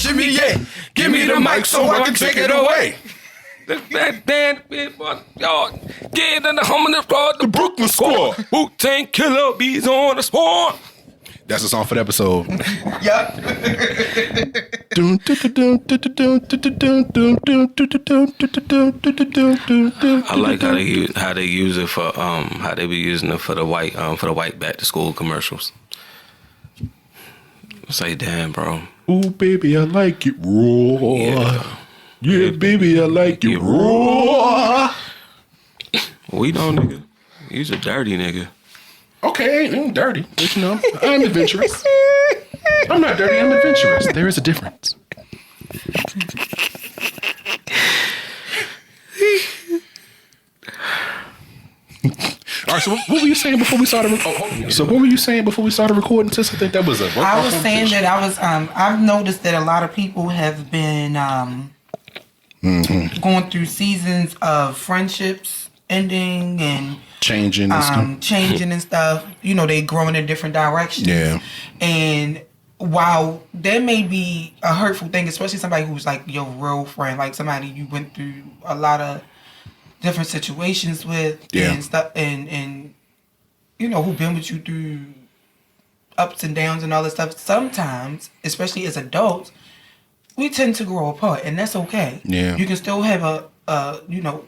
shimmy, yeah. Give me the mic so I can take it away. That band, y'all, get in the humming the Brooklyn score. Wu-Tang Killer bees on the swarm. That's the song for the episode. Yup. I like how they use it for how they be using it for the white back to school commercials. Say, damn, bro. Ooh, baby, I like it raw. Yeah, baby, I like it raw. We know, nigga. He's a dirty nigga. Okay, I'm dirty, but you know, I'm adventurous. I'm not dirty, I'm adventurous. There is a difference. All right, so what were you saying before we started? So what were you saying before we started recording? Sis, I think that was a. I was saying that I was. I've noticed that a lot of people have been going through seasons of friendships ending and changing and stuff. You know, they growing in different directions. Yeah. And while there may be a hurtful thing, especially somebody who's like your real friend, like somebody you went through a lot of different situations with and stuff, and you know, who've been with you through ups and downs and all that stuff. Sometimes, especially as adults, we tend to grow apart, and that's okay. Yeah. You can still have a you know,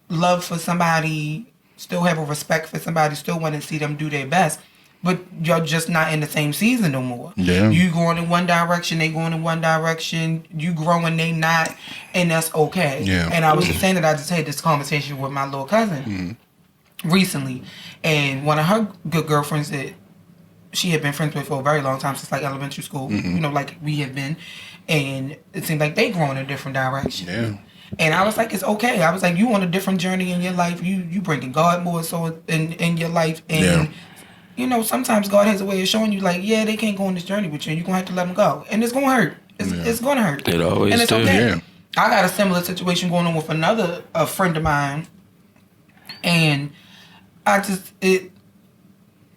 love for somebody, still have a respect for somebody, still want to see them do their best, but you're just not in the same season no more. Yeah. You going in one direction, they going in one direction, you growing, they not, and that's okay. Yeah. And I was just saying that I just had this conversation with my little cousin recently, and one of her good girlfriends that she had been friends with for a very long time, since like elementary school, you know, like we have been, and it seemed like they growing in a different direction. Yeah. And I was like, it's okay. I was like, you on a different journey in your life. You bringing God more so in your life. And, you know, sometimes God has a way of showing you, like, yeah, they can't go on this journey with you. You're going to have to let them go. And it's going to hurt. It's going to hurt. It always And it's does. okay. Yeah. I got a similar situation going on with a friend of mine. And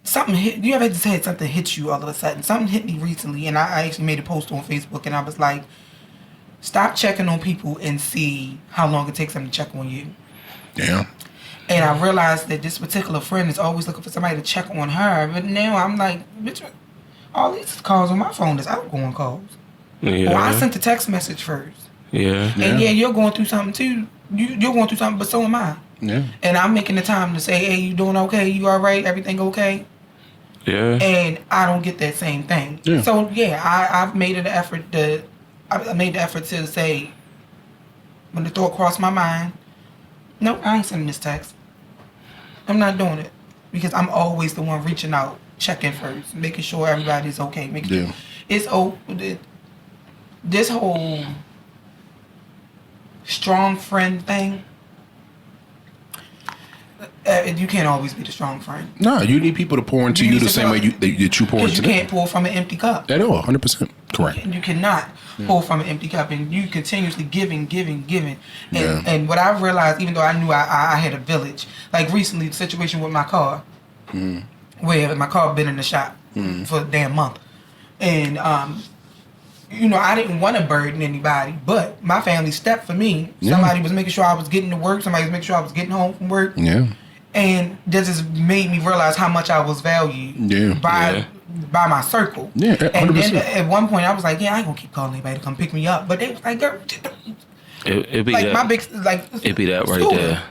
something hit, you ever just had something hit you all of a sudden? Something hit me recently, and I actually made a post on Facebook, and I was like, stop checking on people and see how long it takes them to check on you. Yeah. And I realized that this particular friend is always looking for somebody to check on her, but now I'm like, bitch, all these calls on my phone is outgoing calls. Yeah. Well, I sent the text message first. Yeah. And yeah, you're going through something too. You're going through something, but so am I. Yeah. And I'm making the time to say, hey, you doing okay? You all right? Everything okay? Yeah. And I don't get that same thing. Yeah. So yeah, I've made an effort to say, when the thought crossed my mind, no, I ain't sending this text. I'm not doing it. Because I'm always the one reaching out, checking first, making sure everybody's okay. Making sure it's this whole strong friend thing. You can't always be the strong friend. No, you need people to pour into you the same way that you pour into them. You can't pour from an empty cup. At all, 100%. Correct. You cannot pour from an empty cup, and you continuously giving. And what I realized, even though I knew I had a village, like recently, the situation with my car, where my car been in the shop for a damn month, and you know, I didn't want to burden anybody, but my family stepped for me. Yeah. Somebody was making sure I was getting to work. Somebody was making sure I was getting home from work. Yeah. And that just made me realize how much I was valued by my circle. Yeah, 100%. And then at one point I was like, yeah, I ain't gonna keep calling anybody to come pick me up. But they was like, girl, it be like that. My big like it be that right Scooter.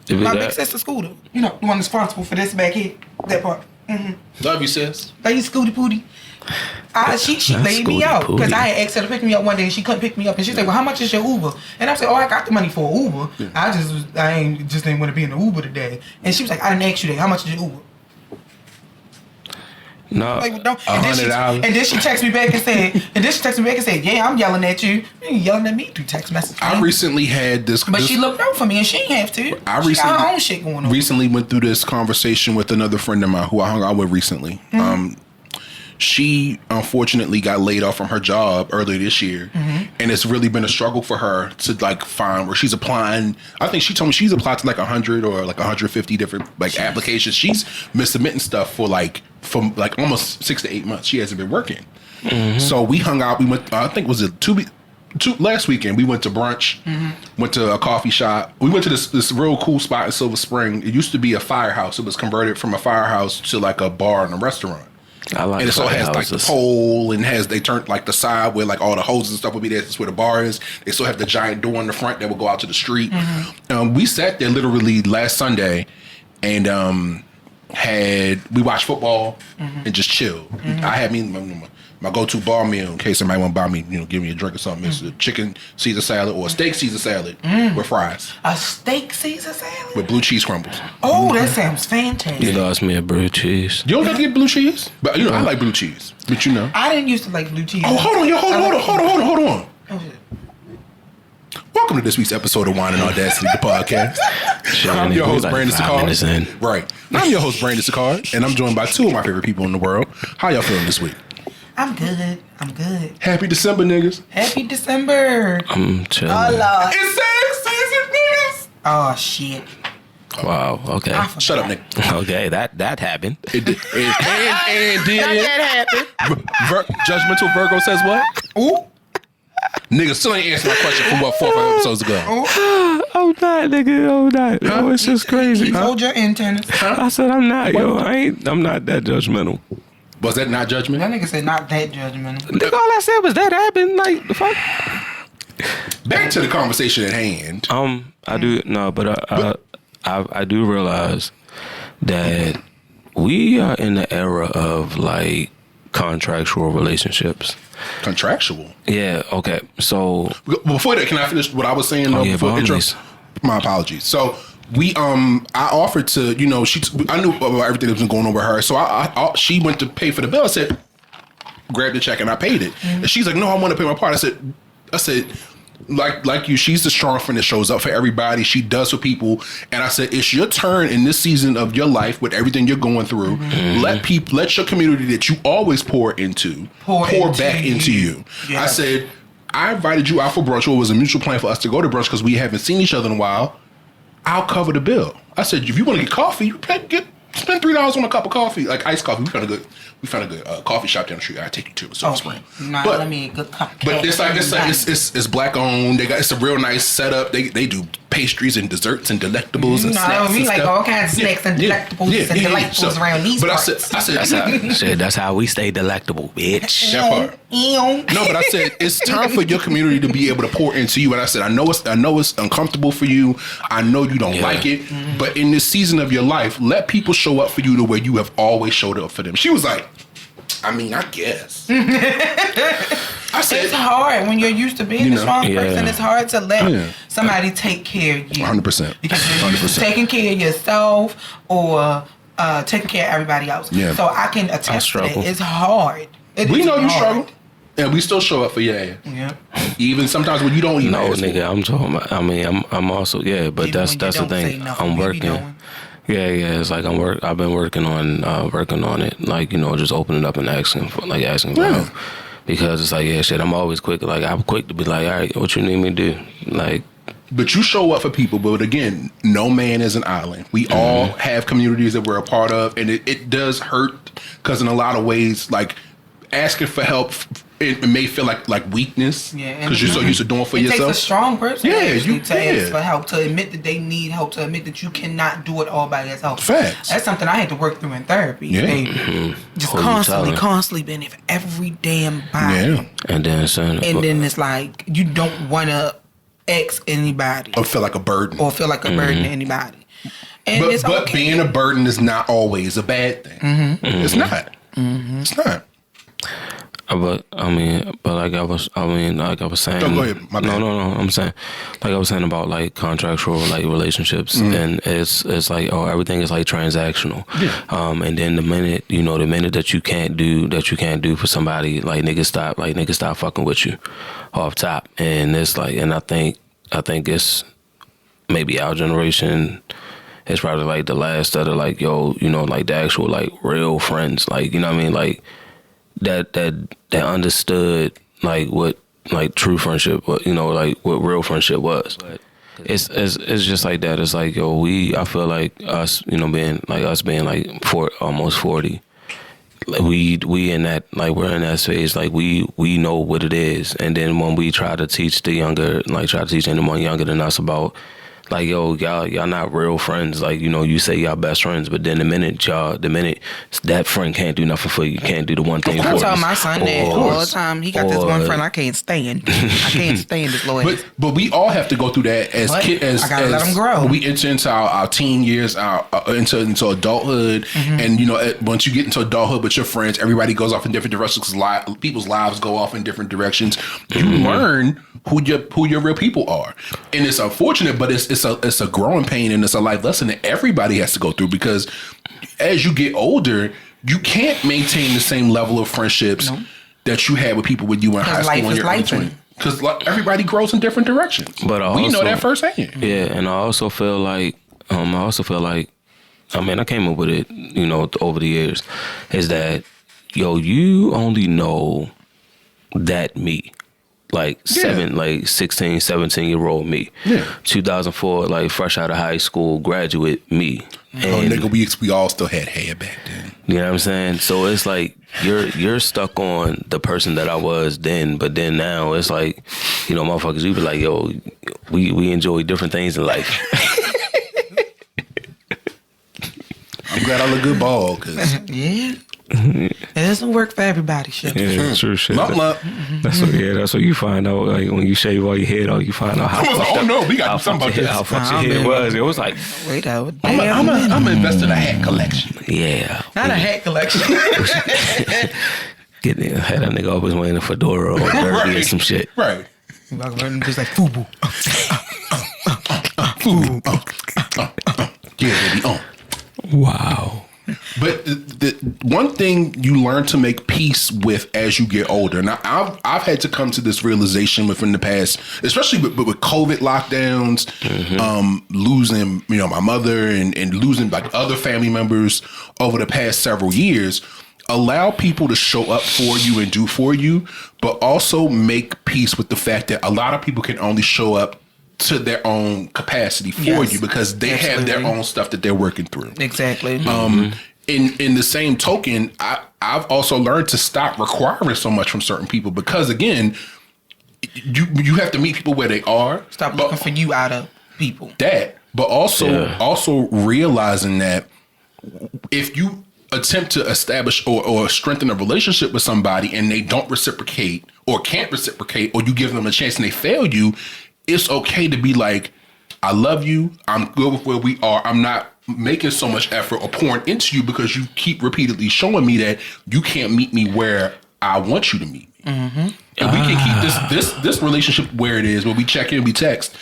there. My big sister Scooter. You know, the one responsible for this back here. That part. Mm-hmm. Love you, sis. Like you Scooty Pooty. She laid me out because I had asked her to pick me up one day and she couldn't pick me up, and she said, well, how much is your Uber? And I said, oh, I got the money for an Uber. Yeah. I didn't want to be in the Uber today. And she was like, I didn't ask you that. How much is your Uber? No. Like, don't. And then she texted me back and said, yeah, I'm yelling at you. You yelling at me through text messages. I recently had this. But she looked out for me and she didn't have to. She got her own shit going on. Recently went through this conversation with another friend of mine who I hung out with recently. She unfortunately got laid off from her job earlier this year, and it's really been a struggle for her to like find where she's applying. I think she told me she's applied to like 100 or like 150 different like applications. She's been submitting stuff for like almost 6 to 8 months. She hasn't been working. So we hung out. We went. I think was it last weekend. We went to brunch. Went to a coffee shop. We went to this real cool spot in Silver Spring. It used to be a firehouse. It was converted from a firehouse to like a bar and a restaurant. I like, and it still has like the pole and they turned like the side where like all the hoses and stuff would be there. That's where the bar is. They still have the giant door in the front that would go out to the street. We sat there literally last Sunday and we watched football and just chilled. I had my go-to bar meal in case somebody want to buy me, give me a drink or something. It's a chicken Caesar salad or a steak Caesar salad with fries. A steak Caesar salad? With blue cheese crumbles. Oh, that sounds fantastic. You lost me a blue cheese. You don't have to get blue cheese? But I like blue cheese. But I didn't used to like blue cheese. Oh, hold on. Oh, shit. Welcome to this week's episode of Wine and Audacity, the podcast. I'm your host, Brandon Sicard. Right. I'm your host, Brandon Sicard, and I'm joined by two of my favorite people in the world. How y'all feeling this week? I'm good. Happy December, niggas. Happy December. I'm chilling. Oh, Lord. It's season, niggas. Oh, shit. Wow, okay. Shut up, nigga. Okay, that happened. It did. And did. That happened. Judgmental Virgo says what? Ooh. Nigga still ain't answered my question from 4 or 5 episodes ago. I'm not, nigga. I'm not. Huh? Oh, it's just crazy. Hold your antennas. I said I'm not, yo. I'm not that judgmental. Was that not judgment? That nigga said not that judgmental. Nigga, all I said was that happened. Like, the fuck? Back to the conversation at hand. I do, no, but I do realize that we are in the era of, like, contractual relationships. Contractual? Yeah, okay. So before that, can I finish what I was saying? Yeah, before intro? My apologies. So I offered to, I knew about everything that was going on with her. So she went to pay for the bill. I said, grab the check and I paid it. And she's like, no, I want to pay my part. I said, like you, she's the strong friend that shows up for everybody. She does for people. And I said, it's your turn in this season of your life with everything you're going through. Let your community that you always pour into, pour back into you. Yeah. I said, I invited you out for brunch. It was a mutual plan for us to go to brunch because we haven't seen each other in a while. I'll cover the bill. I said, if you want to get coffee, spend $3 on a cup of coffee, like iced coffee. We found a good coffee shop down the street. I take you to it. Silver Spring. Let me a good cup. But it's black owned. It's a real nice setup. They do pastries and desserts and delectables and snacks. We like all kinds of snacks and delectables and delectables around these parts. I said that's how we stay delectable, bitch. That part. No, but I said it's time for your community to be able to pour into you. And I said I know it's uncomfortable for you. I know you don't like it. But in this season of your life, let people show up for you the way you have always showed up for them. She was like, I mean, I guess. I said, it's hard when you're used to being a strong person. It's hard to let somebody take care of you. 100%. Because you're used to taking care of yourself or taking care of everybody else. Yeah. So I can attest to that. It's hard. We know you struggle. And we still show up for your ass. Yeah. Even sometimes when you don't even ask. No, nigga, I'm talking about, I'm also, but even that's the thing. I'm working. Yeah. It's like I've been working on it. Like, just opening up and asking for help. Because it's like, shit, I'm always quick. Like, I'm quick to be like, all right, what you need me to do? Like, but you show up for people. But again, no man is an island. We all have communities that we're a part of. And it does hurt because in a lot of ways, like, asking for help, it may feel like weakness because you're so used to doing for yourself. It takes a strong person to ask for help, to admit that they need help, to admit that you cannot do it all by yourself. Facts. That's something I had to work through in therapy. Yeah. Just constantly being there for every damn body. Yeah. And then it's like you don't want to ask anybody. Or feel like a burden. To anybody. And but being a burden is not always a bad thing. It's not. It's not. But like I was saying. Go ahead. My bad. No. I'm saying, like I was saying about like contractual like relationships, and it's like everything is like transactional. Yeah. And then the minute that you can't do for somebody, like niggas stop fucking with you off top, and it's like, and I think it's maybe our generation. It's probably like the last that are like like the actual like real friends, like you know what I mean, like. That understood like what like true friendship, like what real friendship was. It's just like that. It's like I feel like us, being like almost 40, like we in that, like, we're in that phase, like we know what it is, and then when we try to teach anyone younger than us about, like, yo, y'all not real friends. Like, you say y'all best friends, but then the minute that friend can't do nothing for you, can't do the one thing for you. I tell my son that all the time. He got this one friend I can't stand. I can't stand this little ass. But we all have to go through that as kids. I gotta let them grow. We enter into our teen years, into adulthood, and once you get into adulthood with your friends, everybody goes off in different directions. People's lives go off in different directions. You learn who your real people are, and it's unfortunate, but it's a growing pain, and it's a life lesson that everybody has to go through, because as you get older, you can't maintain the same level of friendships that you had with people with you in high school and your early 20s. Because everybody grows in different directions. But we know that firsthand. Yeah, and I also feel like, I came up with it, over the years, is that, you only know that me. Like 16, 17-year-old me. Yeah. 2004, like fresh out of high school, graduate me. And, nigga, we all still had hair back then. You know what I'm saying? So it's like you're stuck on the person that I was then, but then now it's like, motherfuckers, you be like, yo, we enjoy different things in life. I'm glad I look good bald, cause yeah. It doesn't work for everybody, shit. Yeah, true shit. That's what you find out, like, when you shave all your head off, you find out how fucked your head was. It was like, wait out. I'm invested in a hat collection. Yeah. Not a hat collection. Had a nigga always wearing a fedora or derby or some shit. Right. Just like FUBU. Yeah, baby. Wow. But the one thing you learn to make peace with as you get older. Now, I've had to come to this realization within the past, especially with COVID lockdowns, losing my mother and losing like other family members over the past several years. Allow people to show up for you and do for you, but also make peace with the fact that a lot of people can only show up to their own capacity for you, because they have their own stuff that they're working through. Exactly. In the same token, I've also learned to stop requiring so much from certain people, because again, you have to meet people where they are. Stop looking for you out of people. But also realizing that if you attempt to establish or strengthen a relationship with somebody and they don't reciprocate or can't reciprocate, or you give them a chance and they fail you, it's okay to be like, I love you. I'm good with where we are. I'm not making so much effort or pouring into you because you keep repeatedly showing me that you can't meet me where I want you to meet me. Mm-hmm. And we can keep this relationship where it is, where we check in, we text.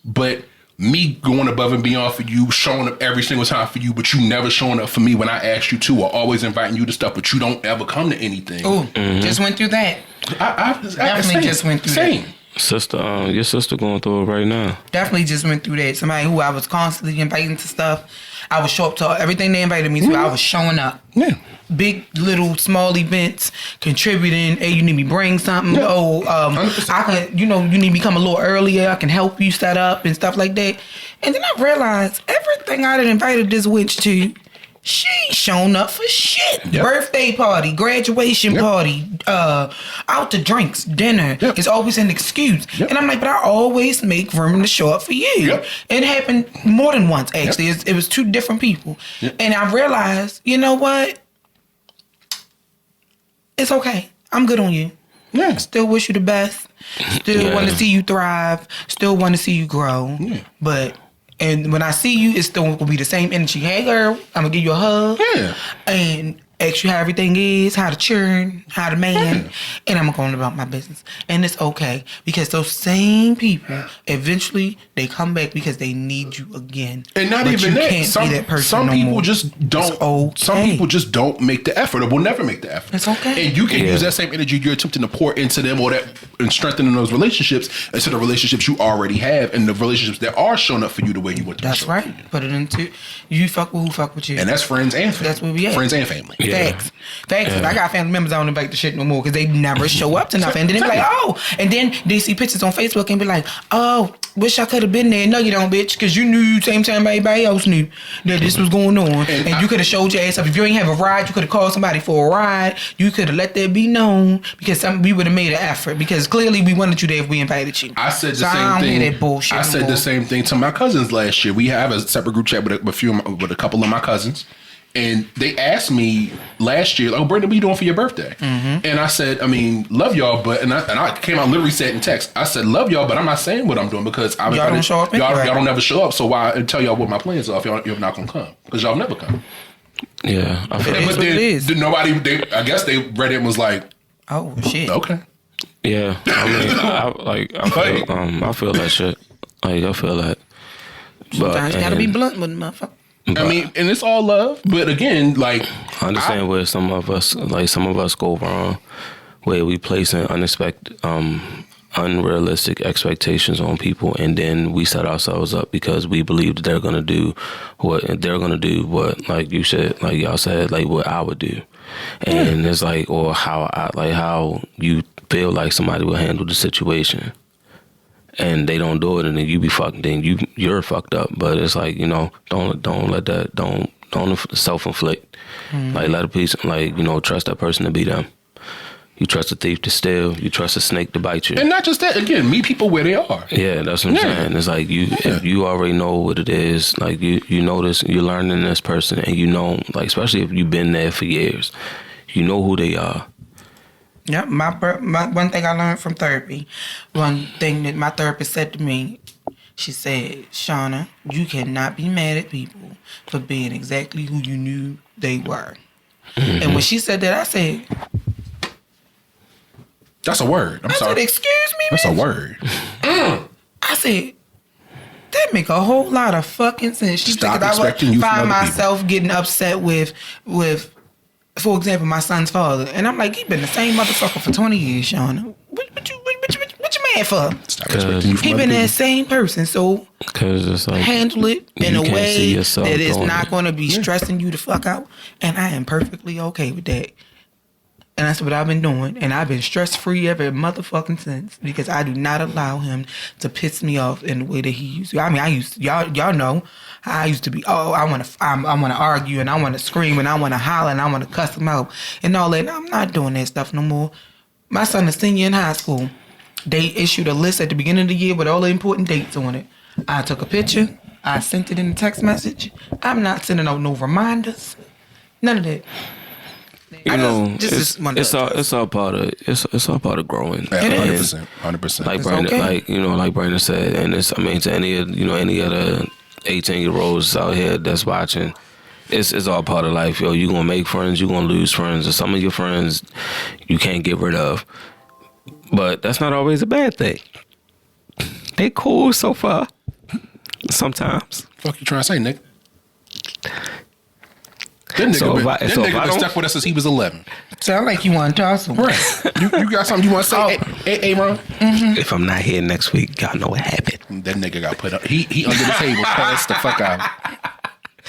But me going above and beyond for you, showing up every single time for you, but you never showing up for me when I asked you to, or always inviting you to stuff, but you don't ever come to anything. Oh, just went through that. I definitely just went through that. Sister, your sister going through it right now. Definitely just went through that. Somebody who I was constantly inviting to stuff. I would show up to everything they invited me to. I was showing up. Yeah. Big, little, small events, contributing. Hey, you need me bring something. Yeah. I can, you need me come a little earlier. I can help you set up and stuff like that. And then I realized everything I had invited this witch to, she ain't shown up for shit. Yep. Birthday party, graduation party, out to drinks, dinner. Yep. It's always an excuse. Yep. And I'm like, but I always make room to show up for you. Yep. It happened more than once, actually. Yep. It was two different people. Yep. And I realized, you know what? It's okay. I'm good on you. Yeah. Still wish you the best. Still want to see you thrive. Still want to see you grow. Yeah. And when I see you, it's still going to be the same energy. Hey, girl, I'm going to give you a hug. Yeah. And ask you how everything is, how the children, how the man. And I'm going about my business. And it's okay. Because those same people, eventually, they come back because they need you again. And not even that. Can't be that person some people just don't. Okay. Some people just don't make the effort or will never make the effort. It's okay. And you can use that same energy you're attempting to pour into them and strengthening those relationships into the relationships you already have and the relationships that are showing up for you the way you want them to show up for you. Put it into you fuck with who fuck with you. And that's friends and family. That's what we at. Friends and family. Facts. I got family members I don't invite the shit no more because they never show up to nothing. And then they be like, oh, and then they see pictures on Facebook and be like, oh, wish I could have been there. No, you don't, bitch, because you knew same time everybody else knew that this was going on, and you could have showed your ass up. If you ain't have a ride, you could have called somebody for a ride. You could have let that be known because we would have made an effort because clearly we wanted you there if we invited you. I said the same thing. That bullshit I said the same thing to my cousins last year. We have a separate group chat with a couple of my cousins. And they asked me last year, "Oh, Brandon, what are you doing for your birthday?" Mm-hmm. And I said, "I mean, love y'all, but..." And I came out literally said in text, I said, "Love y'all, but I'm not saying what I'm doing because y'all don't show up. Y'all don't ever show up. So why tell y'all what my plans are if you're not gonna come? Because y'all never come." Yeah, I feel but then nobody. I guess they read it and was like, "Oh shit, okay." Yeah, I mean, I feel that shit. Like I feel that. Sometimes you gotta be blunt with motherfucker. I mean, and it's all love, but again, like I understand where some of us go wrong, where we place an unrealistic expectations on people, and then we set ourselves up because we believe that they're gonna do what like you said, like y'all said, like what I would do, and it's like or how you feel like somebody will handle the situation. And they don't do it, and then you be fucked. Then you're fucked up. But it's like don't let that don't self-inflict. Mm-hmm. Like let a piece trust that person to be them. You trust a thief to steal. You trust a snake to bite you. And not just that. Again, meet people where they are. Yeah, that's what I'm saying. It's like if you already know what it is. Like you know this. You're learning this person, and you know, like especially if you've been there for years, you know who they are. Yeah, my one thing I learned from therapy, one thing that my therapist said to me, she said, "Shauna, you cannot be mad at people for being exactly who you knew they were." Mm-hmm. And when she said that, I said, "That's a word." I said, "Excuse me, that's a word." I said, "That make a whole lot of fucking sense." She Stop said, "I would find myself people. Getting upset with." For example, my son's father, and I'm like, he been the same motherfucker for 20 years, Shauna. What you mad for? Stop expecting you from he been that same person, so it's like, handle it in a way that is not going to be Yeah. stressing you the fuck out, and I am perfectly okay with that. And that's what I've been doing, and I've been stress-free ever motherfucking since because I do not allow him to piss me off in the way that he used to. I mean, y'all know how I used to be. Oh, I want to argue, and I want to scream, and I want to holler, and I want to cuss him out, and all that. And I'm not doing that stuff no more. My son is senior in high school. They issued a list at the beginning of the year with all the important dates on it. I took a picture. I sent it in a text message. I'm not sending out no reminders. None of that. It's all part of growing. 100%. Like Brandon said, and to any other 18-year-olds out here that's watching, it's all part of life, yo. You gonna make friends, you gonna lose friends, and some of your friends you can't get rid of. But that's not always a bad thing. They cool so far. Sometimes. Fuck you trying to say, Nick? That nigga been stuck with us since he was 11. Sound like you want to toss him. Right. You got something you want to say? Hey, Ron? Mm-hmm. If I'm not here next week, y'all know what happened. That nigga got put up. He under the table, passed the fuck out.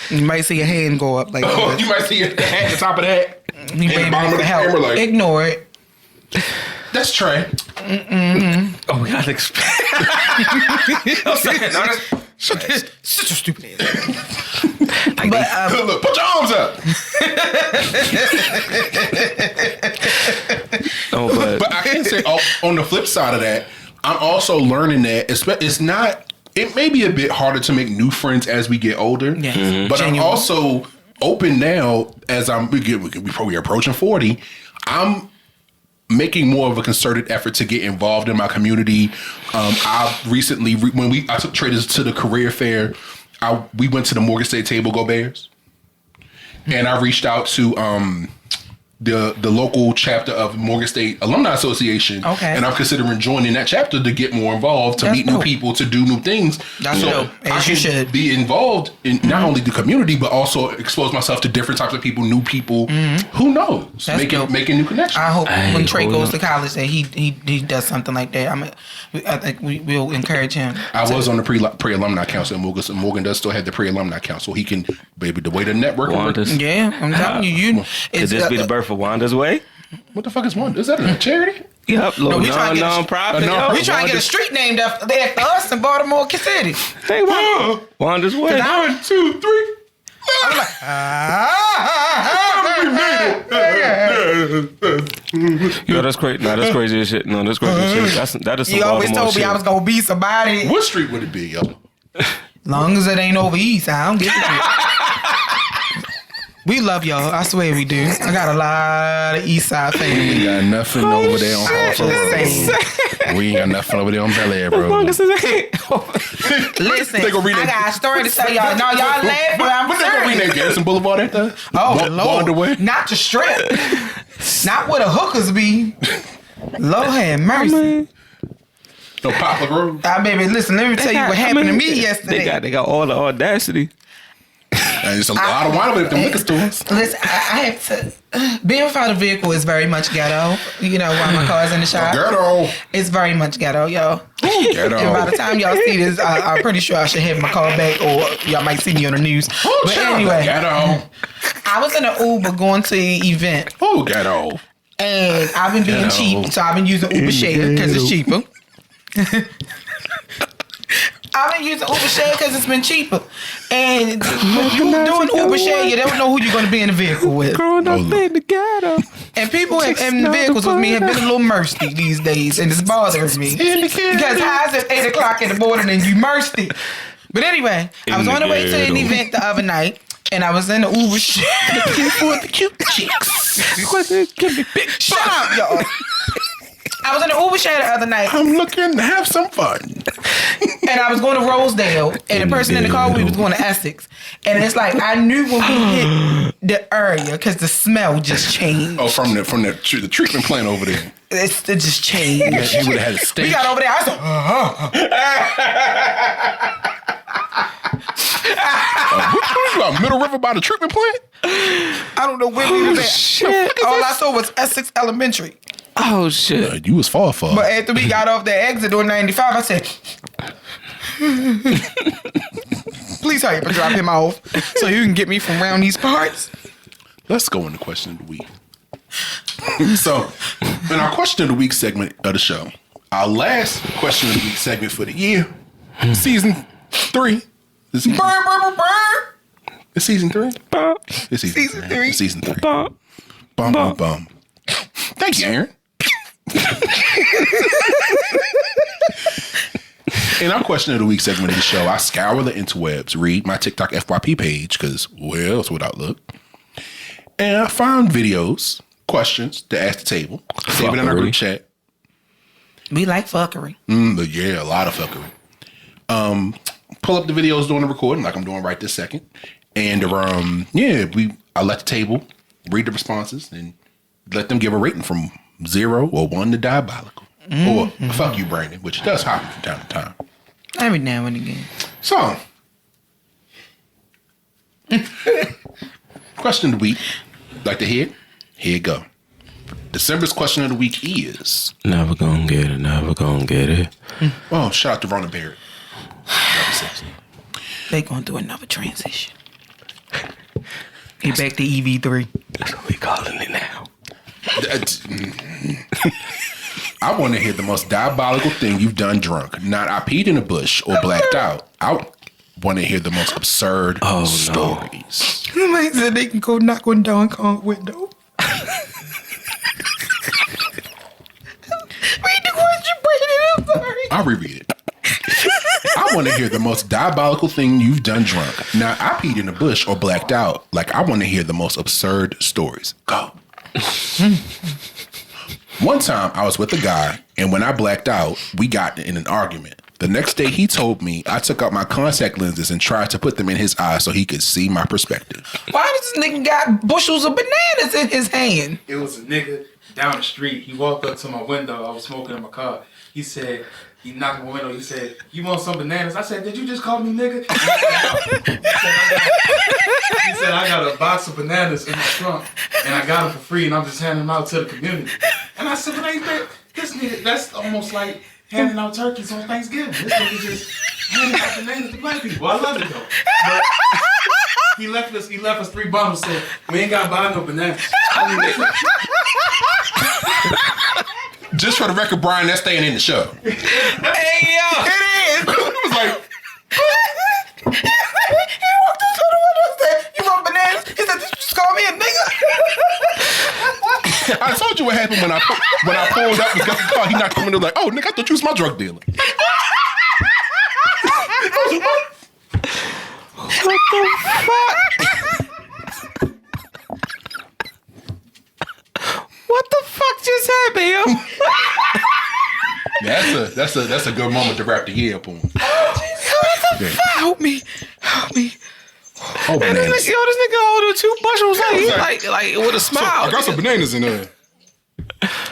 You might see a hand go up like you might see a hat at the top of the hat. You may bottom of the help. camera, like, ignore it. That's Trey. Mm-mm. Oh, we gotta expect. Such a stupid ass. Look, put your arms up. But I can say, on the flip side of that, I'm also learning that it's not. It may be a bit harder to make new friends as we get older. Yes. Mm-hmm. But I'm also open now as we probably approaching 40. I'm making more of a concerted effort to get involved in my community. I recently, I took traders to the career fair, we went to the Morgan State Table Go Bears, and I reached out to the local chapter of Morgan State Alumni Association. Okay. And I'm considering joining that chapter to get more involved, to meet new people, to do new things. That's dope. I should be involved in not only the community, but also expose myself to different types of people, new people. Mm-hmm. Who knows? Making new connections. I hope when Trey goes to college that he does something like that. I think we'll encourage him. I was on the pre-alumni council at Morgan. Morgan does still have the pre-alumni council. He can, baby, the way the network works. Yeah, I'm telling you. Could this be the birth of Wanda's Way? What the fuck is Wanda? Is that a charity? Yep, little we trying to get non-profit. we trying to get a street named after us in Baltimore City. Hey, Wanda's way. 1, 2, 3. I'm like, Yo, that's crazy. No, that's crazy as shit. No, that's crazy as shit. That is some you always Baltimore told me shit. I was gonna be somebody. What street would it be, yo? Long as it ain't over east, I don't give a shit. We love y'all. I swear we do. I got a lot of East Side family. We got nothing over there on Hartford Road. We ain't got nothing over there on Bel Air, bro. Listen, I got a story to tell y'all. No, y'all laughing. I'm What they gonna rename serious. Garrison Boulevard after? Oh, Lord. Away? Not the strip. Not where the hookers be. Lord have mercy. No, Poplar Road. Baby, listen, let me tell you what happened to me yesterday. They got all the audacity. And there's a lot of wine over there at the liquor stores. Listen, I have to. Being without a vehicle is very much ghetto. You know, while my car's in the shop. Ghetto. It's very much ghetto, yo. Ghetto. And by the time y'all see this, I'm pretty sure I should have my car back, or y'all might see me on the news. But anyway, Ghetto. I was in an Uber going to an event. Oh, ghetto. And I've been being cheap, so I've been using Uber Share because it's cheaper. I've been using Uber Share because it's been cheaper. And when you doing Uber Share, you don't know who you're going to be in the vehicle with. Growing up in the ghetto. And people in the vehicles with me have been a little thirsty these days, and it's bothering me. Because how is it 8 o'clock in the morning and you thirsty? But anyway, I was on the way to an event the other night, and I was in the Uber Share looking for the cute chicks. Shut up, y'all. I was in the Uber Share the other night. I'm looking to have some fun. And I was going to Rosedale, and the person in the car we was going to Essex. And it's like I knew when we hit the area because the smell just changed. Oh, from the treatment plant over there. It just changed. Yeah, you would have had a steak. We got over there. I said, What you got? Middle River by the treatment plant? I don't know where we was at. Shit. All I saw was Essex Elementary. Oh shit. You was far. But after we got off the exit on 95, I said, please hurry up and drop him off so you can get me from around these parts. Let's go into question of the week. So, in our question of the week segment of the show, our last question of the week segment for the year, season 3. It's season 3? It's season 3. It's season 3. Bum, bum, bum. Thank you, Aaron. In our question of the week segment of the show, I scour the interwebs, read my TikTok FYP page, because where else would I look? And I found videos, questions to ask the table. Save it in our group chat. We like fuckery. Yeah, a lot of fuckery. Pull up the videos during the recording, like I'm doing right this second. And I let the table read the responses and let them give a rating from 0 or 1 to diabolical. Or fuck you, Brandon, which does happen from time to time. Every now and again. So, question of the week. Like to hear? Here you go. December's question of the week is... Never gonna get it, never gonna get it. Oh, shout out to Rona Barrett. They gonna do another transition. Get back to EV3. That's what we calling it now. I want to hear the most diabolical thing you've done drunk. Not I peed in a bush or blacked out. I want to hear the most absurd stories. Somebody said they can go knock on Don Kong's window. Read the question, Brandon. I'm sorry. I'll reread it. I want to hear the most diabolical thing you've done drunk. Now, I peed in a bush or blacked out. Like, I want to hear the most absurd stories. Go. One time, I was with a guy, and when I blacked out, we got in an argument. The next day, he told me I took out my contact lenses and tried to put them in his eyes so he could see my perspective. Why does this nigga got bushels of bananas in his hand? It was a nigga down the street. He walked up to my window. I was smoking in my car. He said, he knocked on my window. He said, "You want some bananas?" I said, "Did you just call me nigga?" He said, "I got a box of bananas in my trunk, and I got them for free, and I'm just handing them out to the community." And I said, "But ain't that, this nigga, that's almost like handing out turkeys on Thanksgiving. This nigga just handing out bananas to black people." I love it though. But he left us 3 bundles. Said, "We ain't got to buy no bananas." Just for the record, Bryon, that's staying in the show. Hey, yo. It is. It was like, He walked into the window and said, "You want bananas?" He said, "Did you just call me a nigga?" I told you what happened when I pulled up and got the car. He knocked on the window like, "Oh, nigga, I thought you was my drug dealer." What the fuck? What the fuck just happened, yo? That's a good moment to wrap the year up on. What the fuck? Help me. Oh, And bananas. this nigga holding 2 bushels like with a smile. I got some bananas in there.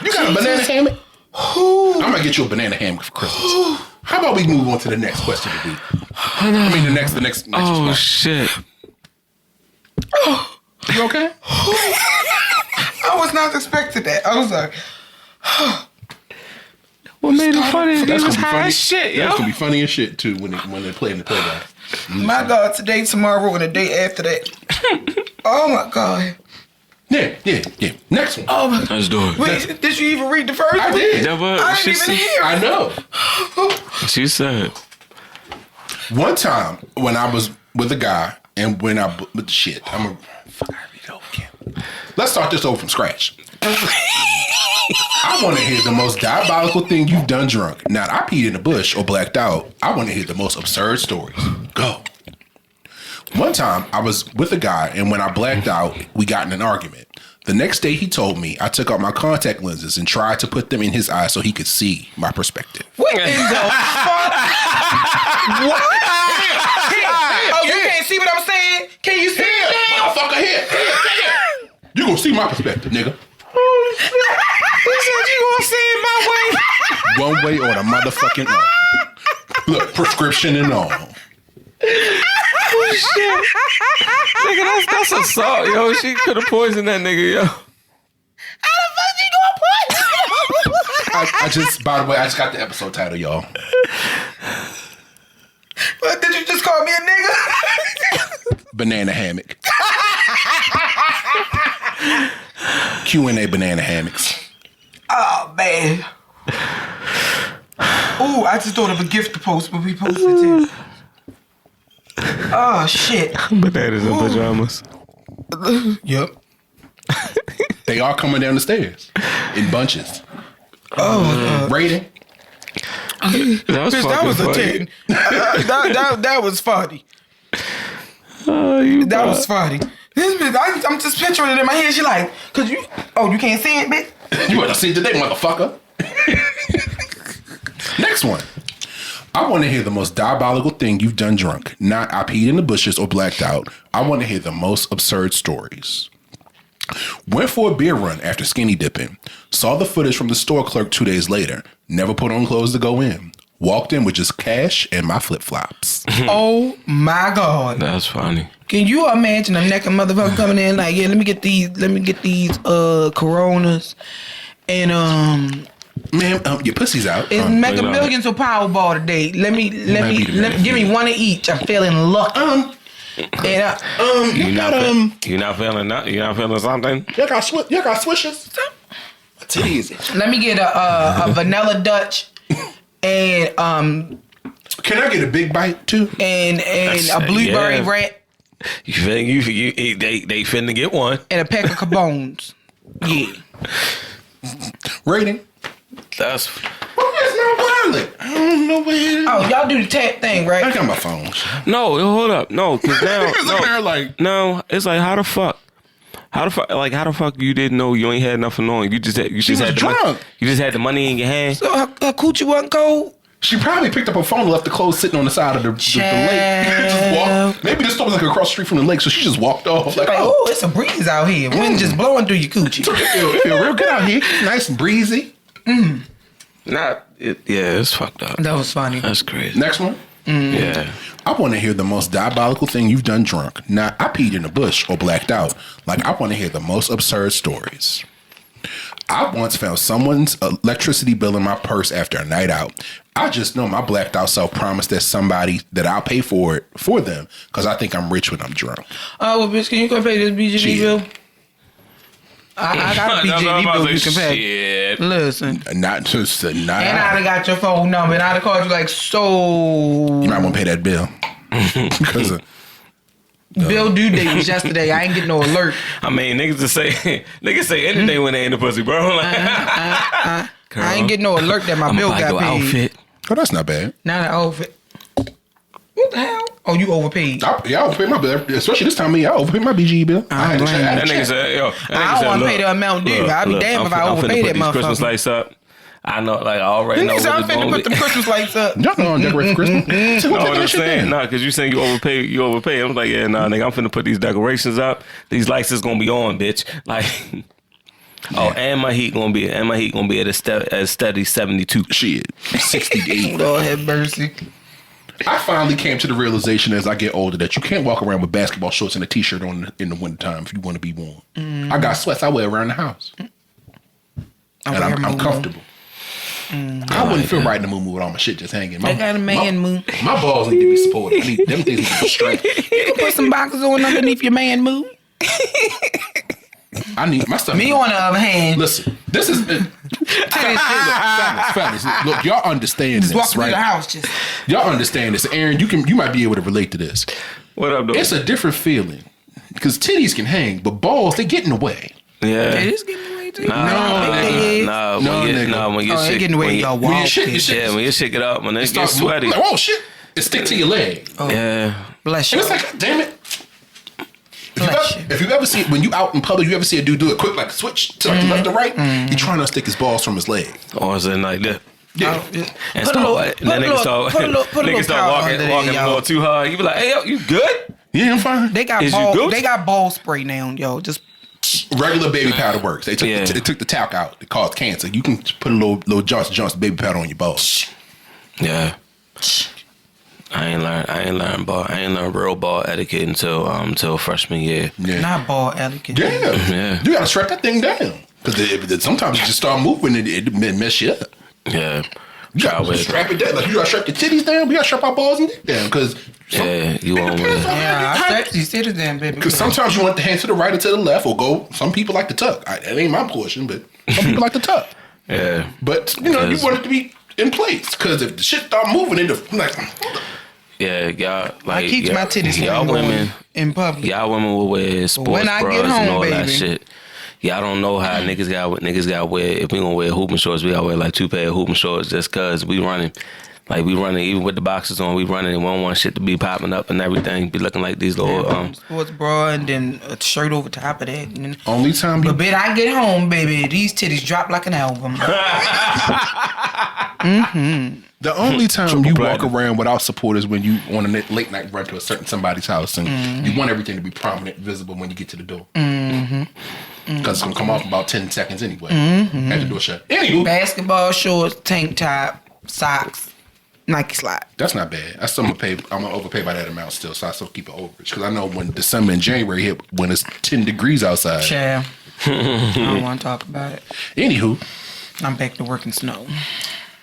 You got a banana hammock? I'm gonna get you a banana hammock for Christmas. How about we move on to the next question of the week? I mean, the next Oh response. shit! You okay? I was not expecting that. I was like, What made it funny? He That's was gonna be high funny. as shit, yo. That's gonna be funny as shit too when they play in the playground. my God, today, tomorrow, and the day after that. Oh my God. Yeah. Next one. Oh my God. Let's do it. Wait, did you even read the first I one? did. Never. I didn't even hear it. I know. She said. One time when I was with a guy and when I with shit, I read it over again. Let's start this over from scratch. I want to hear the most diabolical thing you've done drunk. Not I peed in the bush or blacked out. I want to hear the most absurd stories. Go. One time I was with a guy and when I blacked out, we got in an argument. The next day he told me I took out my contact lenses and tried to put them in his eyes so he could see my perspective. What in the fuck? What? Oh, you can't see what I'm saying? Can you see it now? Motherfucker, here. You gonna see my perspective, nigga. He said you gonna see it my way. One way or the motherfucking other. Look, prescription and all. Oh shit! Nigga, that's assault, yo. She could have poisoned that nigga, yo. I just, by the way, I just got the episode title, y'all. But did you just call me a nigga? Banana hammock. Q&A banana hammocks. Oh man. Ooh, I just thought of a gift to post, but we posted it too. Oh shit. Bananas in pajamas. Yep. They are coming down the stairs in bunches. Oh, Rating. That was Chris, that fucking was a funny. 10. That was funny. Oh, That was funny. This bitch, I'm just picturing it in my head. She like, cause you can't see it, bitch. You better see it today, motherfucker. Next one. I want to hear the most diabolical thing you've done drunk. Not I peed in the bushes or blacked out. I want to hear the most absurd stories. Went for a beer run after skinny dipping. Saw the footage from the store clerk 2 days later. Never put on clothes to go in. Walked in with just cash and my flip-flops. Oh my God. That's funny. Can you imagine a naked motherfucker coming in like, yeah, let me get these Coronas and Man, your pussy's out. it's Mega Millions or Powerball today. Let me give me one of each. I'm feeling lucky. And You not feeling that? You not feeling something? You got swishers. It's easy. let me get a vanilla Dutch and Can I get a big bite too? and a blueberry Yeah. wrap You think they finna get one? and a pack of Cabones. Yeah. Rating. That's It's not violent. I don't know what it is. Oh, y'all do the tap thing, I right? got my phone. no. Hold up, no, because now It's looking at her like, no. It's like how the fuck you didn't know you ain't had nothing on? You just had was the drunk. You just had the money in your hand. So her coochie wasn't cold. she probably picked up her phone and left the clothes sitting on the side of the lake. Just walked. Maybe the store was like across the street from the lake, so she just walked off. Like, Like, oh, oh, it's a breeze out here. Wind just blowing through your coochie. it feel real good out here. Nice and breezy. It's fucked up. That was funny. That's crazy. Next one. Yeah. I want to hear the most diabolical thing you've done drunk. Not I peed in the bush or blacked out. Like, I want to hear the most absurd stories. I once found someone's electricity bill in my purse after a night out. I just know my blacked out self promised that somebody that I'll pay for it for them because I think I'm rich when I'm drunk. Oh, well, bitch, can you come pay this BGB Shit. bill? I got a That's what I'm PG. about to You say, can shit. Listen. Not just not. And I'd have got your phone number, and I'd have called you like, so. You might want to pay that bill. Because Bill due date was yesterday. I ain't getting no alert. I mean, niggas say anything when they in the pussy, bro. Like, I ain't getting no alert that my bill got your paid. outfit. oh, that's not bad. Not an outfit. What the hell? Oh, you overpaid. I overpay my bill, especially this time of year. I overpay my BG bill. I had to check. That nigga said, yo. I don't want to pay the amount due. I'd be damned if I overpay that motherfucker. Christmas motherfucker. lights up. I know, like, I already know Niggas, I'm what it's finna gonna put be. them Christmas lights up. Y'all know I'm decorating for Christmas. So No, we'll take what I'm that shit saying, then. nah, because you saying you overpay. I was like, yeah, nah, nigga, I'm finna put these decorations up. These lights is gonna be on, bitch. Like, oh, and my heat gonna be at a steady 72. Shit, 68. Lord have mercy. I finally came to the realization as I get older that you can't walk around with basketball shorts and a t-shirt on in the wintertime if you want to be warm. I got sweats I wear around the house. And I'm comfortable. I wouldn't feel right in the moo with all my shit just hanging. I got a man moo. My balls need to be supported. I need them things to be straight. You can put some boxes on underneath your man moo. I need my stuff. Me on the other hand, Listen, this is fellas. Look, y'all understand just walk this, through right? the house. Just Y'all understand this, Aaron. You might be able to relate to this. What up, though? It's a different feeling because titties can hang, but balls they get in the way. Yeah. it is getting away too. Nah, when your Oh, shit, it getting away, y'all when your walk. shit- your shit- yeah, when your shit get up, when it It gets starts sweaty. like, oh shit! It stick to your leg, Yeah. Bless and you. it's like, damn it. Bless you. If you ever see when you out in public, you ever see a dude do it quick, like switch to like left to right, he trying to stick his balls from his leg. Or something like that. Yeah. And Put a little niggas start power walking under there, a y'all. little too hard. You be like, hey, yo, you good? Yeah, I'm fine. They got Is you ball. Gucci? They got ball spray now, yo. Just Regular baby powder works. They took Yeah. they took the talc out. It caused cancer. You can put a little Johnson baby powder on your balls. Yeah. I ain't learned real ball etiquette until freshman year. Yeah. not ball etiquette. Yeah. Yeah. You gotta strap that thing down. Because sometimes you just start moving and it mess you up. Yeah. You gotta strap it down. Like you gotta strap your titties down. We gotta strap our balls and dick down. Because Yeah, you won't win. Yeah, I strapped these titties down, baby. Because sometimes you want the hand to the right or to the left or go. Some people like to tuck. That ain't my portion, but some people like to tuck. Yeah. But you know, you want it to be in place. Because if the shit start moving, like Yeah, y'all like I keep my titties y'all hanging women in public. Y'all women will wear sports when I bras get home, and all that baby. shit. Y'all don't know how niggas got wear. If we gonna wear hooping shorts, we gotta wear like 2 pair of hooping shorts just cause we running. Like we running even with the boxes on, we running and we don't want shit to be popping up and everything. Be looking like these little sports bra and then a shirt over top of that. And then, only time you but bitch, I get home, baby, these titties drop like an album. the only time you walk platinum. around without support is when you on a late night run to a certain somebody's house and you want everything to be prominent, visible when you get to the door. Because it's gonna come off in about 10 seconds anyway. At the door shut. Anywho, Basketball shorts, tank top, socks, Nike slide. that's not bad. I still I'm gonna overpay by that amount still, so I still keep it overage. Because I know when December and January hit, when it's 10 degrees outside. Child. I don't want to talk about it. Anywho, I'm back to working snow.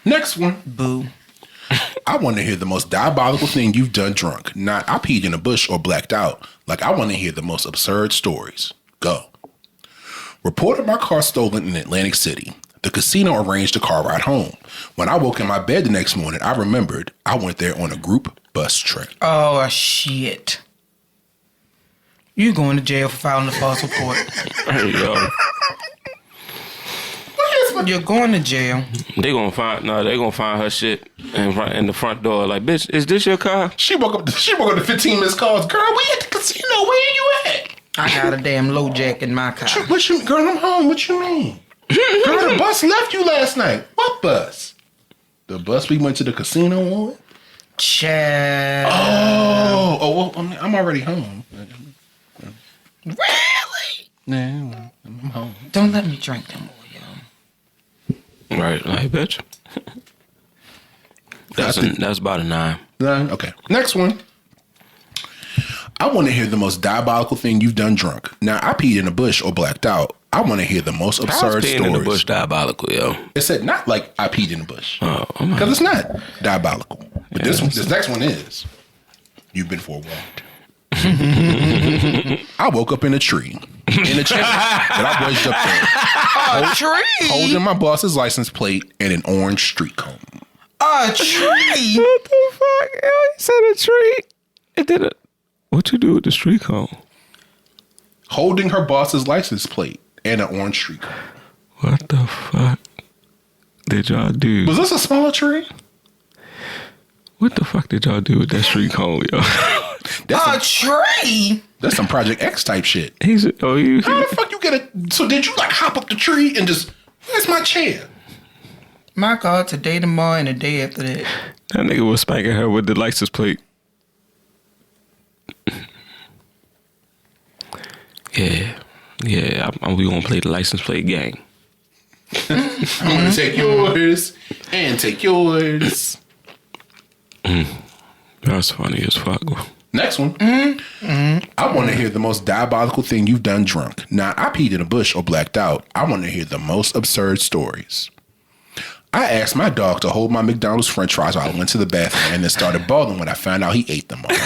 next one. Boo. I want to hear the most diabolical thing you've done drunk. Not I peed in a bush or blacked out. Like I want to hear the most absurd stories. Go. Reported my car stolen in Atlantic City. The casino arranged a car ride home. When I woke in my bed the next morning, I remembered I went there on a group bus trip. Oh, shit. You going to jail for filing a false report. There you go. You're going to jail. They gonna find her shit in the front door. Like, bitch, is this your car? She woke up to 15 missed calls. Girl, we at the casino. Where you at? I got a damn low jack in my car. Girl, I'm home. What you mean? Girl, the bus left you last night. What bus? The bus we went to the casino on? Child. Well, I'm already home. Really? Yeah, I'm home. Don't let me drink no more, yo. Right, like, bitch. That's about a 9. Okay. Next one. I want to hear the most diabolical thing you've done drunk. Now, I peed in a bush or blacked out. I want to hear the most absurd Peeing stories. in the bush diabolical, yo. It said not like I peed in the bush. Oh, Because it's not diabolical. But this next one is. You've been forewarned. I woke up in a tree. in a chair that I wedged up there. A tree? Holding my boss's license plate and an orange street cone. A tree? What the fuck? He said a tree. It did it. What you do with the street cone? Holding her boss's license plate and an orange street cone. What the fuck did y'all do? Was this a small tree? What the fuck did y'all do with that street cone, yo? Tree? That's some Project X type shit. How the fuck you get so did you like hop up the tree and just, where's my chair? My God, today, tomorrow, and the day after that. That nigga was spanking her with the license plate. Yeah. We gonna play the license plate game. I'm gonna take yours and take yours. That's funny as fuck. Next one. I want to hear the most diabolical thing you've done drunk. Now, I peed in a bush or blacked out. I want to hear the most absurd stories. I asked my dog to hold my McDonald's french fries while I went to the bathroom and then started bawling when I found out he ate them all.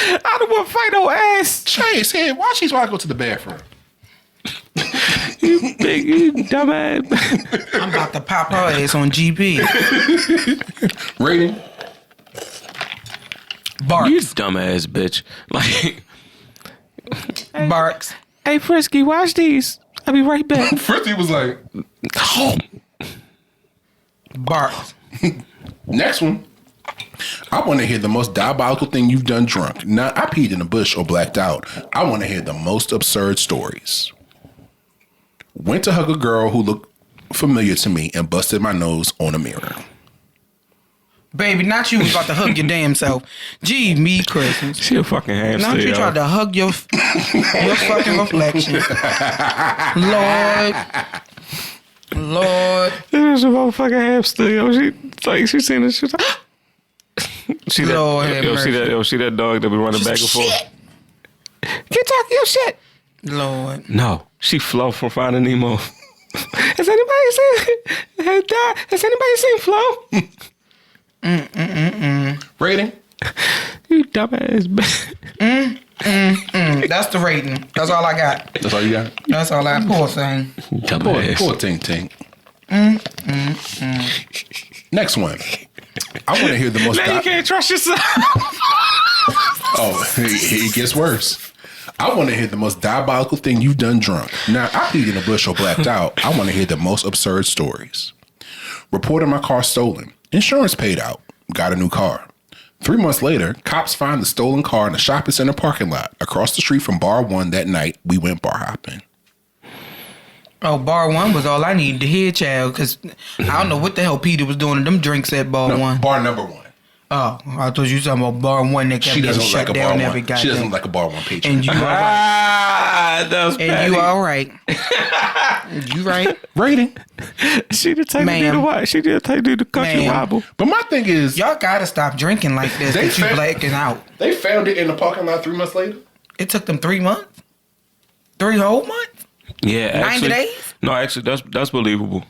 I don't want to fight no ass. Chase, hey, why she's while I go to the bathroom? You dumbass. I'm about to pop her ass on GB. Rating? Barks. You dumbass bitch. Like, Barks. hey, Frisky, watch these. I'll be right back. Fritzy was like, Barks. next one. I want to hear the most diabolical thing you've done drunk. Not I peed in a bush or blacked out. I want to hear the most absurd stories. Went to hug a girl who looked familiar to me and busted my nose on a mirror. Baby, not you was about to hug your damn self. Gee, me Christmas. She a fucking hamster. Not you tried to hug your fucking reflection. Lord. This is a motherfucking hamster, yo. She seen this shit. See that? Lord have mercy. See that dog that be running back and forth. Get talking your shit. Lord. No, she Flo from Finding Nemo. Has anybody seen Flo? Rating? You dumbass bitch. That's the rating. That's all I got. That's all you got? That's all I got. Poor thing. Poor Tink Tink. Next one. I want to hear the most. Now you can't trust yourself. Oh, it gets worse. I want to hear the most diabolical thing you've done drunk. Now, I peed in a bush or blacked out. I want to hear the most absurd stories. Reported my car stolen. Insurance paid out. Got a new car. 3 months later, cops find the stolen car in a shopping center parking lot across the street from Bar 1 that night. We went bar hopping. Oh, Bar 1 was all I needed to hear, child, because I don't know what the hell Peter was doing to them drinks at Bar 1. Bar number 1. Oh, I thought you were talking about Bar 1 that kept She getting doesn't shut like a down Bar every 1. goddamn. She doesn't like a Bar 1 patron. And you all right. That was And you all right. You right. Rating. She the type to do the what? She the type to do the country Ma'am. wobble. But my thing is, Y'all gotta stop drinking like this. They That you found- blacking out. they found it in the parking lot 3 months later. It took them 3 months? 3 whole months? Yeah, 90 actually, days? No, actually, that's believable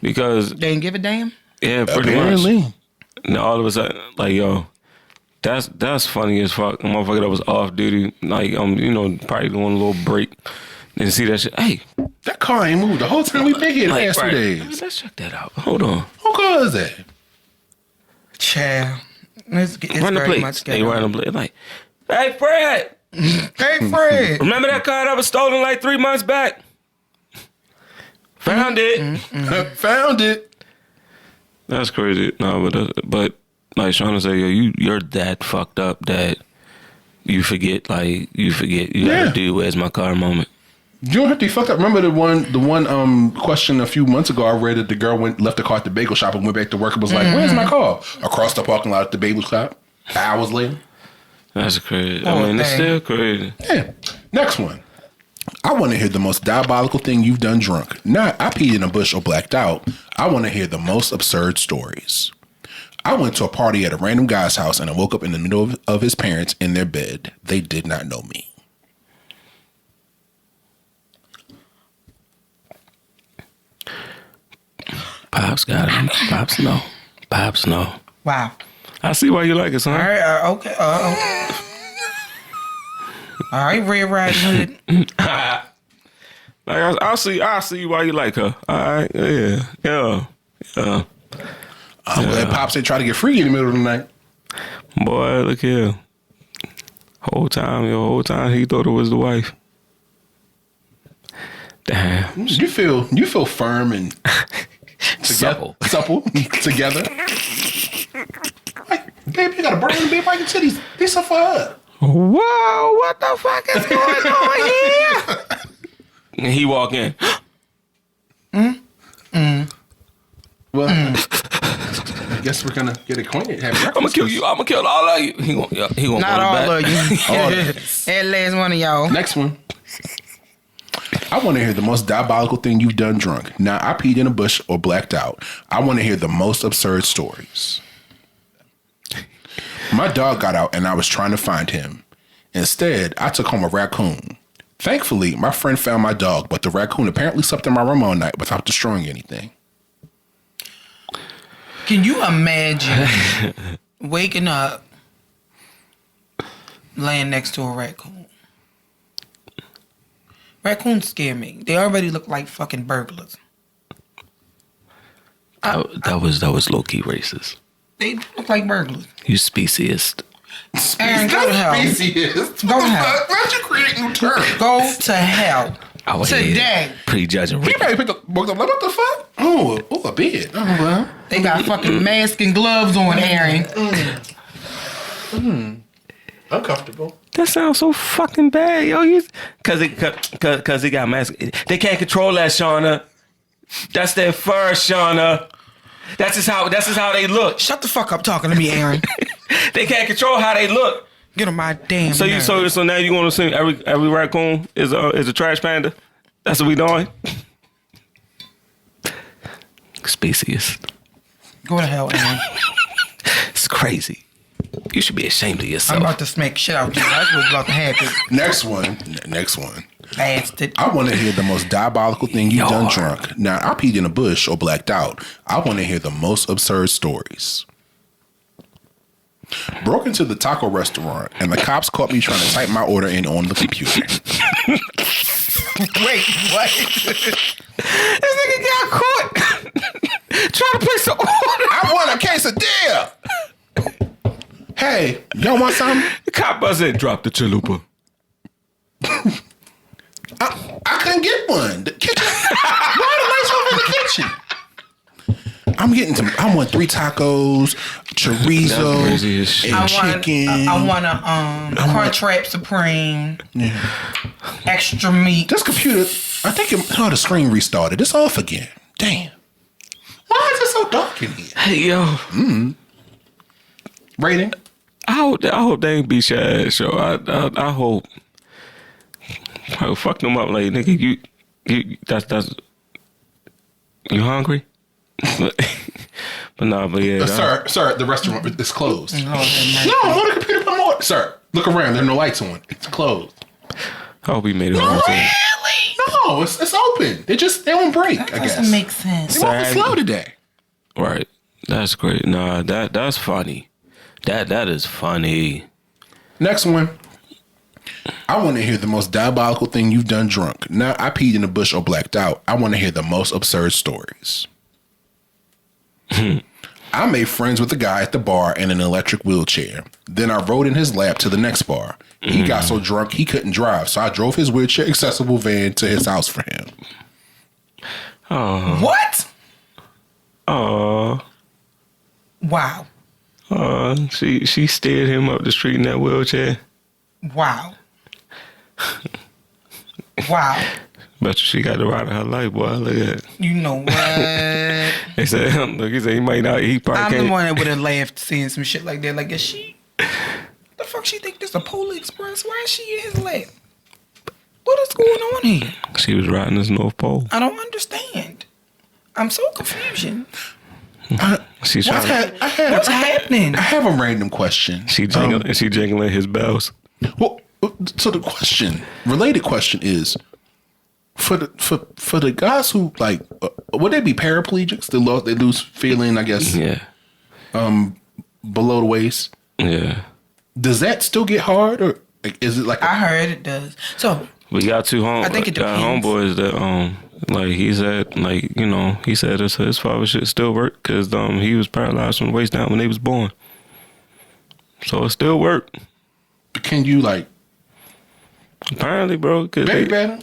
because They didn't give a damn? yeah, pretty much. And all of a sudden, like yo, that's funny as fuck. A motherfucker that was off duty, like probably doing a little break, and see that shit. Hey, That car ain't moved the whole time we been here the last 2 days. Let's check that out. Hold on. Who car is that? Child. It's Run the very plate. much They run the plate. Like, hey Fred, Hey, Fred. remember that car that was stolen like 3 months back? Found it. Found it. That's crazy. No, but like Shauna said, yo, you're that fucked up that you forget you gotta do where's my car moment. You don't have to be fucked up. Remember the one question a few months ago I read that the girl left the car at the bagel shop and went back to work and was like, where's my car? Across the parking lot at the bagel shop. Hours later. That's crazy. It's still crazy. Yeah. Next one. I want to hear the most diabolical thing you've done drunk. Not I peed in a bush or blacked out. I want to hear the most absurd stories. I went to a party at a random guy's house and I woke up in the middle of his parents in their bed. They did not know me. Pops got it. Pops no. Pops no. Wow. I see why you like it, son. All right. Okay. All right, Red Riding Hood. Like I'll see why you like her. All right, yeah. I'm glad Pops ain't try to get free in the middle of the night. Boy, look here. Whole time he thought it was the wife. Damn. You feel firm and supple together. Like, babe, you got a Bryon, babe. Why you titties? These are for her. Whoa, what the fuck is going on here? And he walk in. Well, I guess we're gonna get acquainted. Have breakfast. I'm gonna kill you. I'm gonna kill all of you. He gonna Not all of you. All That last one of y'all. Next one. I want to hear the most diabolical thing you've done drunk. Now, I peed in a bush or blacked out. I want to hear the most absurd stories. My dog got out and I was trying to find him. Instead, I took home a raccoon. Thankfully, my friend found my dog, but the raccoon apparently slept in my room all night without destroying anything. Can you imagine waking up, laying next to a raccoon? Raccoons scare me. They already look like fucking burglars. That was low key racist. They look like burglars. You speciest. Aaron, go to hell. Speciest. Go to hell. Why'd you create new terms? Go to hell. I was Today. Prejudging. He probably picked up, woke up like, what the fuck? Oh, a bed. Oh, well. They got fucking masks and gloves on, Aaron. Uncomfortable. That sounds so fucking bad, yo. Cause he got mask. They can't control that, Shauna. That's their fur, Shauna. That's just how they look. Shut the fuck up talking to me, Aaron. They can't control how they look. Get on my damn So nerves. so now you want to assume every raccoon is a trash panda? That's what we doing? Species. Go to hell, Aaron. It's crazy. You should be ashamed of yourself. I'm about to smack shit out you. That's what's about to happen. Next one. Bastard. I want to hear the most diabolical thing you've done drunk. Now, I peed in a bush or blacked out. I want to hear the most absurd stories. Broke into the taco restaurant and the cops caught me trying to type my order in on the computer. Wait, what? This nigga got caught trying to place an order. I want a quesadilla. Hey, y'all want something? The cop buzzed drop the chalupa. I couldn't get one. The kitchen. Why the lights off in the kitchen? I want 3 tacos, chorizo, and chicken. I want a Crunchwrap Supreme. Yeah. Extra meat. This computer, I think the screen restarted. It's off again. Damn. Why is it so dark in here? Hey, yo. Rating? I hope they ain't beat your ass, yo. I hope. I fuck them up, like, nigga, that's you hungry? but yeah. Sir, the restaurant is closed. No, I'm on the computer for more. Sir, look around. There are no lights on. It's closed. I hope we made it No, home. really? No, it's open. They on break, I guess. Doesn't make sense. They walking slow today. Right. That's great. Nah, that's funny. That is funny. Next one. I want to hear the most diabolical thing you've done drunk. Now, I peed in a bush or blacked out. I want to hear the most absurd stories. I made friends with a guy at the bar in an electric wheelchair. Then I rode in his lap to the next bar. He got so drunk he couldn't drive, so I drove his wheelchair accessible van to his house for him. Oh. What? Oh. Wow. She steered him up the street in that wheelchair. Wow. Wow. Bet she got the ride of her life, boy. Look at that. You know what? He said he might not. He probably I'm can't. the one that would have laughed seeing some shit like that. Like, is she? The fuck she think this a Polar Express? Why is she in his lap? What is going on here? She was riding this North Pole. I don't understand. I'm so confused. She's What's happening? I have a random question. She jingling his bells. Well, so the related question is, for the guys who like, would they be paraplegics? They lose feeling, I guess. Yeah. Below the waist. Yeah. Does that still get hard, or Like, is it like I heard it does. So We got two I think it depends. homeboys that like he said, like, you know, he said his father should still work because he was paralyzed from the waist down when he was born, so it still worked. can you like Apparently, bro, cause baby better?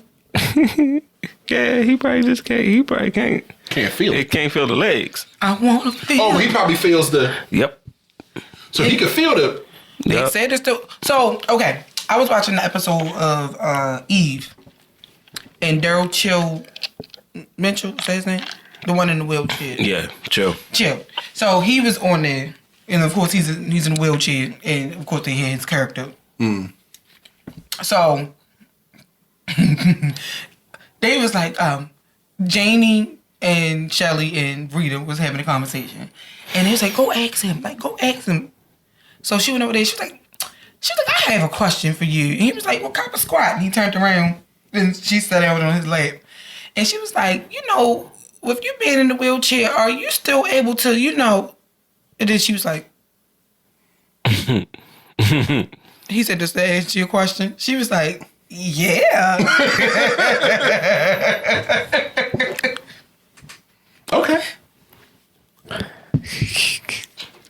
yeah, he probably just can't. He probably can't. Can't feel He it. can't feel the legs. I want to feel. Oh, he probably feels the. Yep. So he can feel the. They Yep. said it's still. So okay, I was watching the episode of Eve, and Daryl Mitchell, say his name, the one in the wheelchair. Yeah. Chill. So he was on there, and of course he's in a wheelchair, and of course they had his character. So they was like, Janie and Shelly and Rita was having a conversation, and he was like, "Go ask him, like go ask him." So she went over there. She was like, "I have a question for you." And he was like, "What kind of squat?" And he turned around, and she sat down on his lap, and she was like, "You know, with you being in the wheelchair, are you still able to, you know?" And then she was like, he said, "Does that answer your question?" She was like, "Yeah." Okay.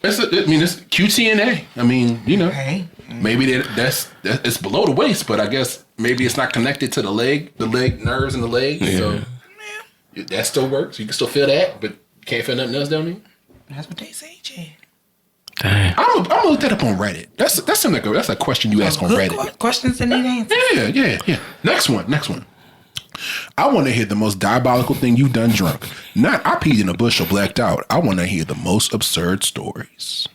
It's QTNA. I mean, you know, Hey. maybe that's it's below the waist, but I guess maybe it's not connected to the leg nerves in the leg. Yeah. So that still works. You can still feel that, but can't feel nothing else down there. That's what they say, Chad. Damn. I'm gonna look that up on Reddit. That's a question you ask on Good Reddit. questions that need answers. Yeah. Next one. I want to hear the most diabolical thing you've done drunk. Not I peed in a bush or blacked out. I want to hear the most absurd stories.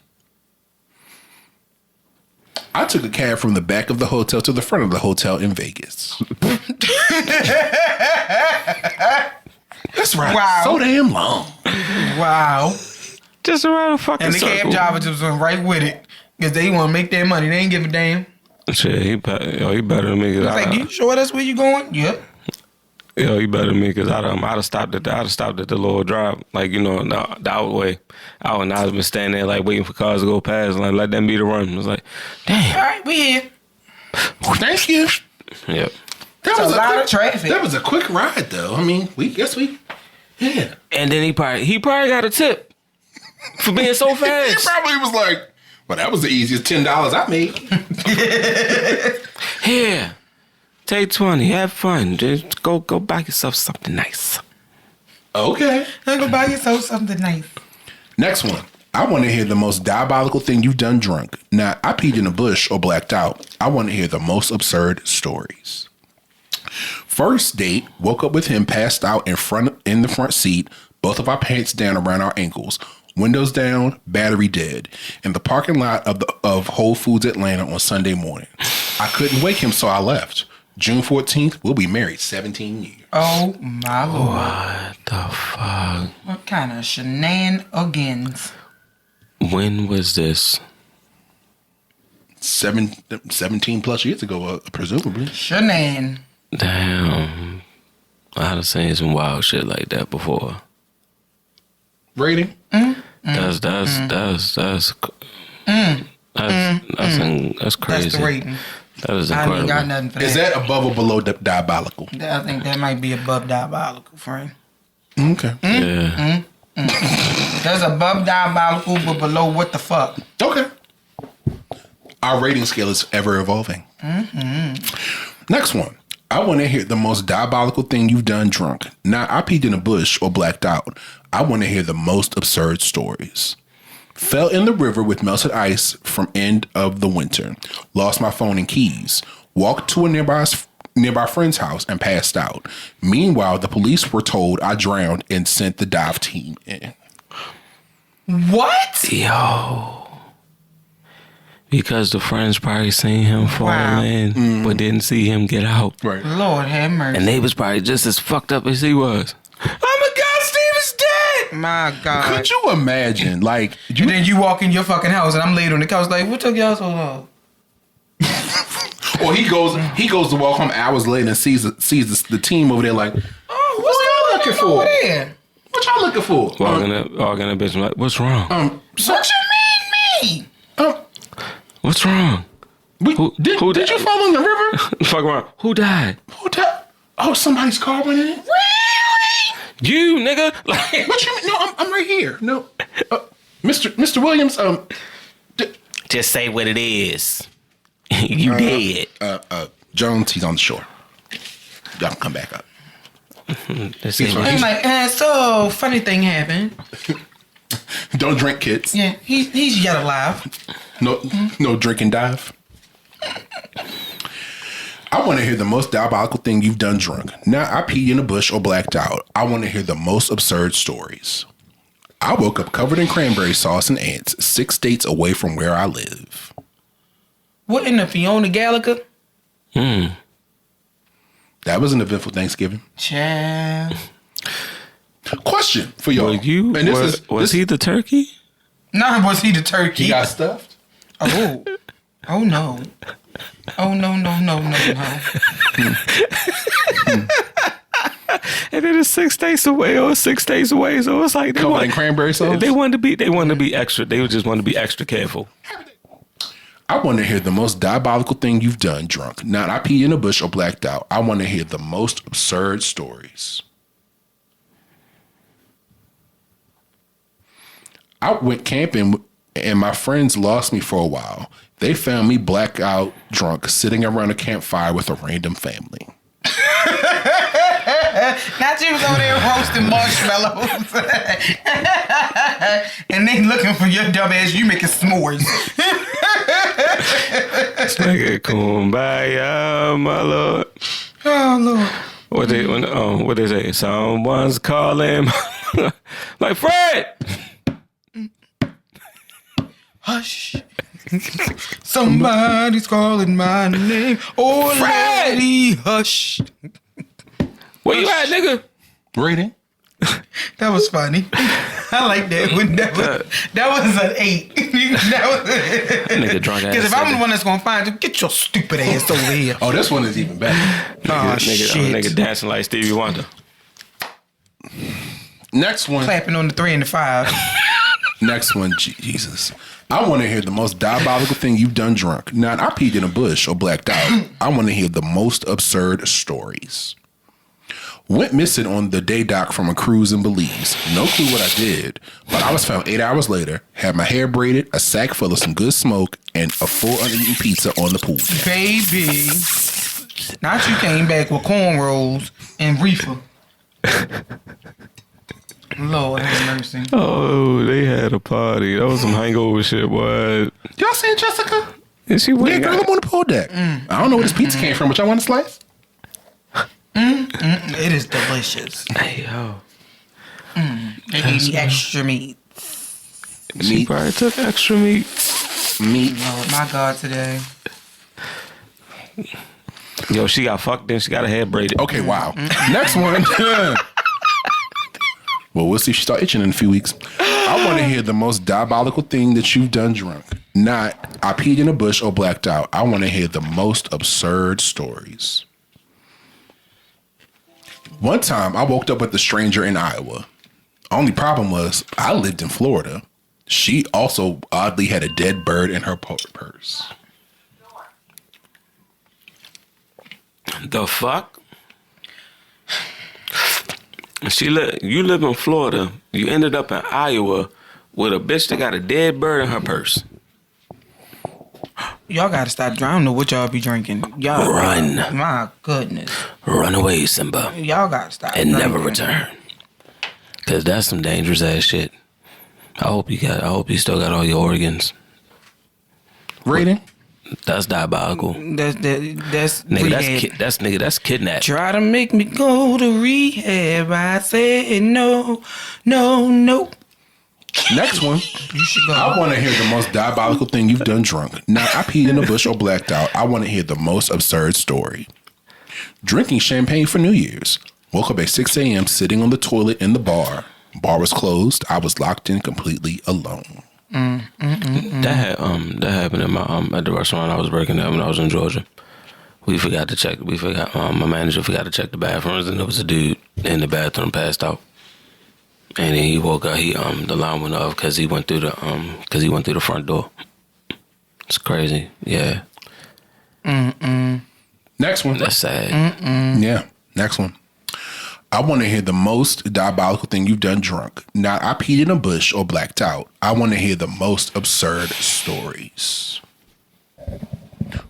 I took a cab from the back of the hotel to the front of the hotel in Vegas. That's right. Wow. So damn long. Wow. Just around a fucking And the circle. cab driver just went right with it. Because they want to make their money. They ain't give a damn. Shit, he better than me. It's like, you sure that's where you going? Yep. He better than me because I'd have stopped at the Lord Drive, like, you know, the out way. Out, and I've been standing there like waiting for cars to go past, like let them be the run. It was like, damn. All right, we here. Thank you. Yep. That It's a lot of traffic. That was a quick ride, though. I mean, yeah. And then he probably got a tip for being so He fast. probably was like, well, that was the easiest $10 I made. Here, take 20, have fun. Just go buy yourself something nice. Okay. Go buy yourself something nice. Next one. I want to hear the most diabolical thing you've done drunk. Now, I peed in a bush or blacked out. I want to hear the most absurd stories. First date, woke up with him passed out in the front seat, both of our pants down around our ankles, windows down, battery dead, in the parking lot of Whole Foods Atlanta on Sunday morning. I couldn't wake him, so I left. June 14th, we'll be married 17 years. Oh, my Lord. What the fuck? What kind of shenanigans? When was this? 17 plus years ago, presumably. Shenan. Damn. I've seen some wild shit like that before. Rating? That's crazy. That's the rating. That is I incredible. ain't got nothing for that. Is that above or below diabolical? I think that might be above diabolical, friend. Okay. Yeah. That's above diabolical, but below what the fuck? Okay. Our rating scale is ever evolving. Next one. I want to hear the most diabolical thing you've done drunk. Not I peed in a bush or blacked out. I want to hear the most absurd stories. Fell in the river with melted ice from end of the winter. Lost my phone and keys. Walked to a nearby friend's house and passed out. Meanwhile, the police were told I drowned and sent the dive team in. What? Yo. Because the friends probably seen him fall in, but didn't see him get out. Right. Lord have mercy. And they was probably just as fucked up as he was. Oh my God, Steve is dead! My God. Could you imagine? Like, And then you walk in your fucking house and I'm laid on the couch like, what took y'all so long? or he goes to walk home hours later and sees the team over there like, Oh, what y'all looking for? over there? What y'all looking for? Walking that bitch like, what's wrong? What you mean me? What's wrong? Did you fall in the river? Fuck around. Who died? Who died? Oh, somebody's car went in. Really? You, nigga. What you mean? No, I'm right here. No, Mr. Williams. Just say what it is. You dead. Jones, he's on the shore. Y'all come back up. I'm like, so funny thing happened. Don't drink, kids. Yeah, he's yet alive. No drink and dive. I want to hear the most diabolical thing you've done drunk. Not I peed in a bush or blacked out. I want to hear the most absurd stories. I woke up covered in cranberry sauce and ants 6 states away from where I live. What in the Fiona Gallagher? That was an eventful Thanksgiving. Child. Question for y'all. Was he the turkey? Nah, was he the turkey? He got stuffed? Oh. Oh no. Oh no. And then it's 6 days away or 6 days away, so it's like covered in cranberry sauce. They wanted to be extra. They just wanted to be extra careful. I want to hear the most diabolical thing you've done drunk. Not I peed in a bush or blacked out. I want to hear the most absurd stories. I went camping and my friends lost me for a while. They found me blackout drunk sitting around a campfire with a random family. Not you was over there roasting marshmallows. And they looking for your dumb ass, you making s'mores. Nigga, kumbaya, my lord. Oh Lord. What they say? Someone's calling. Like Fred. Hush. Somebody's calling my name. Oh, Fred! lady, hush. Where you at, nigga? Rating? That was funny. I like that one. That was an 8. Nigga drunk ass. Because if I'm the one that's gonna find you, get your stupid ass over here. Oh, this one is even better. Nigga dancing like Stevie Wonder. Next one. Clapping on the 3 and the 5. Next one, Jesus. I want to hear the most diabolical thing you've done drunk. Not I peed in a bush or blacked out. I want to hear the most absurd stories. Went missing on the day dock from a cruise in Belize. No clue what I did, but I was found 8 hours later, had my hair braided, a sack full of some good smoke, and a full uneaten pizza on the pool deck. Baby. Not you came back with cornrows and reefer. Lord have mercy. Oh, they had a party. That was some hangover shit, boy. Y'all seen Jessica? And she went. Yeah, girl, I'm on the pool deck. I don't know where this pizza came from, but y'all want a slice? It is delicious. Hey, yo. They gave me extra meat. She probably took extra meat. Oh, my God, today. Yo, she got fucked, then she got her hair braided. Okay, wow. Next one. Well, we'll see if she start itching in a few weeks. I want to hear the most diabolical thing that you've done drunk. Not, I peed in a bush or blacked out. I want to hear the most absurd stories. One time, I woke up with a stranger in Iowa. Only problem was, I lived in Florida. She also oddly had a dead bird in her purse. The fuck? You live in Florida. You ended up in Iowa with a bitch that got a dead bird in her purse. Y'all gotta stop. I don't know what y'all be drinking. Y'all Run. My goodness. Run away, Simba. Y'all gotta stop. And drinking. never return. Cause that's some dangerous ass shit. I hope you still got all your organs. Rating? That's diabolical. That's Nigga, that's kidnapping. Try to make me go to rehab. I say no. Next one. You should go. I want to hear the most diabolical thing you've done drunk. Not I peed in a bush or blacked out. I want to hear the most absurd story. Drinking champagne for New Year's. Woke up at 6 a.m. sitting on the toilet in the bar. Bar was closed. I was locked in completely alone. That happened in my at the restaurant I was working at when I was in Georgia. My manager forgot to check the bathrooms, and there was a dude in the bathroom passed out. And then he woke up. The alarm went off because he went through the front door. It's crazy. Yeah, Next one. That's sad. Yeah. Next one. I want to hear the most diabolical thing you've done drunk. Not I peed in a bush or blacked out. I want to hear the most absurd stories.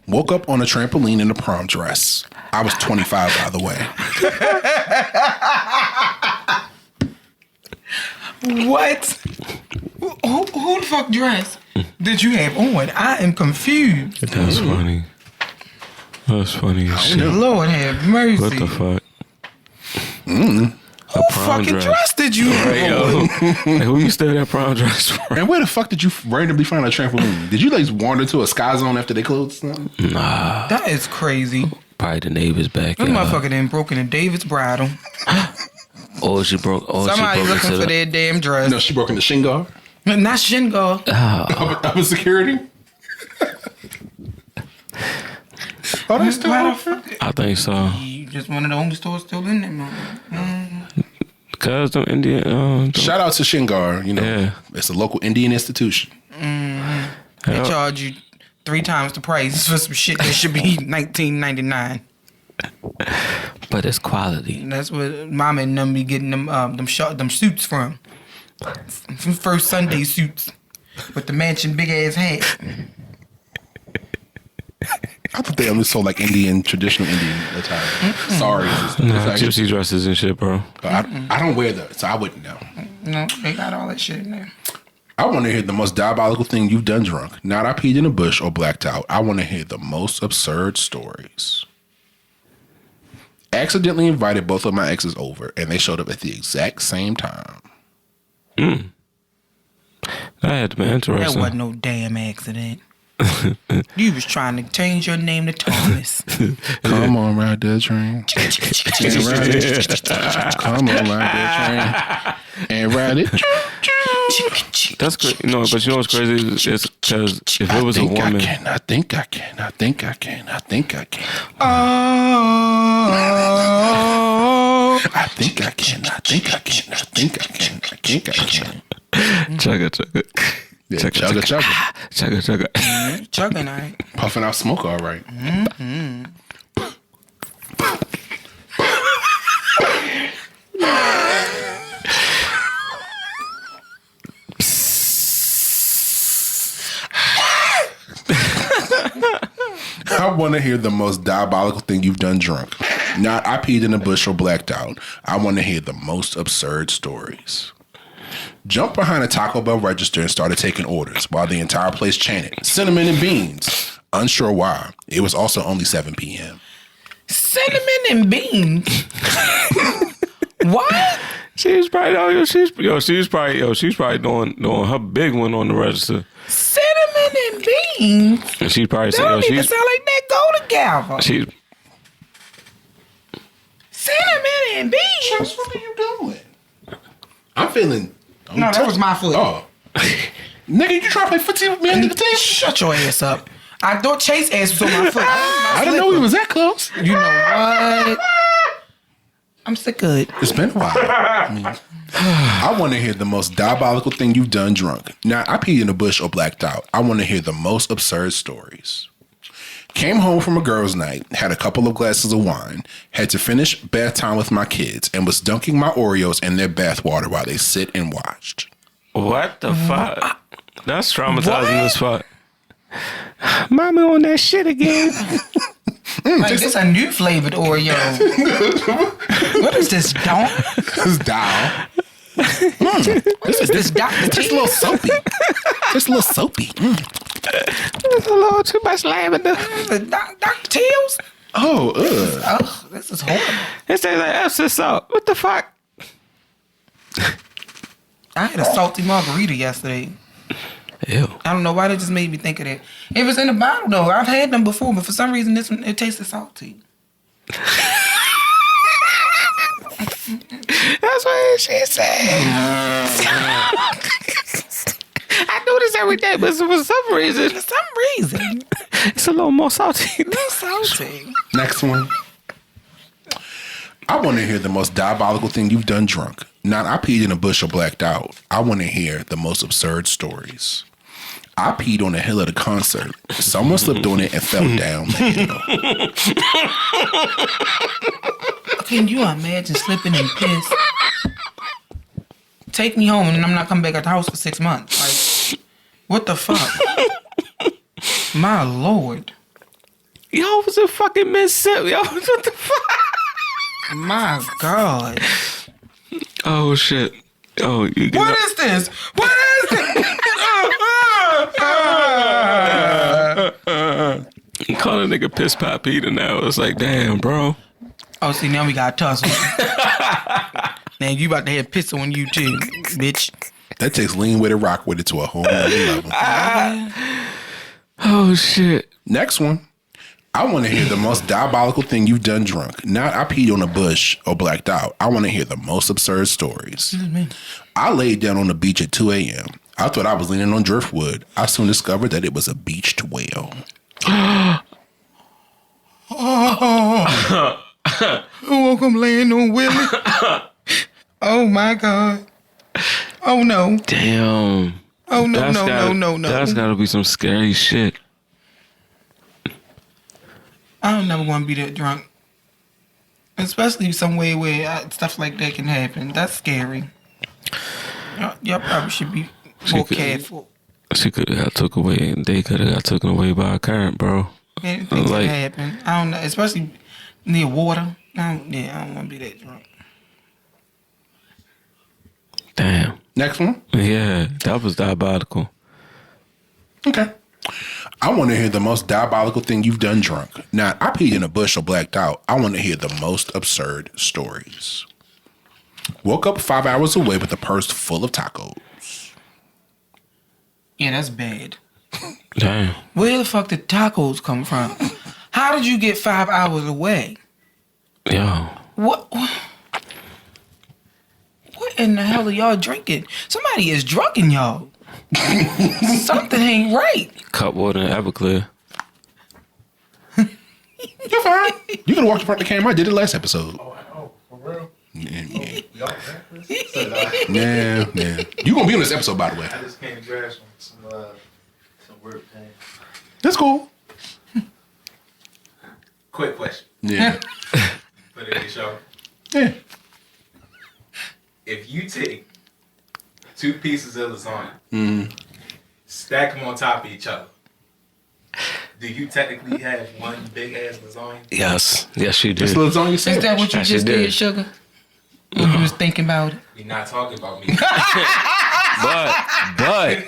Woke up on a trampoline in a prom dress. I was 25, by the way. What? Who the fuck dress did you have on? I am confused. That's funny. That's funny as shit. Lord have mercy. What the fuck? Who fucking dress did you have on? Like, who you steal that prom dress for? And where the fuck did you randomly find a trampoline? Did you like wander to a Sky Zone after they closed or something? Nah. That is crazy. Probably the neighbor's back. This motherfucker done broke into David's bridal. Or she broke. Somebody looking for their damn dress. No, she broke into Shingar. Not Shingar. That was security. Oh, that's still open? I think so. You just one of the only stores still in there, man. Cause them Indian. Shout out to Shingar. You know, Yeah. It's a local Indian institution. They charge you 3 times the price for some shit that should be $19.99. But it's quality. And that's what Mama and them be getting them suits from. From First Sunday suits with the mansion big ass hat. I thought they only sold like traditional Indian attire. Sorry. Nah, gypsy dresses and shit, bro. I don't wear those, so I wouldn't know. No, they got all that shit in there. I want to hear the most diabolical thing you've done drunk. Not I peed in a bush or blacked out. I want to hear the most absurd stories. Accidentally invited both of my exes over, and they showed up at the exact same time. That had to be interesting. That wasn't no damn accident. You was trying to change your name to Thomas. Come on, ride that train. Come on, ride that train. And ride it. That's crazy. No, but you know what's crazy? It's because if it was a woman. I think I can. Oh. I think I can. Chugga. Yeah, chugga. Chugging, all right. Puffing out smoke, all right. I want to hear the most diabolical thing you've done drunk. Not I peed in a bush or blacked out. I want to hear the most absurd stories. Jumped behind a Taco Bell register and started taking orders while the entire place chanted, cinnamon and beans. Unsure why. It was also only 7 p.m. Cinnamon and beans? What? She's probably doing her big one on the register. Cinnamon and beans? And she's probably That saying, don't even sound like that go together. Cinnamon and beans? What are you doing? I'm feeling... No, that was my foot. Oh. Nigga, you trying to play footsie with me under the table? Shut your ass up. I thought Chase ass was on my foot. I didn't know he was that close. You know what? I'm sick of it. It's been a while. I want to hear the most diabolical thing you've done drunk. Now, I peed in a bush or blacked out. I want to hear the most absurd stories. Came home from a girls' night, had a couple of glasses of wine, had to finish bath time with my kids, and was dunking my Oreos in their bath water while they sit and watched. What the fuck? That's traumatizing as fuck. Mommy on that shit again. Like, this a new flavored Oreo. What is this, Dawn? This is Dow. This is Dr. It's a little soapy. It's a little soapy. It's a little too much lavender. Dr. Teals? Oh, Oh, this is horrible. It tastes like Epsom salt. What the fuck? I had a salty margarita yesterday. Ew. I don't know why that just made me think of that. It was in a bottle though. I've had them before, but for some reason this one it tasted salty. That's what she said. I do this every day, but for some reason, it's a little more salty. Next one. I want to hear the most diabolical thing you've done drunk. Not I peed in a bush or blacked out. I want to hear the most absurd stories. I peed on the hill of the concert. Someone slipped on it and fell down the hill. Can you imagine slipping in piss? Take me home and I'm not coming back at the house for 6 months. Like, what the fuck? My Lord. Yo, was it fucking Mississippi? Yo, what the fuck? My God. Oh, shit. Oh, you What is this? What is this? Call a nigga piss pop Peter now. It's like, damn, bro. Oh, see, now we got tussle. Now you about to have piss on you too, bitch. That takes lean with it, rock with it to a whole nother level. Oh, shit. Next one. I want to hear the most diabolical thing you've done drunk. Not I peed on a bush or blacked out. I want to hear the most absurd stories. I laid down on the beach at 2 a.m. I thought I was leaning on driftwood. I soon discovered that it was a beached whale. I woke up laying on Willie. Oh my God. Oh no. Damn. Oh no, no. That's gotta be some scary shit. I don't never want to be that drunk. Especially somewhere where stuff like that can happen. That's scary. Y'all probably should be more careful. She could have got took away, and they could have got taken away by a current, bro. Things can happen. I don't know, especially near water. I don't want to be that drunk. Damn. Next one. Yeah, that was diabolical. Okay. I want to hear the most diabolical thing you've done drunk. Not I peed in a bush or blacked out. I want to hear the most absurd stories. Woke up 5 hours away with a purse full of tacos. Yeah, that's bad. Damn. Where the fuck did tacos come from? How did you get 5 hours away? Yo. What in the hell are y'all drinking? Somebody is drunking y'all. Something ain't right. Cup water and Everclear. You're fine. You can walk in front of the camera. I did it last episode. Oh, for real? Yeah. Yeah. Yeah. You gonna be on this episode, by the way. I just came to grasp some work thing. That's cool. Quick question. Yeah. For the show. Yeah. If you take 2 pieces of lasagna, stack them on top of each other, do you technically have one big ass lasagna? Yes. Yes, you do. This lasagna Is that what you I just did. did, Sugar? When you was thinking about it? You're not talking about me. But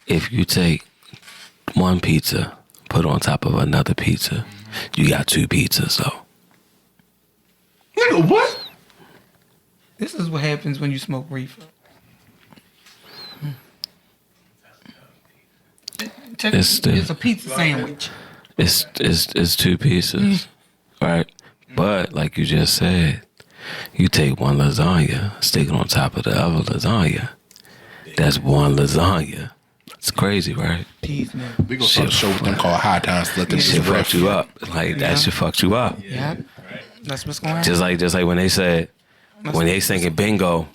if you take one pizza, put on top of another pizza, you got 2 pizzas, though. Nigga, what? This is what happens when you smoke reefer. It's a pizza sandwich. It's 2 pieces, right? But like you just said, you take one lasagna, stick it on top of the other lasagna. That's one lasagna. It's crazy, right? Tease me. We gonna start a show with them called High Times to let them Shit shit fucked you up. Like that shit fucked you up. Yeah. That's what's going on. Just like when they said, when they singing bingo,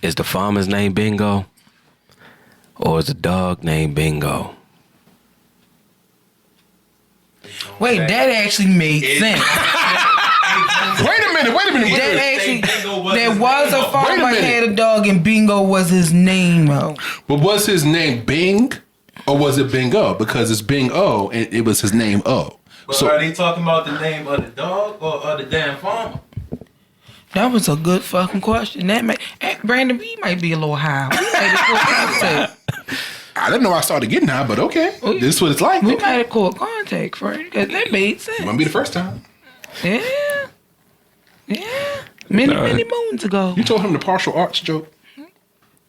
is the farmer's name Bingo, or is the dog named Bingo? Wait, that actually made sense. Wait a minute. That actually, there was a Wait a farmer minute. had a dog and Bingo was his name, bro. But was his name Bing or was it Bingo? Because it's Bing O and it was his name O. But So are they talking about the name of the dog or of the damn farmer? That was a good fucking question. Brandon, we might be a little high. We might have I didn't know I started getting high, but okay. This is what it's like. we Okay. might have called contact for it because that made sense. It won't be the first time. Yeah. Many moons ago. You told him the partial arts joke.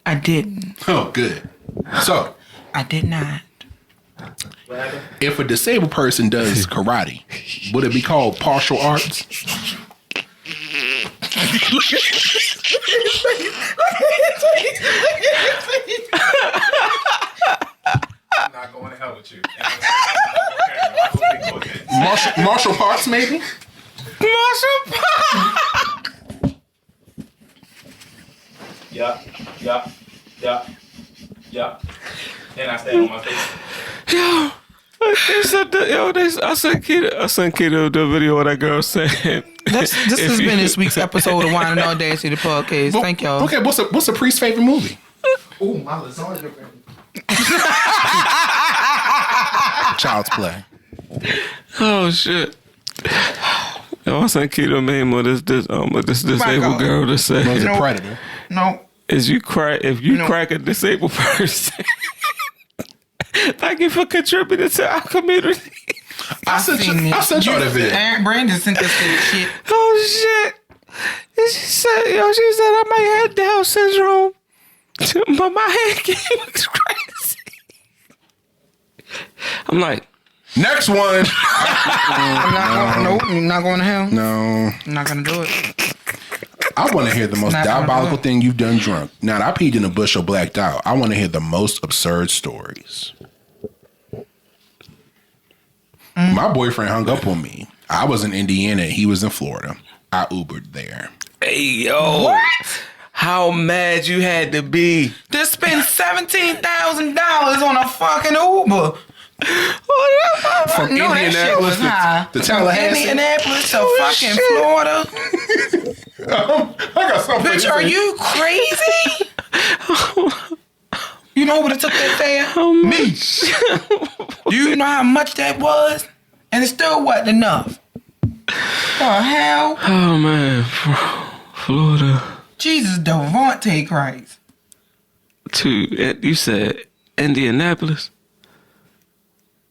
I didn't. Oh, good. So, I did not. What happened? if a disabled person does karate, would it be called partial arts? I'm not going to hell with you. Martial arts, maybe? Yeah. And I stand on my face. I sent Keita the video of that girl saying. This has been this week's episode of Wine and Audacity, the podcast. Thank y'all. Okay, what's a priest's favorite movie? Ooh, my lasagna. Child's Play. Oh shit. Yo, I sent Keita a meme of this disabled girl that said, Was a predator? No. if you crack a disabled person, thank you for contributing to our community. I sent y'all that video. Brandon sent us that shit. Oh shit. And she said I might have Down syndrome, but my head game looks crazy. I'm like, next one. You're not going to hell. No. I'm not going to do it. I want to hear the most diabolical thing you've done drunk. Now, I peed in a bush or blacked out. I want to hear the most absurd stories. My boyfriend hung up on me. I was in Indiana. He was in Florida. I Ubered there. hey, yo. What? How mad you had to be. To spend $17,000 on a fucking Uber. From No, that shit was high. to Tallahassee. Indianapolis to fucking Florida. I got something. Bitch, are you crazy? You know what it took that fare? Me. Do you know how much that was? And it still wasn't enough. The hell? Oh man, Florida. Jesus, Devontae Christ. You said Indianapolis?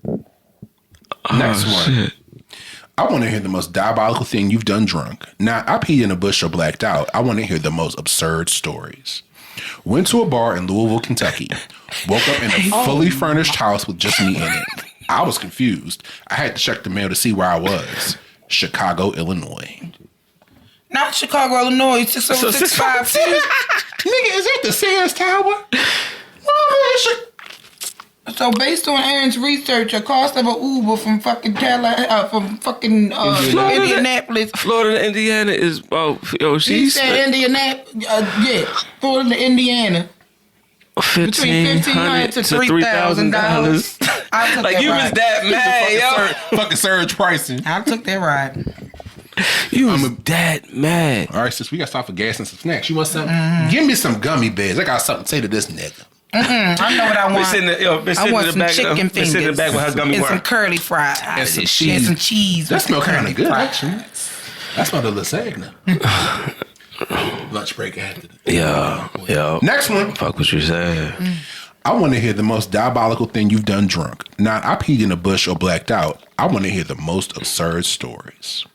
Next Oh, one. shit. I want to hear the most diabolical thing you've done drunk. Now, I peed in a bush or blacked out. I want to hear the most absurd stories. Went to a bar in Louisville, Kentucky. Woke up in a fully furnished house with just me in it. I was confused. I had to check the mail to see where I was. Chicago, Illinois. Not Chicago, Illinois. 60652. Nigga, is that the Sears Tower? So Based on Aaron's research, a cost of an Uber from fucking Indianapolis. Florida to Indiana is He said Indianapolis. Florida to Indiana. Between $1,500 to $3,000. I took Like that you ride. was that mad, yo. Fucking surge pricing. I took that ride. You was that mad. All right, sis, we got to stop for gas and some snacks. You want something? Give me some gummy bears. I got something to say to this nigga. I know what I want. I want some chicken fingers. Sitting in the back with her gummy and worm. some curly fries. And some And cheese. some cheese. That with smell some kind curly of good, fries. actually. That smell the lasagna. Lunch break after this. Yeah. Next one. Fuck what you said. I want to hear the most diabolical thing you've done drunk. Not I peed in a bush or blacked out. I want to hear the most absurd stories.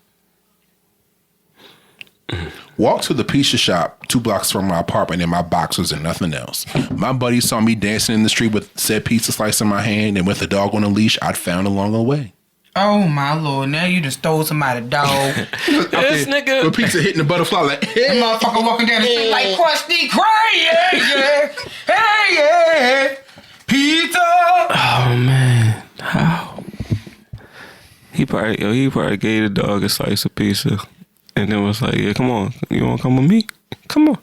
Walked to the pizza shop 2 blocks from my apartment in my boxers and nothing else. My buddy saw me dancing in the street with said pizza slice in my hand and with a dog on a leash I'd found along the way. Oh my Lord, now you just stole somebody's dog. This nigga. With pizza hitting the butterfly like, That hey. motherfucker walking down the street like Krusty Krab, yeah. Hey, yeah. Pizza. Oh man, how? He probably gave the dog a slice of pizza, and then was like, "Yeah, come on, you want to come with me? Come on,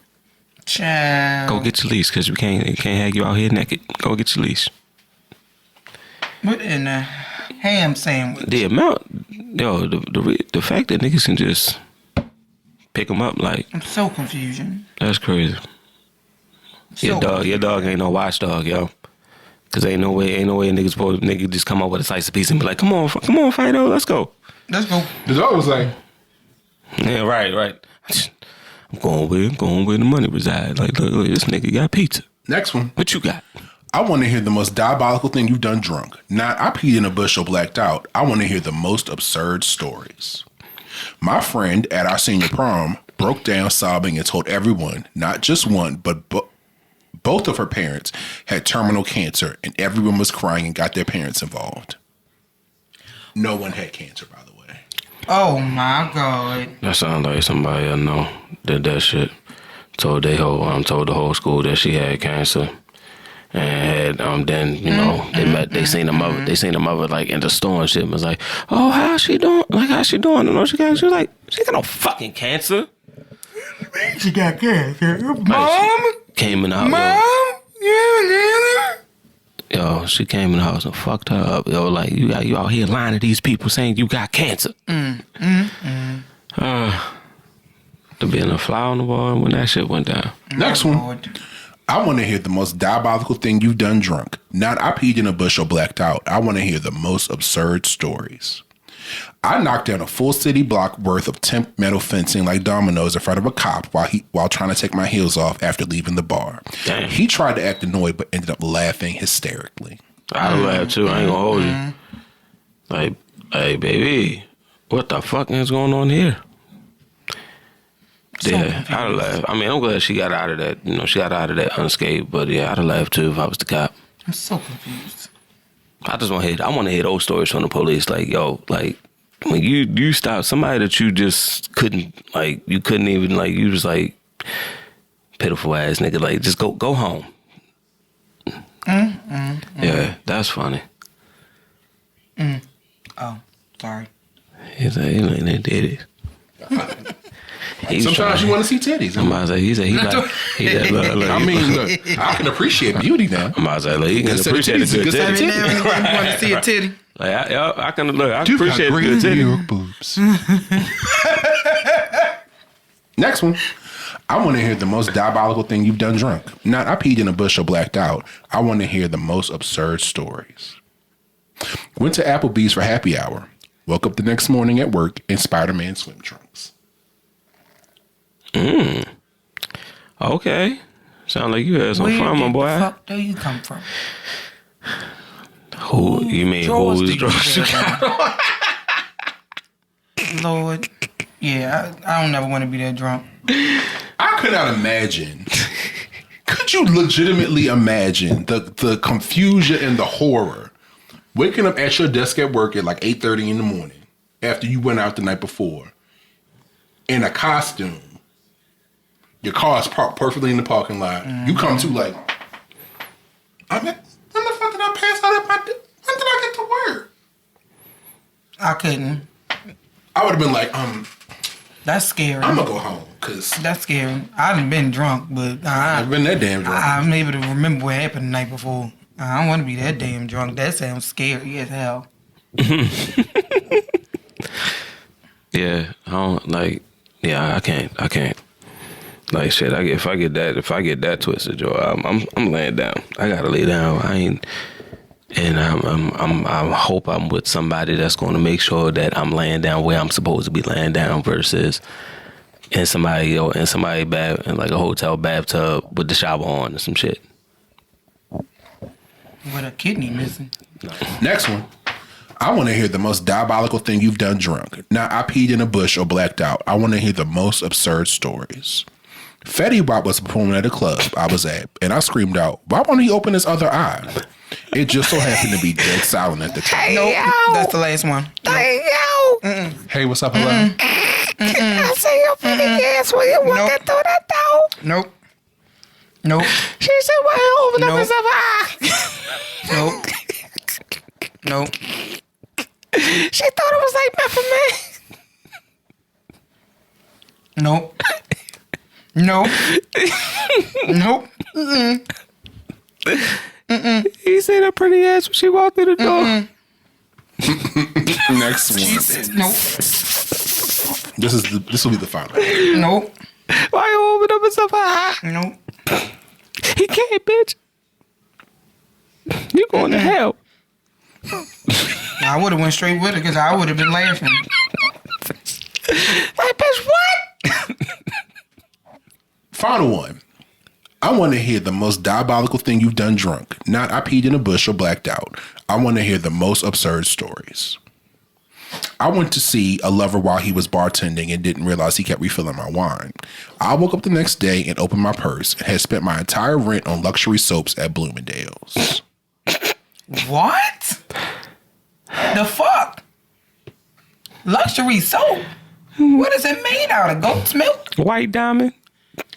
Child. go get your leash, cause we can't have you out here naked. Go get your leash." What in the ham sandwich? The amount, the fact that niggas can just pick them up like I'm so confused. that's crazy. Your dog ain't no watchdog, yo. Cause ain't no way nigga just come up with a slice of pizza and be like, come on, Fido, let's go. Let's go. The dog was like, Yeah, right. I'm going where the money resides. Like, look, this nigga got pizza. next one. What you got? I want to hear the most diabolical thing you've done drunk. Not I peed in a bush or blacked out. I want to hear the most absurd stories. My friend at our senior prom broke down sobbing and told everyone, not just one, but both of her parents had terminal cancer, and everyone was crying and got their parents involved. No one had cancer, by the way. Oh my God. That sounds like somebody I know did that shit. Told the whole school that she had cancer. And had then they seen the mother like in the store and shit and was like, oh, how's she doing? Like, how's she doing? You know, she got like, she got no fucking cancer. She got cancer. Mom came in the house. Mom? Yo, she came in the house and fucked her up. Yo, like, you out here lying to these people saying you got cancer. To being a fly on the wall when that shit went down. Next one. I want to hear the most diabolical thing you've done drunk. Not I peed in a bush or blacked out. I want to hear the most absurd stories. I knocked down a full city block worth of temp metal fencing like dominoes in front of a cop while trying to take my heels off after leaving the bar. Damn. He tried to act annoyed but ended up laughing hysterically. I'd laugh too. I ain't gonna hold you. Like, hey, baby, what the fuck is going on here? Yeah, I'd have laughed. I mean, I'm glad she got out of that. You know, she got out of that unscathed. But yeah, I'd have laughed too if I was the cop. I'm so confused. I just want to hear. I want to hear those stories from the police. Like, yo, like when you stop somebody that you just couldn't, like, you couldn't even, like, you was like pitiful ass nigga. Like, just go home. Yeah, that's funny. Oh, sorry. He's like, they did it. Sometimes you want to see titties. I'm about to say, he like, look, I mean, look, I can appreciate beauty now. I'm about to say, look, he can appreciate a good Every titty. now and then you want to see a titty. Like, I can look, I can appreciate a good titty. Boobs. Next one. I want to hear the most diabolical thing you've done drunk. Not I peed in a bush or blacked out. I want to hear the most absurd stories. Went to Applebee's for happy hour. Woke up the next morning at work in Spider-Man swim trunks. Okay. Sound like you had some fun, my boy. Where the fuck do you come from? Who you mean? Who's drawers you got? Lord. Yeah, I don't never want to be that drunk. I could not imagine. Could you legitimately imagine the confusion and the horror waking up at your desk at work at like 8:30 in the morning after you went out the night before in a costume? Your car is parked perfectly in the parking lot. You come to like, when the fuck did I pass out at my when did I get to work? I couldn't. I would have been like, That's scary. I'm gonna go home because That's scary. I done been drunk, but I've been that damn drunk. I'm able to remember what happened the night before. I don't want to be that damn drunk. That sounds scary as hell. Yeah, I don't like. Yeah, I can't. Like shit, if I get that twisted, Joe, I'm laying down. I gotta lay down. I hope I'm with somebody that's gonna make sure that I'm laying down where I'm supposed to be laying down versus in somebody bath in like a hotel bathtub with the shower on or some shit. With a kidney missing. Next one. I want to hear the most diabolical thing you've done drunk. Now, I peed in a bush or blacked out. I want to hear the most absurd stories. Fetty Wap was performing at a club I was at, and I screamed out, "Why won't he open his other eye?" It just so happened to be dead silent at the time. Nope, that's the last one. Hey, what's up, hello? I see your pretty ass when you walking through that door. Nope. Nope. She said, "Why you open up Nope. his other eye?" Nope. Nope. She thought it was like peppermint. Nope. Nope. Nope. He said a pretty ass when she walked through the door. Next one. Nope. This will be the final. Nope. Why you open up his other eye? Nope. He can't, bitch. You going to hell? I would have went straight with it because I would have been laughing. Like, bitch, what? Final one. I want to hear the most diabolical thing you've done drunk. Not I peed in a bush or blacked out. I want to hear the most absurd stories. I went to see a lover while he was bartending and didn't realize he kept refilling my wine. I woke up the next day and opened my purse and had spent my entire rent on luxury soaps at Bloomingdale's. What? The fuck? Luxury soap? What is it made out of? Goat's milk? White diamond.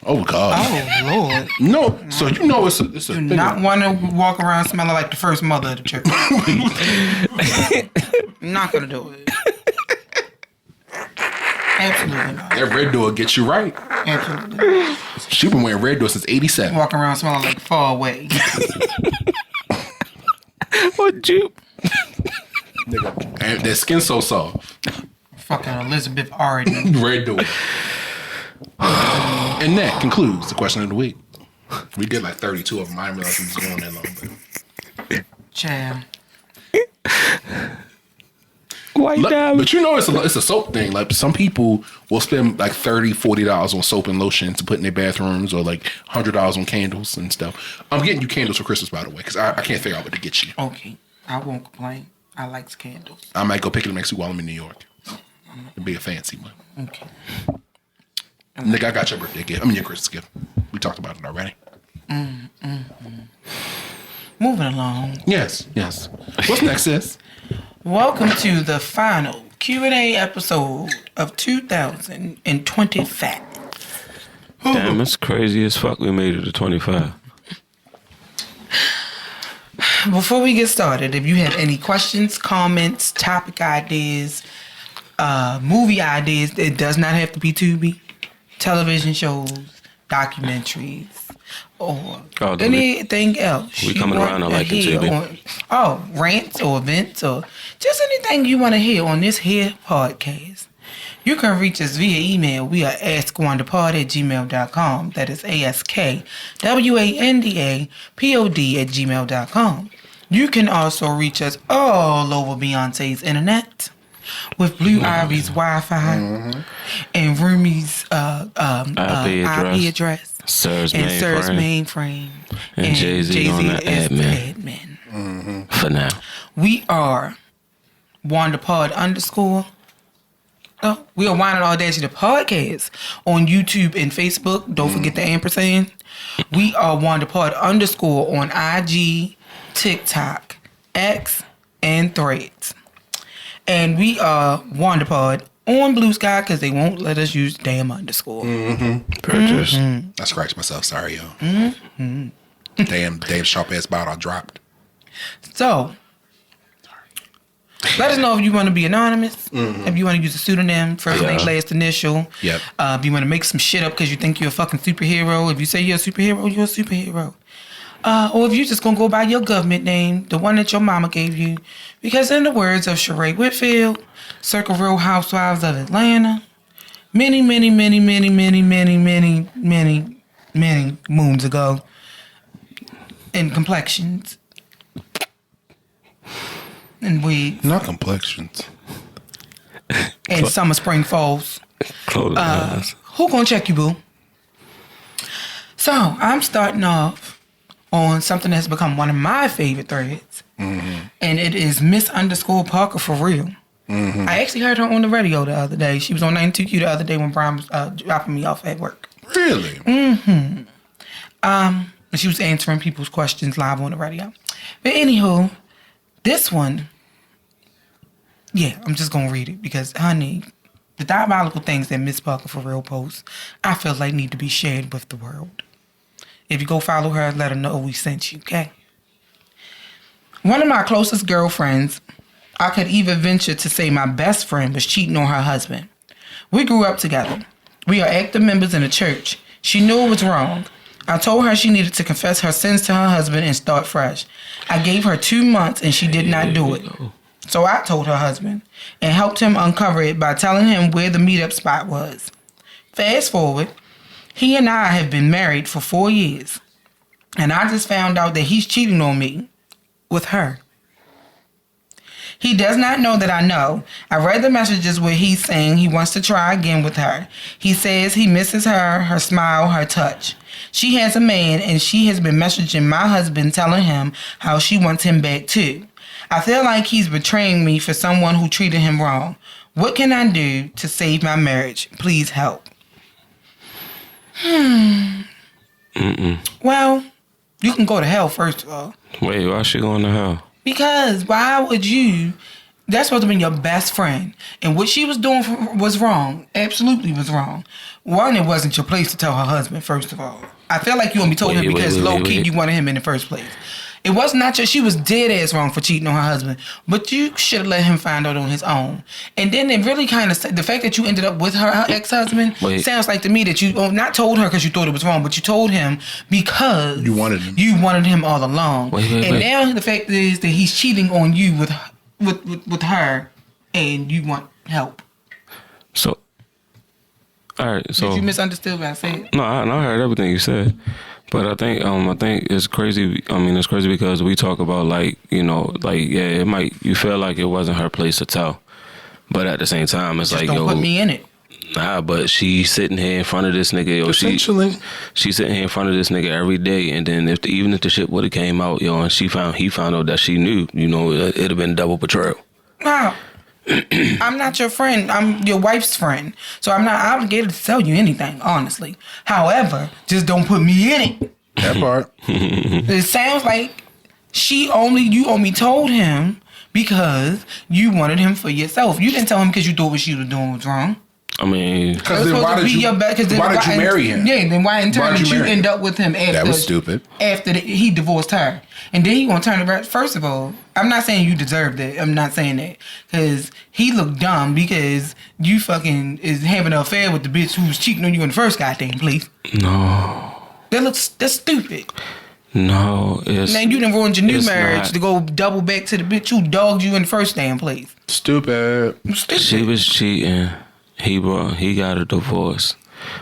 Oh, God. Oh, Lord. No, so you know it's a Do thing. not want to walk around smelling like the first mother of the church. Not going to do it. Absolutely not. That red door gets you right. Absolutely. She been wearing red door since 87. Walk around smelling like far away. What you? Nigga, and their skin so soft. Fucking Elizabeth Arden. Red door. And that concludes the question of the week. We did like 32 of them. I didn't realize we was going that long. Child. White diamond. But you know it's a soap thing. Like some people will spend like $30, $40 on soap and lotion to put in their bathrooms, or like $100 on candles and stuff. I'm getting you candles for Christmas, by the way, because I can't figure out what to get you. Okay. I won't complain. I like candles. I might go pick them next week while I'm in New York. It'd be a fancy one. Okay. Nigga, I got your birthday gift. I mean your Christmas gift. We talked about it already. Moving along. Yes. What's next, sis? Welcome to the final Q&A episode of 2025. Damn, it's crazy as fuck. We made it to 25. Before we get started, if you have any questions, comments, topic ideas, movie ideas, it does not have to be Tubi, television shows, documentaries, or anything else. We coming around to like it, Tubi. Rants or events or just anything you want to hear on this here podcast. You can reach us via email. We are askwandapod@gmail.com. That is ASKWANDAPOD@gmail.com. You can also reach us all over Beyonce's internet with Blue Ivy's Wi-Fi and Rumi's IP address. Sir's mainframe. And Jay-Z on the admin. For now. We are WandaPod _ we are Wine and Audacity podcast on YouTube and Facebook. Don't forget the ampersand. We are WandaPod _ on IG, TikTok, X, and Threads. And we are WandaPod on Blue Sky because they won't let us use damn underscore. Purchase. I scratched myself. Sorry, y'all. Damn sharp ass bottle I dropped. So, let us know if you want to be anonymous, if you want to use a pseudonym, first name, last initial. Yep. If you want to make some shit up because you think you're a fucking superhero. If you say you're a superhero, you're a superhero. Or if you're just going to go by your government name, the one that your mama gave you. Because in the words of Sheree Whitfield, Circle Real Housewives of Atlanta, many moons ago, in complexions and wigs. Not complexions. And summer, spring, falls. Who gonna check you, boo? So I'm starting off on something that's become one of my favorite threads, and it is Miss _ Parker for real. I actually heard her on the radio the other day. She was on 92Q the other day when Bryon was dropping me off at work. Really? And she was answering people's questions live on the radio. But anywho, this one, I'm just gonna read it because, honey, the diabolical things that Miss Parker for real posts, I feel like need to be shared with the world. If you go follow her, let her know we sent you, okay? One of my closest girlfriends, I could even venture to say my best friend, was cheating on her husband. We grew up together. We are active members in the church. She knew it was wrong. I told her she needed to confess her sins to her husband and start fresh. I gave her 2 months and she did not do it. So I told her husband and helped him uncover it by telling him where the meetup spot was. Fast forward, he and I have been married for 4 years. And I just found out that he's cheating on me with her. He does not know that I know. I read the messages where he's saying he wants to try again with her. He says he misses her smile, her touch. She has a man and she has been messaging my husband telling him how she wants him back too. I feel like he's betraying me for someone who treated him wrong. What can I do to save my marriage? Please help. Well, you can go to hell first of all. Wait, why is she going to hell? Because why would you? That's supposed to be your best friend. And what she was doing was wrong. Absolutely was wrong. One, it wasn't your place to tell her husband, first of all. I feel like you only told him because low-key you wanted him in the first place. It was not she was dead ass wrong for cheating on her husband, but you should have let him find out on his own. And then it really kind of, the fact that you ended up with her ex-husband sounds like to me that you not told her because you thought it was wrong, but you told him because you wanted him. You wanted him all along. And now the fact is that he's cheating on you with her, and you want help. So, all right. So did you misunderstood what I said? No, I heard everything you said. But I think it's crazy. I mean, it's crazy because we talk about it might, you feel like it wasn't her place to tell, but at the same time, it's just like, don't put me in it. Nah, but she's sitting here in front of this nigga. She's sitting here in front of this nigga every day, and then even if the shit would have came out, and he found out that she knew, it'd have been double betrayal. Wow. I'm not your friend. I'm your wife's friend. So I'm not obligated to tell you anything, honestly. However, just don't put me in it. That part. It sounds like you only told him because you wanted him for yourself. You didn't tell him because you thought what she was doing was wrong. I mean, because why did you marry him? Yeah, then why in turn did you end up with him after? That was stupid. After he divorced her, and then he gonna turn around. First of all, I'm not saying you deserved it. I'm not saying that because he looked dumb because you fucking is having an affair with the bitch who was cheating on you in the first goddamn place. No, that's stupid. No, it's man, you done ruined your new marriage to go double back to the bitch who dogged you in the first damn place. Stupid. She was cheating. He got a divorce,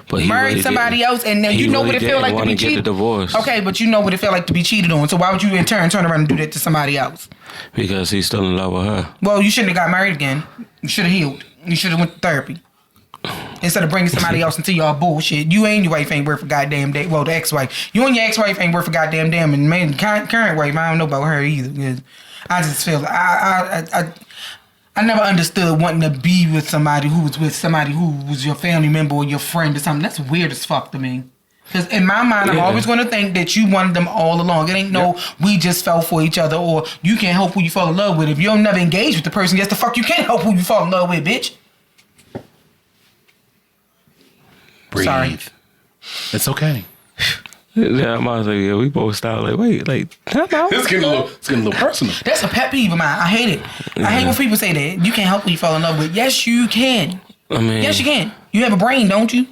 but he married somebody else, and now you know what it felt like to be cheated. Okay, but you know what it felt like to be cheated on. So why would you in turn turn around and do that to somebody else? Because he's still in love with her. Well, you shouldn't have got married again. You should have healed. You should have went to therapy instead of bringing somebody else into y'all bullshit. You and your wife ain't worth a goddamn damn. Well, the ex-wife, you and your ex-wife ain't worth a goddamn damn, and man, the current wife, I don't know about her either. Because I just feel I never understood wanting to be with somebody who was your family member or your friend or something. That's weird as fuck to me. Because in my mind, I'm always going to think that you wanted them all along. It ain't we just fell for each other, or you can't help who you fall in love with. If you don't never engage with the person, yes, the fuck you can't help who you fall in love with, bitch. Breathe. Sorry. It's okay. Yeah, I might say, we both start like, wait, like, it's getting a little personal. That's a pet peeve of mine. I hate it. I hate when people say that. You can't help who you fall in love with. Yes, you can. I mean, yes, you can. You have a brain, don't you?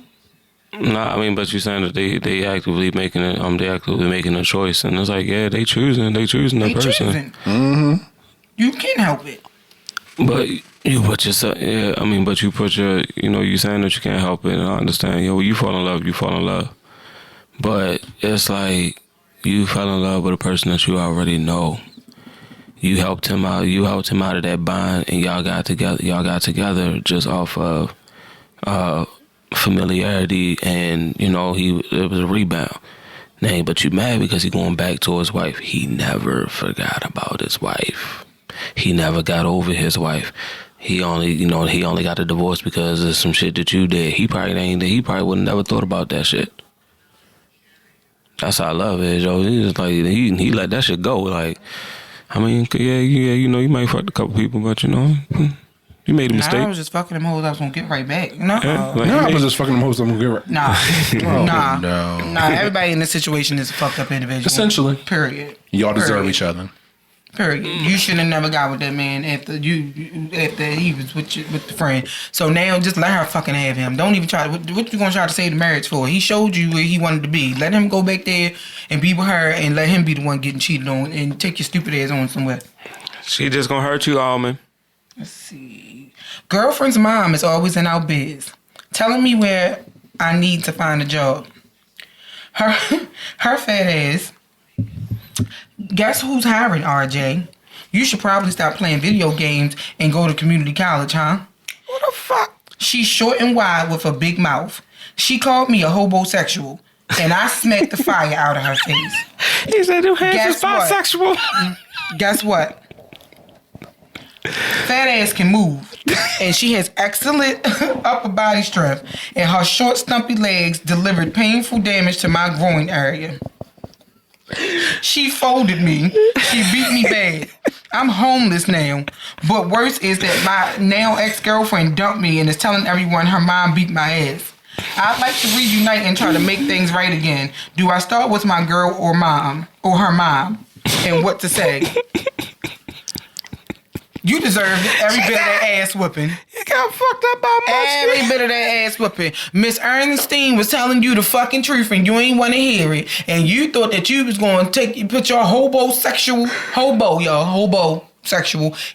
Nah, I mean, but you're saying that they actively making a choice, and it's like, yeah, they choosing that person. Mm-hmm. You can help it. But you put yourself, you saying that you can't help it, and I understand. You fall in love. But it's like you fell in love with a person that you already know. You helped him out. You helped him out of that bond, and y'all got together just off of familiarity, and it was a rebound. But you mad because he going back to his wife. He never forgot about his wife. He never got over his wife. He only got the divorce because of some shit that you did. He probably would have never thought about that shit. That's how love is, yo. He just like he let that shit go. Like, I mean, yeah, you might fuck a couple people, but you made a mistake. I was just fucking them hoes. I was gonna get right back. No, I was just fucking them hoes. I'm gonna get right. Nah. Everybody in this situation is a fucked up individual. Essentially. Period. Y'all deserve each other. Period. You should have never got with that man after he was with the friend. So now just let her fucking have him. Don't even try. What you gonna try to save the marriage for? He showed you where he wanted to be. Let him go back there and be with her, and let him be the one getting cheated on, and take your stupid ass on somewhere. She just gonna hurt you all, man. Let's see. Girlfriend's mom is always in our biz, telling me where I need to find a job. Her fat ass. Guess who's hiring, RJ? You should probably stop playing video games and go to community college, huh? What the fuck? She's short and wide with a big mouth. She called me a hobosexual, and I smacked the fire out of her face. He said them hands is bisexual. Guess what? Fat ass can move, and she has excellent upper body strength, and her short, stumpy legs delivered painful damage to my groin area. She folded me. She beat me bad. I'm homeless now. But worse is that my now ex-girlfriend dumped me and is telling everyone her mom beat my ass. I'd like to reunite and try to make things right again. Do I start with my girl or her mom? and what to say. You deserve every bit of that ass whooping. You got fucked up by my Every bit of that ass whooping. Miss Ernestine was telling you the fucking truth and you ain't want to hear it. And you thought that you was going to put your homosexual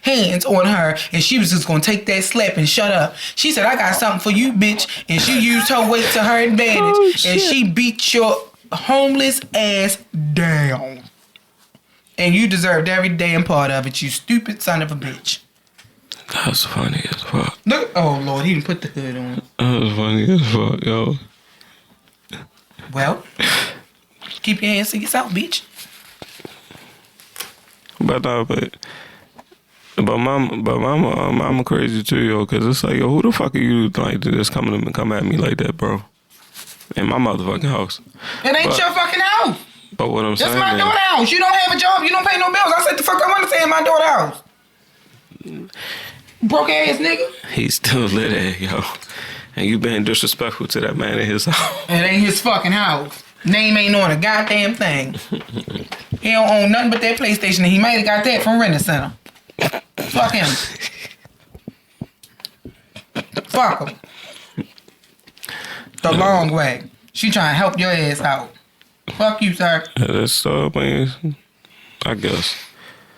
hands on her and she was just going to take that slap and shut up. She said, I got something for you, bitch. And she used her weight to her advantage. And she beat your homeless ass down. And you deserved every damn part of it, you stupid son of a bitch. That's funny as fuck. Look, oh Lord, he didn't put the hood on. That was funny as fuck, yo. Well, keep your hands to yourself, bitch. But mama crazy too, yo. Cause it's like, yo, who the fuck are you like to just come at me like that, bro? In my motherfucking house. It ain't your fucking house. But what I'm saying, that's my daughter's house. You don't have a job. You don't pay no bills. I said the fuck I want to say in my daughter's house. Broke ass nigga. He's still lit at, yo. And you being disrespectful to that man in his house. It ain't his fucking house. Name ain't on a goddamn thing. He don't own nothing but that PlayStation. And he might have got that from Rent Center. Fuck him. Fuck him. The long way. She trying to help your ass out. Fuck you, sir. That's I guess.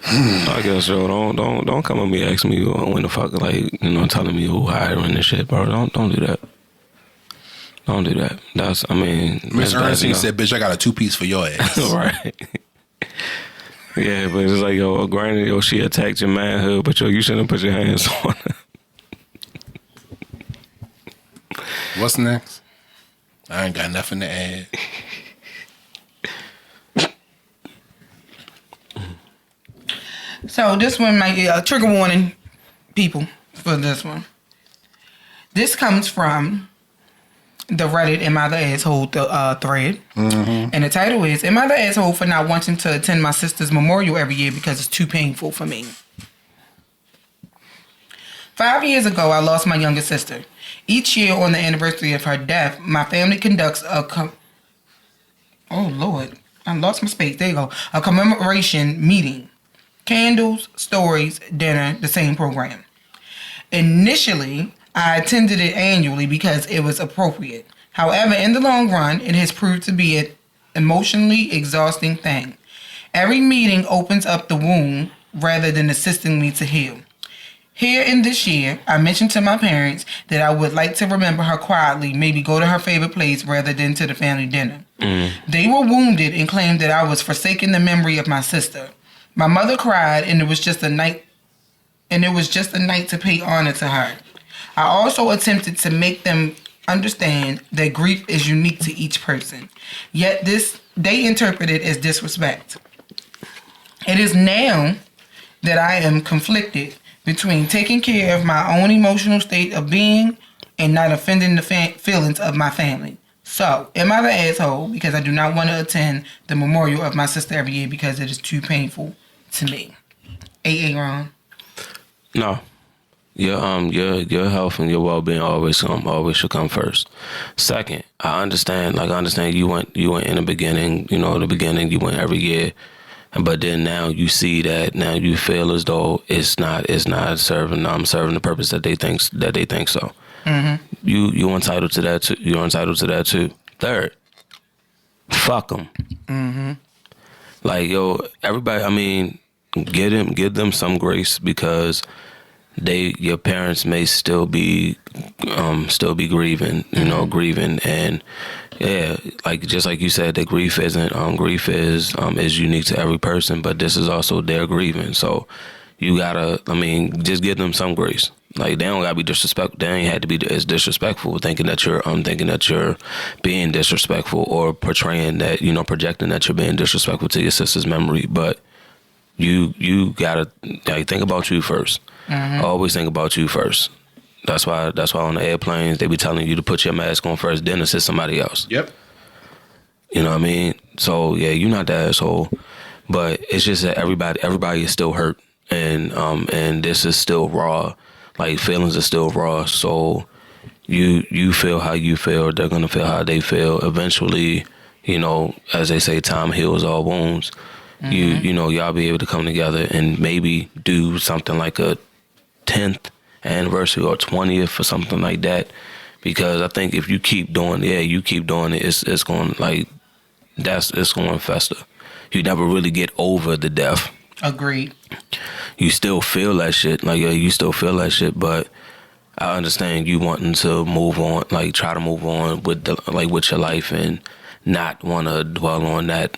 I guess, yo. Don't come at me asking me when the fuck, like, you know, telling me who hiring and shit, bro. Don't do that. Don't do that. That's, I mean, Miss Ernestine said, "Bitch, I got a 2-piece for your ass." Right. Yeah, but it's like, yo, granted, yo, she attacked your manhood, but yo, you shouldn't put your hands on her. What's next? I ain't got nothing to add. So this one might be a trigger warning, people, for this one. This comes from the Reddit Am I the Asshole thread. Mm-hmm. And the title is, Am I the Asshole for not wanting to attend my sister's memorial every year because it's too painful for me? 5 years ago, I lost my younger sister. Each year on the anniversary of her death, my family conducts a commemoration meeting. Candles, stories, dinner, the same program. Initially, I attended it annually because it was appropriate. However, in the long run, it has proved to be an emotionally exhausting thing. Every meeting opens up the wound rather than assisting me to heal. Here in this year, I mentioned to my parents that I would like to remember her quietly, maybe go to her favorite place rather than to the family dinner. They were wounded and claimed that I was forsaking the memory of my sister. My mother cried, and it was just a night to pay honor to her. I also attempted to make them understand that grief is unique to each person. Yet they interpret it as disrespect. It is now that I am conflicted between taking care of my own emotional state of being and not offending the feelings of my family. So, am I the asshole because I do not want to attend the memorial of my sister every year because it is too painful to me? AA Ron? No. Your health and your well-being always should come first. Second, I understand you went in the beginning, you went every year. But then now you see that now you feel as though it's not serving the purpose that they think so. Mm-hmm. You entitled to that too. You're entitled to that too. Third, fuck them. Mm-hmm. Like, yo, everybody. I mean, give them some grace because your parents may still be grieving, grieving, and yeah, like just like you said, that grief is unique to every person, but this is also their grieving. So you gotta, just give them some grace. Like, they don't gotta be disrespectful. They ain't had to be as disrespectful, thinking that you're being disrespectful or portraying that, projecting that you're being disrespectful to your sister's memory. But you gotta think about you first. Mm-hmm. Always think about you first. That's why on the airplanes they be telling you to put your mask on first, then assist somebody else. Yep. You know what I mean? So yeah, you're not the asshole, but it's just that everybody is still hurt, and this is still raw. Like, feelings are still raw. So you feel how you feel. They're gonna feel how they feel. Eventually, as they say, time heals all wounds. you know, y'all be able to come together and maybe do something like a 10th anniversary or 20th or something like that. Because I think if you keep doing it, it's going it's going to fester. You never really get over the death. Agreed. You still feel that shit, but I understand you wanting to move on, like try to move on with with your life and not want to dwell on that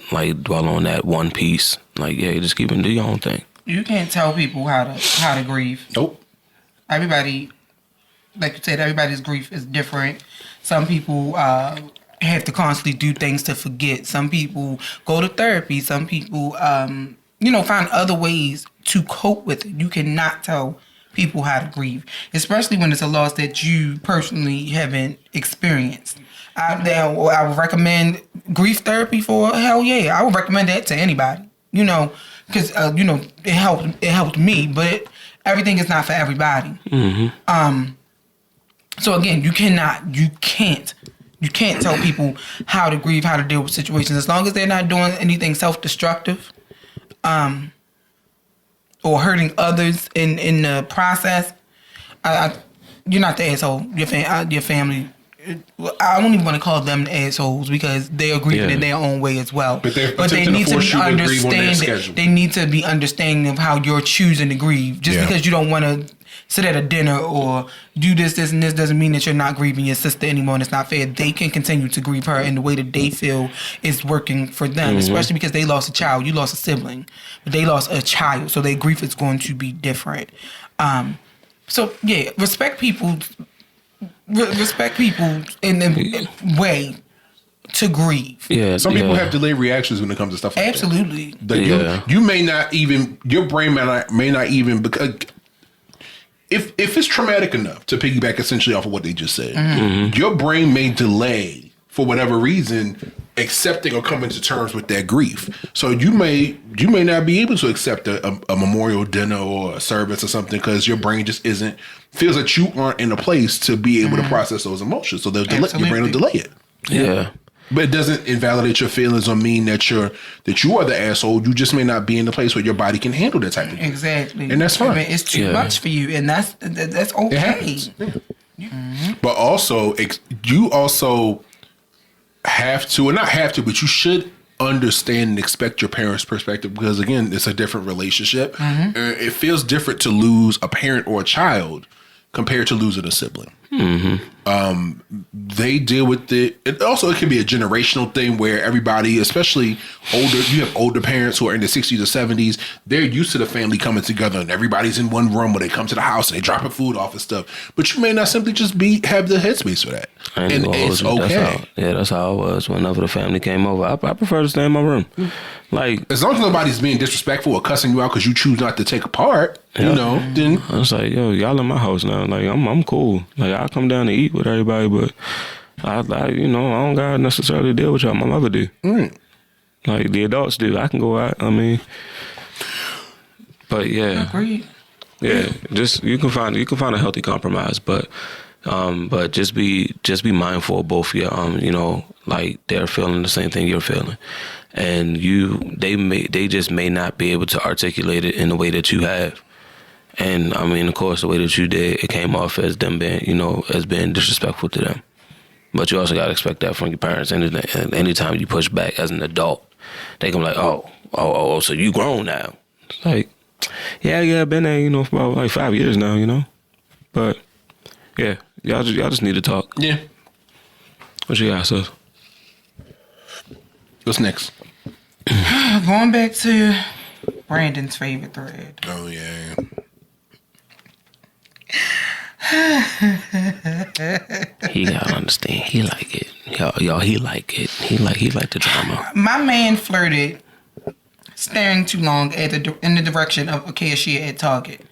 one piece. Like, yeah, just keep and do your own thing. You can't tell people how to grieve. Nope. Everybody, like you said, everybody's grief is different. Some people have to constantly do things to forget. Some people go to therapy. Some people, find other ways to cope with it. You cannot tell people how to grieve, especially when it's a loss that you personally haven't experienced. I would recommend grief therapy for, hell yeah. I would recommend that to anybody, because, it helped me, but everything is not for everybody. Mm-hmm. So again, you can't tell people how to grieve, how to deal with situations, as long as they're not doing anything self-destructive, or hurting others in the process. You're not the asshole. Your family. I don't even want to call them the assholes because they are grieving in their own way as well. But they need to be understanding. They need to be understanding of how you're choosing to grieve. Just because you don't want to sit at a dinner or do this, and this doesn't mean that you're not grieving your sister anymore, and it's not fair. They can continue to grieve her in the way that they feel is working for them, especially because they lost a child. You lost a sibling, but they lost a child, so their grief is going to be different. So yeah, respect people in the way to grieve. Yeah, some people have delayed reactions when it comes to stuff like absolutely. that. You may not even, your brain may not even, because if it's traumatic enough, to piggyback essentially off of what they just said, your brain may delay for whatever reason accepting or coming to terms with that grief. So you may not be able to accept a memorial dinner or a service or something because your brain just feels that you aren't in a place to be able to process those emotions. So your brain will delay it. Yeah. But it doesn't invalidate your feelings or mean that you are the asshole. You just may not be in the place where your body can handle that type of thing. Exactly. And that's fine. I mean, it's too much for you, and that's okay. But also, you also have to, or not have to, but you should understand and expect your parents' perspective, because again, it's a different relationship. It feels different to lose a parent or a child compared to losing a sibling. They deal with it. It can be a generational thing where everybody, especially you have older parents who are in the 60s or 70s, they're used to the family coming together and everybody's in one room, when they come to the house and they dropping food off and stuff. But you may not simply just have the headspace for that. And it's okay. That's how it was whenever the family came over. I prefer to stay in my room. Like, as long as nobody's being disrespectful or cussing you out because you choose not to take a part, then I was like, yo, y'all in my house now. Like, I'm cool. Like, I'll come down to eat with everybody, but I don't gotta necessarily deal with y'all. My mother do. Like, the adults do. I can go out. I mean, but yeah, agreed. Yeah, just you can find a healthy compromise, but just be mindful of both your like they're feeling the same thing you're feeling, and they just may not be able to articulate it in the way that you have. And I mean, of course, the way that you did, it came off as them being, as being disrespectful to them. But you also got to expect that from your parents. And anytime you push back as an adult, they can be like, oh, so you grown now. It's like, yeah, I've been there, for about like 5 years now, But yeah, y'all just need to talk. Yeah. What you got, sis? What's next? Going back to Brandon's favorite thread. Oh yeah. He gotta understand. He like it. Y'all, he like it. He like the drama. My man flirted, staring too long in the direction of a cashier at Target.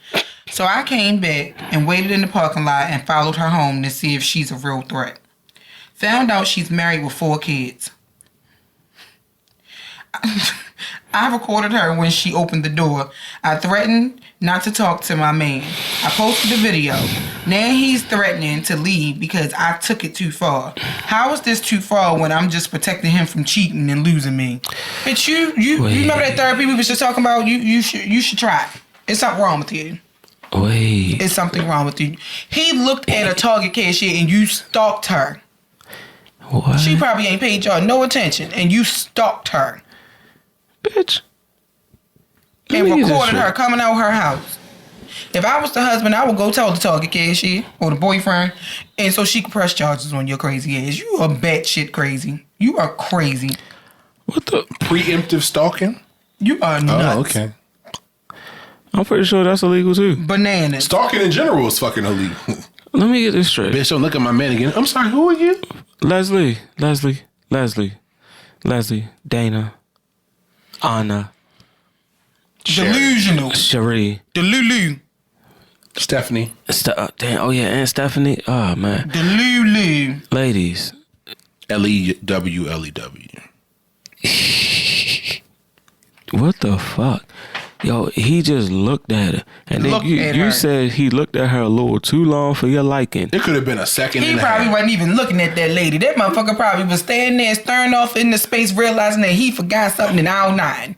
So I came back and waited in the parking lot and followed her home to see if she's a real threat. Found out she's married with 4 kids. I recorded her when she opened the door. I threatened not to talk to my man. I posted the video. Now he's threatening to leave because I took it too far. How is this too far when I'm just protecting him from cheating and losing me? Bitch, you remember that therapy we was just talking about? You should try it. It's something wrong with you. Wait. It's something wrong with you. He looked at a Target cashier and you stalked her. What? She probably ain't paid y'all no attention and you stalked her. Bitch. And recorded her coming out her house. If I was the husband, I would go tell the Target cashier or the boyfriend, and so she could press charges on your crazy ass. You are batshit crazy. You are crazy. What the? Preemptive stalking? You are nuts. Oh, okay. I'm pretty sure that's illegal too. Bananas. Stalking in general is fucking illegal. Let me get this straight. Bitch, don't look at my man again. I'm sorry, who are you? Leslie, Dana, Anna, Delusional. Cherie, Delulu. Stephanie. damn, oh yeah, and Stephanie. Oh man. Delulu. Ladies. Lew. What the fuck? Yo, he just looked at her. And then you said he looked at her a little too long for your liking. It could have been a second He and a probably half. wasn't even looking at that lady. That motherfucker probably was standing there staring off into space realizing that he forgot something in aisle 9.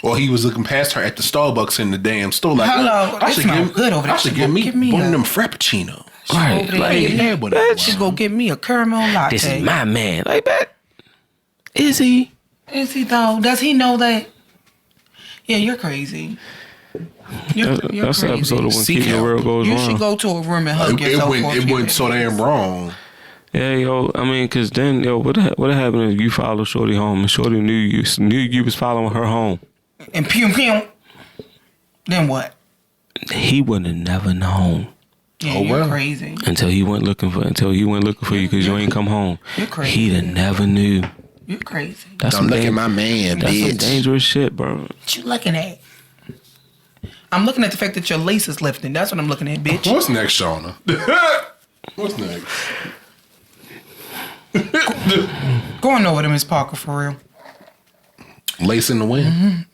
Or he was looking past her at the Starbucks in the damn store like, Hello, I it should smell give, good over there. I should give me Give me one a- of them Frappuccino. Right. Over there. Like, Yeah, but Should go get me a caramel latte. this is my man. Like that. Is he? Is he though? Does he know that? Yeah, you're crazy. You're That's the crazy. episode of When Seek Keeping It help. Real Goes You Wrong. should go to a room and hug It yourself. went so damn wrong. Yeah, yo, I mean, cause then, yo, what happened if you follow Shorty home and Shorty knew you was following her home? And pew pew. Then what? He would have never known Yeah, Oh, you're well. crazy. until he went looking for you because you ain't come home. You're crazy. He'd have never knew. You're crazy. That's Don't some look at dang- my man, That's some bitch. dangerous shit, bro. What you looking at? I'm looking at the fact that your lace is lifting. That's what I'm looking at, bitch. What's next, Shauna? What's next? Going over to Miss Parker for real. Lace in the wind.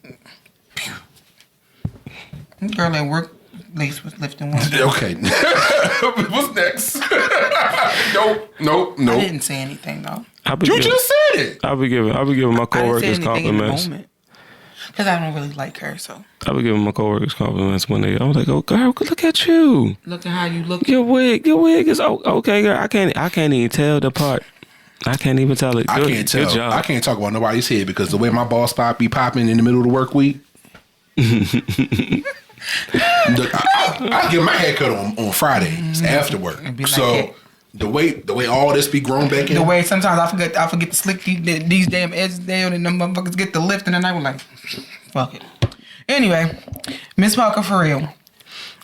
Girl at work, lace was lifting one day. Okay. What's next? Nope. I didn't say anything though. You just said it. I'll be giving my I didn't say coworkers anything in the compliments. moment. Because I don't really like her, so. I'll be giving my coworkers compliments when I was like, "Oh, girl, look at you. Look at how you look. Your wig is okay, girl. I can't even tell the part. I can't even tell it. I Good- can't tell. Good job. I can't talk about nobody's head because the way my boss spot be popping in the middle of the work week. Look, I get my hair cut on Fridays after work. It'd be like So that. the way all this be grown back in. The way sometimes I forget to slick these damn edges down and them motherfuckers get the lift and then I was like, fuck it. Anyway, Miss Parker for real.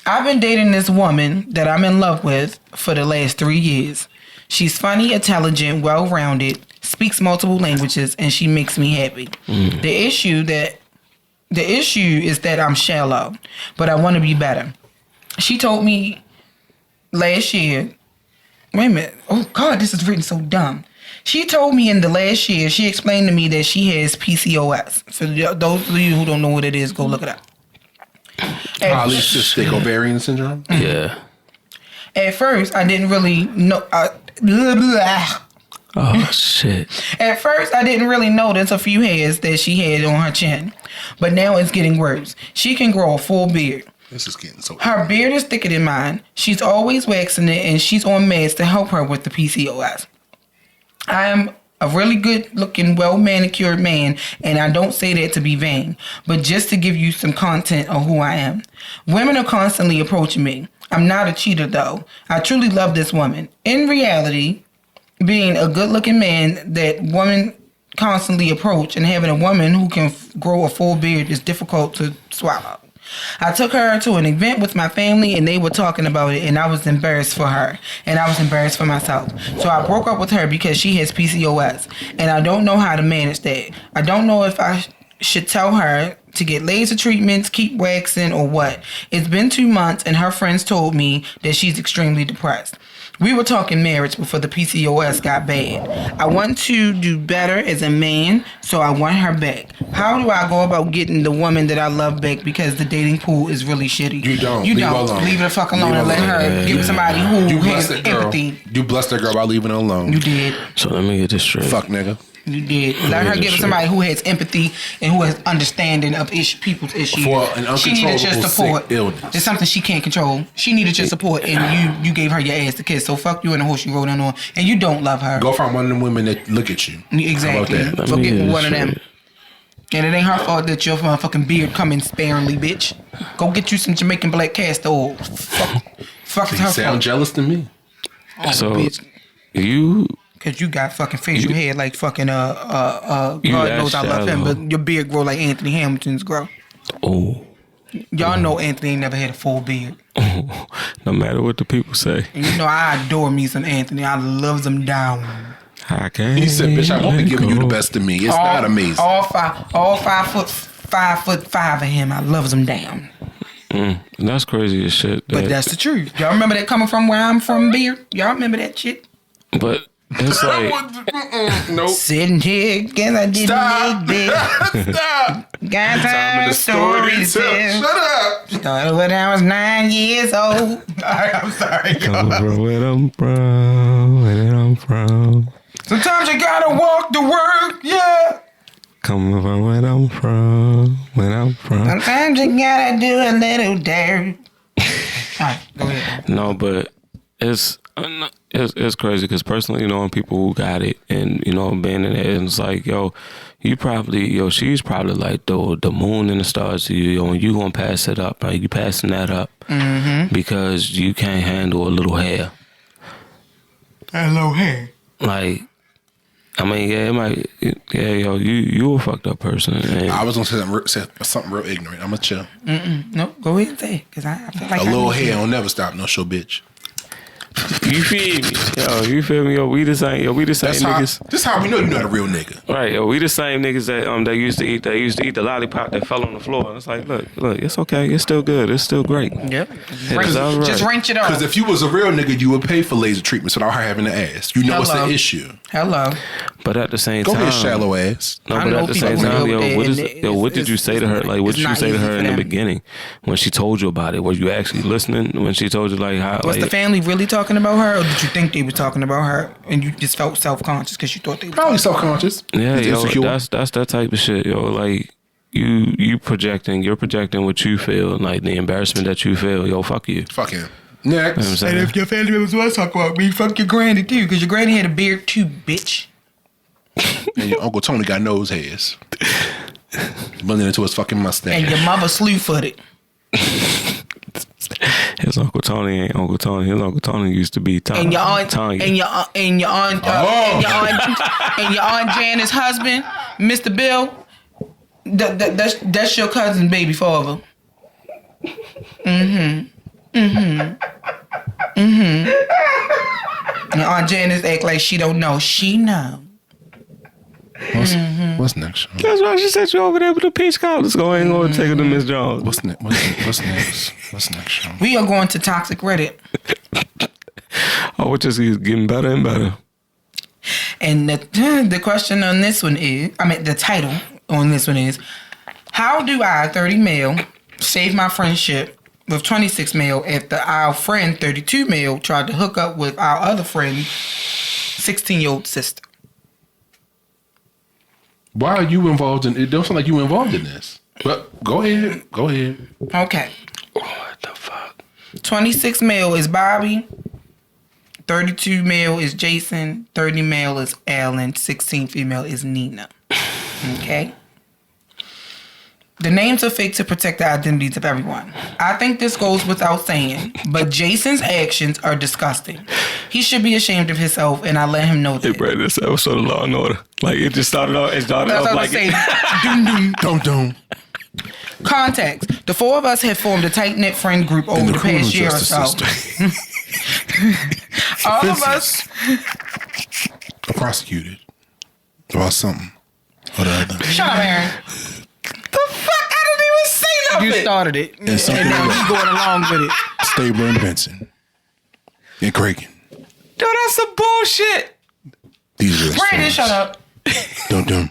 I've been dating this woman that I'm in love with for the last 3 years. She's funny, intelligent, well-rounded, speaks multiple languages, and she makes me happy. The issue is that I'm shallow, but I want to be better. She told me last year. Wait a minute. Oh God, this is written so dumb. She told me in the last year. She explained to me that she has PCOS. For those of you who don't know what it is, go look it up. Polycystic ovarian syndrome. Yeah. At first, I didn't really know. Oh shit. At first, I didn't really notice a few hairs that she had on her chin, but now it's getting worse. She can grow a full beard. This is getting so. Her beard is thicker than mine. She's always waxing it, and she's on meds to help her with the PCOS. I am a really good-looking, well-manicured man, and I don't say that to be vain, but just to give you some content of who I am. Women are constantly approaching me. I'm not a cheater, though. I truly love this woman. In reality, being a good-looking man that women constantly approach and having a woman who can grow a full beard is difficult to swallow. I took her to an event with my family and they were talking about it and I was embarrassed for her and I was embarrassed for myself. So I broke up with her because she has PCOS and I don't know how to manage that. I don't know if I should tell her to get laser treatments, keep waxing, or what? It's been 2 months, and her friends told me that she's extremely depressed. We were talking marriage before the PCOS got bad. I want to do better as a man, so I want her back. How do I go about getting the woman that I love back because the dating pool is really shitty? You don't. You Leave her don't. alone. Leave her the fuck alone Leave her and let alone. her get with somebody who You has blessed that girl. empathy. You blessed that girl by leaving her alone. You did. So let me get this straight. Fuck, nigga. You did. Let her get with somebody who has empathy and who has understanding of people's issues. For an She needed your uncontrollable support. sick illness. It's something she can't control. She needed your support, and you gave her your ass to kiss. So fuck you and the horse you rode in on, and you don't love her. Go find one of them women that look at you. Exactly. How about that? Go get Yeah, one of them. shit. And it ain't her fault that your motherfucking beard coming sparingly, bitch. Go get you some Jamaican black castor oil. Fuck is You her sound fault. jealous to me. Oh, So bitch. you Cause you got fucking facial hair like fucking God You knows I that love him, shallow. but your beard grow like Anthony Hamilton's grow. oh Y'all know Anthony ain't never had a full beard. no matter what the people say. And you know I adore me some Anthony. I loves him down. I can't. He said, "Bitch, I won't be let giving you the go. best of me. It's not amazing." All 5'5" of him. I loves him down. That's crazy as shit. But that's the truth. Y'all remember that coming from where I'm from, beard? Y'all remember that shit? But it's like Nope. Sitting here, guess I didn't Stop. make big. Stop. Got time The story story to to tell. tell. Shut up. Started when I was 9 years old. I'm sorry. come from where I'm from, where I'm from. Sometimes you gotta walk to work, yeah. Coming from where I'm from, where I'm from. Sometimes you gotta do a little dirt. Alright, go ahead. No, but it's crazy because personally, knowing people who got it and being in it, and it's like, she's probably like the moon and the stars to you. And you gonna pass it up, right? You passing that up because you can't handle a little hair. Hello, hair. Like, I mean, yeah, it might, you a fucked up person. And I was gonna say something real ignorant. I'm gonna chill. No, go ahead and say it, cause I feel like A I little need hair to. don't never stop. No show, bitch. you feel me? Yo, you feel me? Yo, we the same That's how. niggas. This how we know you're not a real nigga. Right, yo, we the same niggas that used to eat the lollipop that fell on the floor. And it's like, look, it's okay. It's still good. It's still great. Yep. It's all right. Just wrench it off. Because if you was a real nigga, you would pay for laser treatments without her having to ask. You know what's Hello. the issue. Hello. But at the same Go time, ahead, shallow ass. No, I but know at the same people time, deal with what that, and what did you say to her? Like, what it's did you not say to easy her for in the them. beginning when she told you about it? Were you actually listening when she told you like how? Was like, the family really talking about her, or did you think they were talking about her and you just felt self-conscious because you thought they were? Probably self-conscious. Yeah, He's yo, insecure. that's that type of shit, yo. Like you're projecting what you feel, like the embarrassment that you feel. Yo, fuck you. Fuck him. You know what I'm Next. saying? And if your family members want to talk about me, fuck your granny too, because your granny had a beard too, bitch. And your Uncle Tony got nose hairs. Blending into his fucking mustache. And your mother slew-footed. His Uncle Tony ain't Uncle Tony. His Uncle Tony used to be Tanya. And your aunt, Tanya. and your aunt, and your aunt Janice's husband, Mr. Bill. That's your cousin, baby father. And Aunt Janice act like she don't know. She know. What's next, Sean? That's why she sent you over there with the peach cow. Let's go ahead and go and take her to Miss Jones. What's next? What's next? What's next, Sean? We are going to toxic Reddit. Oh, it just keeps getting better and better. And the question on this one is, the title on this one is, how do I, 30 male, save my friendship with 26 male after our friend, 32 male, tried to hook up with our other friend, 16-year-old sister? Why are you involved in it? Don't sound like you involved in this. But go ahead. Go ahead. Okay. What the fuck? 26 male is Bobby. 32 male is Jason. 30 male is Alan. 16 female is Nina. Okay? The names are fake to protect the identities of everyone. I think this goes without saying, but Jason's actions are disgusting. He should be ashamed of himself, and I let him know Hey, that. bro, this episode of Law and Order. Like, it just started off, That's what I like... say. Doom, doom. Don't. Context. The four of us have formed a tight-knit friend group over the past year or so. All of us... Prosecuted. About something or the other. Shut up, Aaron. The fuck? I You started it. And something now else. he's going along with it. Stabler and Benson. And Kraken. Yo, that's some bullshit. These are the Brandon, stories. shut up. Don't.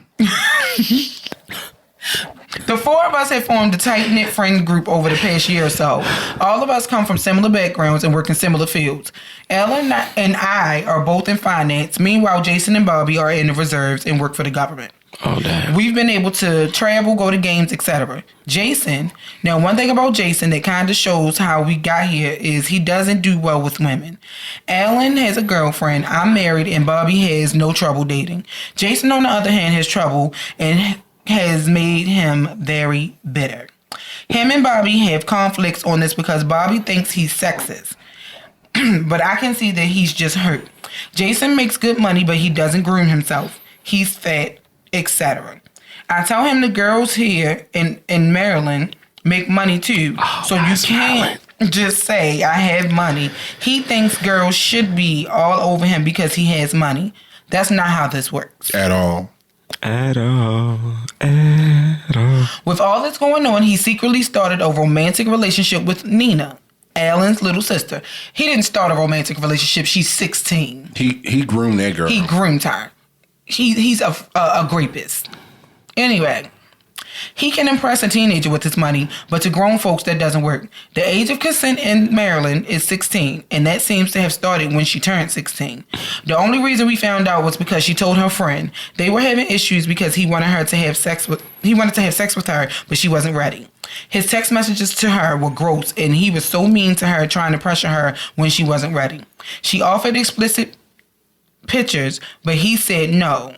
The four of us have formed a tight-knit friend group over the past year or so. All of us come from similar backgrounds and work in similar fields. Ellen and I are both in finance. Meanwhile, Jason and Bobby are in the reserves and work for the government. Oh, damn. We've been able to travel, go to games, etc. Jason, now one thing about Jason that kind of shows how we got here is he doesn't do well with women. Ellen has a girlfriend, I'm married, and Bobby has no trouble dating. Jason, on the other hand, has trouble and has made him very bitter. Him and Bobby have conflicts on this because Bobby thinks he's sexist. But I can see that he's just hurt. Jason makes good money, but he doesn't groom himself. He's fat, etc. I tell him the girls here in Maryland make money too. So you can't just say I have money. He thinks girls should be all over him because he has money. That's not how this works. At all. With all that's going on, he secretly started a romantic relationship with Nina, Alan's little sister. He didn't start a romantic relationship. She's 16. He groomed that girl. He groomed her. He's a rapist. Anyway, he can impress a teenager with his money, but to grown folks, that doesn't work. The age of consent in Maryland is 16, and that seems to have started when she turned 16. The only reason we found out was because she told her friend they were having issues because he wanted to have sex with her, but she wasn't ready. His text messages to her were gross, and he was so mean to her, trying to pressure her when she wasn't ready. She offered explicit pictures, but he said no.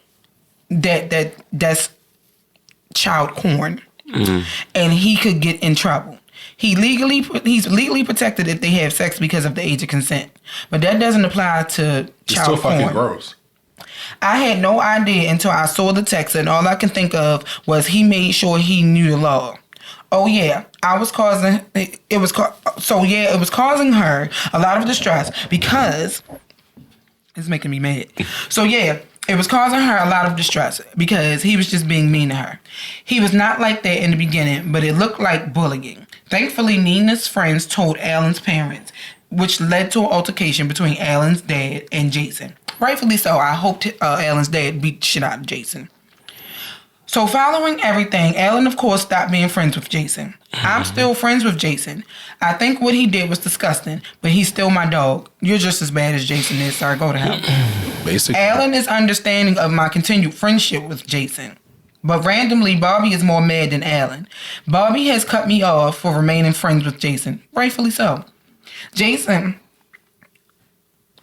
That's child porn, and he could get in trouble. He's legally protected if they have sex because of the age of consent, but that doesn't apply to It's child still porn. fucking gross. I had no idea until I saw the text, and all I can think of was he made sure he knew the law. Oh yeah, it was causing her a lot of distress because it's making me mad. So yeah, it was causing her a lot of distress because he was just being mean to her. He was not like that in the beginning, but it looked like bullying. Thankfully, Nina's friends told Alan's parents, which led to an altercation between Alan's dad and Jason. Rightfully so. I hoped Alan's dad beat the shit out of Jason. So following everything, Alan, of course, stopped being friends with Jason. I'm still friends with Jason. I think what he did was disgusting, but he's still my dog. You're just as bad as Jason is, sir. Go to hell. Basically. Alan is understanding of my continued friendship with Jason. But randomly, Bobby is more mad than Alan. Bobby has cut me off for remaining friends with Jason. Rightfully so. Jason,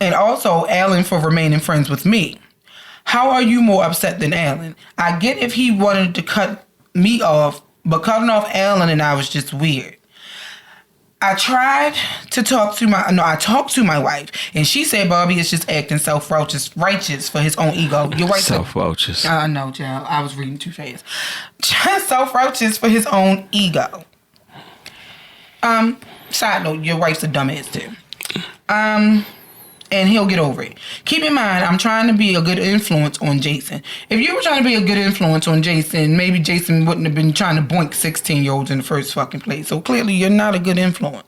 and also Alan for remaining friends with me. How are you more upset than Alan? I get if he wanted to cut me off, but cutting off Alan and I was just weird. I talked to my wife, and she said Bobby is just acting self-righteous for his own ego. You're right. Self-righteous. I know, child. I was reading too fast. Self-righteous for his own ego. Side note, your wife's a dumbass too. And he'll get over it. Keep in mind, I'm trying to be a good influence on Jason. If you were trying to be a good influence on Jason, maybe Jason wouldn't have been trying to boink 16-year-olds in the first fucking place. So clearly, you're not a good influence.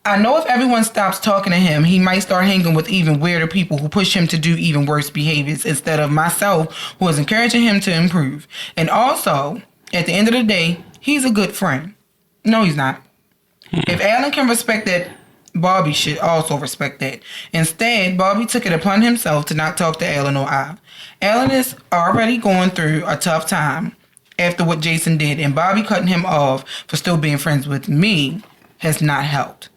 I know if everyone stops talking to him, he might start hanging with even weirder people who push him to do even worse behaviors instead of myself, who is encouraging him to improve. And also, at the end of the day, he's a good friend. No, he's not. If Alan can respect that, Bobby should also respect that. Instead, Bobby took it upon himself to not talk to Alan or I. Alan is already going through a tough time after what Jason did, and Bobby cutting him off for still being friends with me has not helped.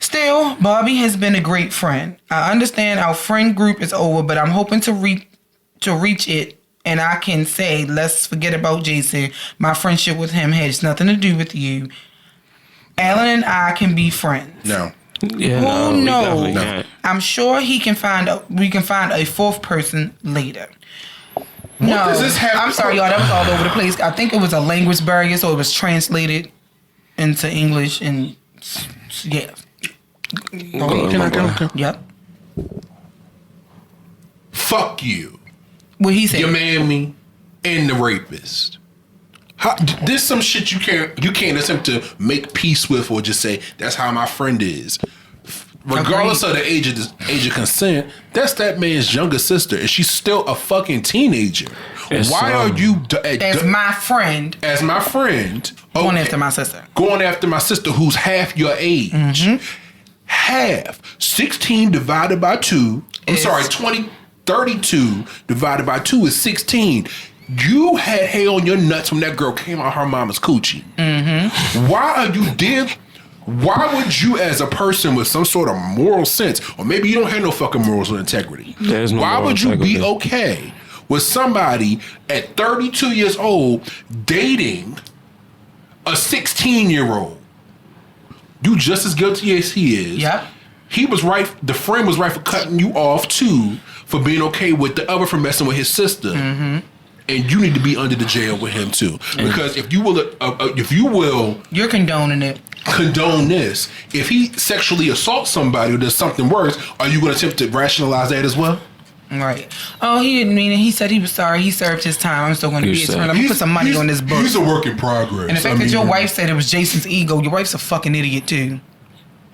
Still, Bobby has been a great friend. I understand our friend group is over, but I'm hoping to reach it, and I can say, let's forget about Jason. My friendship with him has nothing to do with you. Alan and I can be friends. No. Yeah, Who knows? No. I'm sure we can find a fourth person later. does this have I'm to- sorry, y'all. That was all over the place. I think it was a language barrier, so it was translated into English, and yeah. Can I? Yep. Fuck you. What he said. Your mammy and the rapist. There's some shit you can't attempt to make peace with or just say that's how my friend is. Regardless of the age of consent, that's that man's younger sister, and she's still a fucking teenager. Why are you as my friend? As my friend, going after my sister? Going after my sister, who's half your age. Mm-hmm. Half 16 divided by 2. 32 divided by 2 is 16. You had hair on your nuts when that girl came out her mama's coochie. Mm-hmm. Why would you, as a person with some sort of moral sense, or maybe you don't have no fucking morals or integrity, why would you be okay with somebody at 32 years old dating a 16-year-old? You just as guilty as he is. Yep. He was right. The friend was right for cutting you off too, for being okay with the other for messing with his sister. Mm-hmm. And you need to be under the jail with him too, because if you will, you're condoning it. Condone this. If he sexually assaults somebody or does something worse, are you going to attempt to rationalize that as well? Right. Oh, he didn't mean it. He said he was sorry. He served his time. I'm still going to be his friend. I'm going to put some money on this book. He's a work in progress. And the fact that your wife said it was Jason's ego, your wife's a fucking idiot too.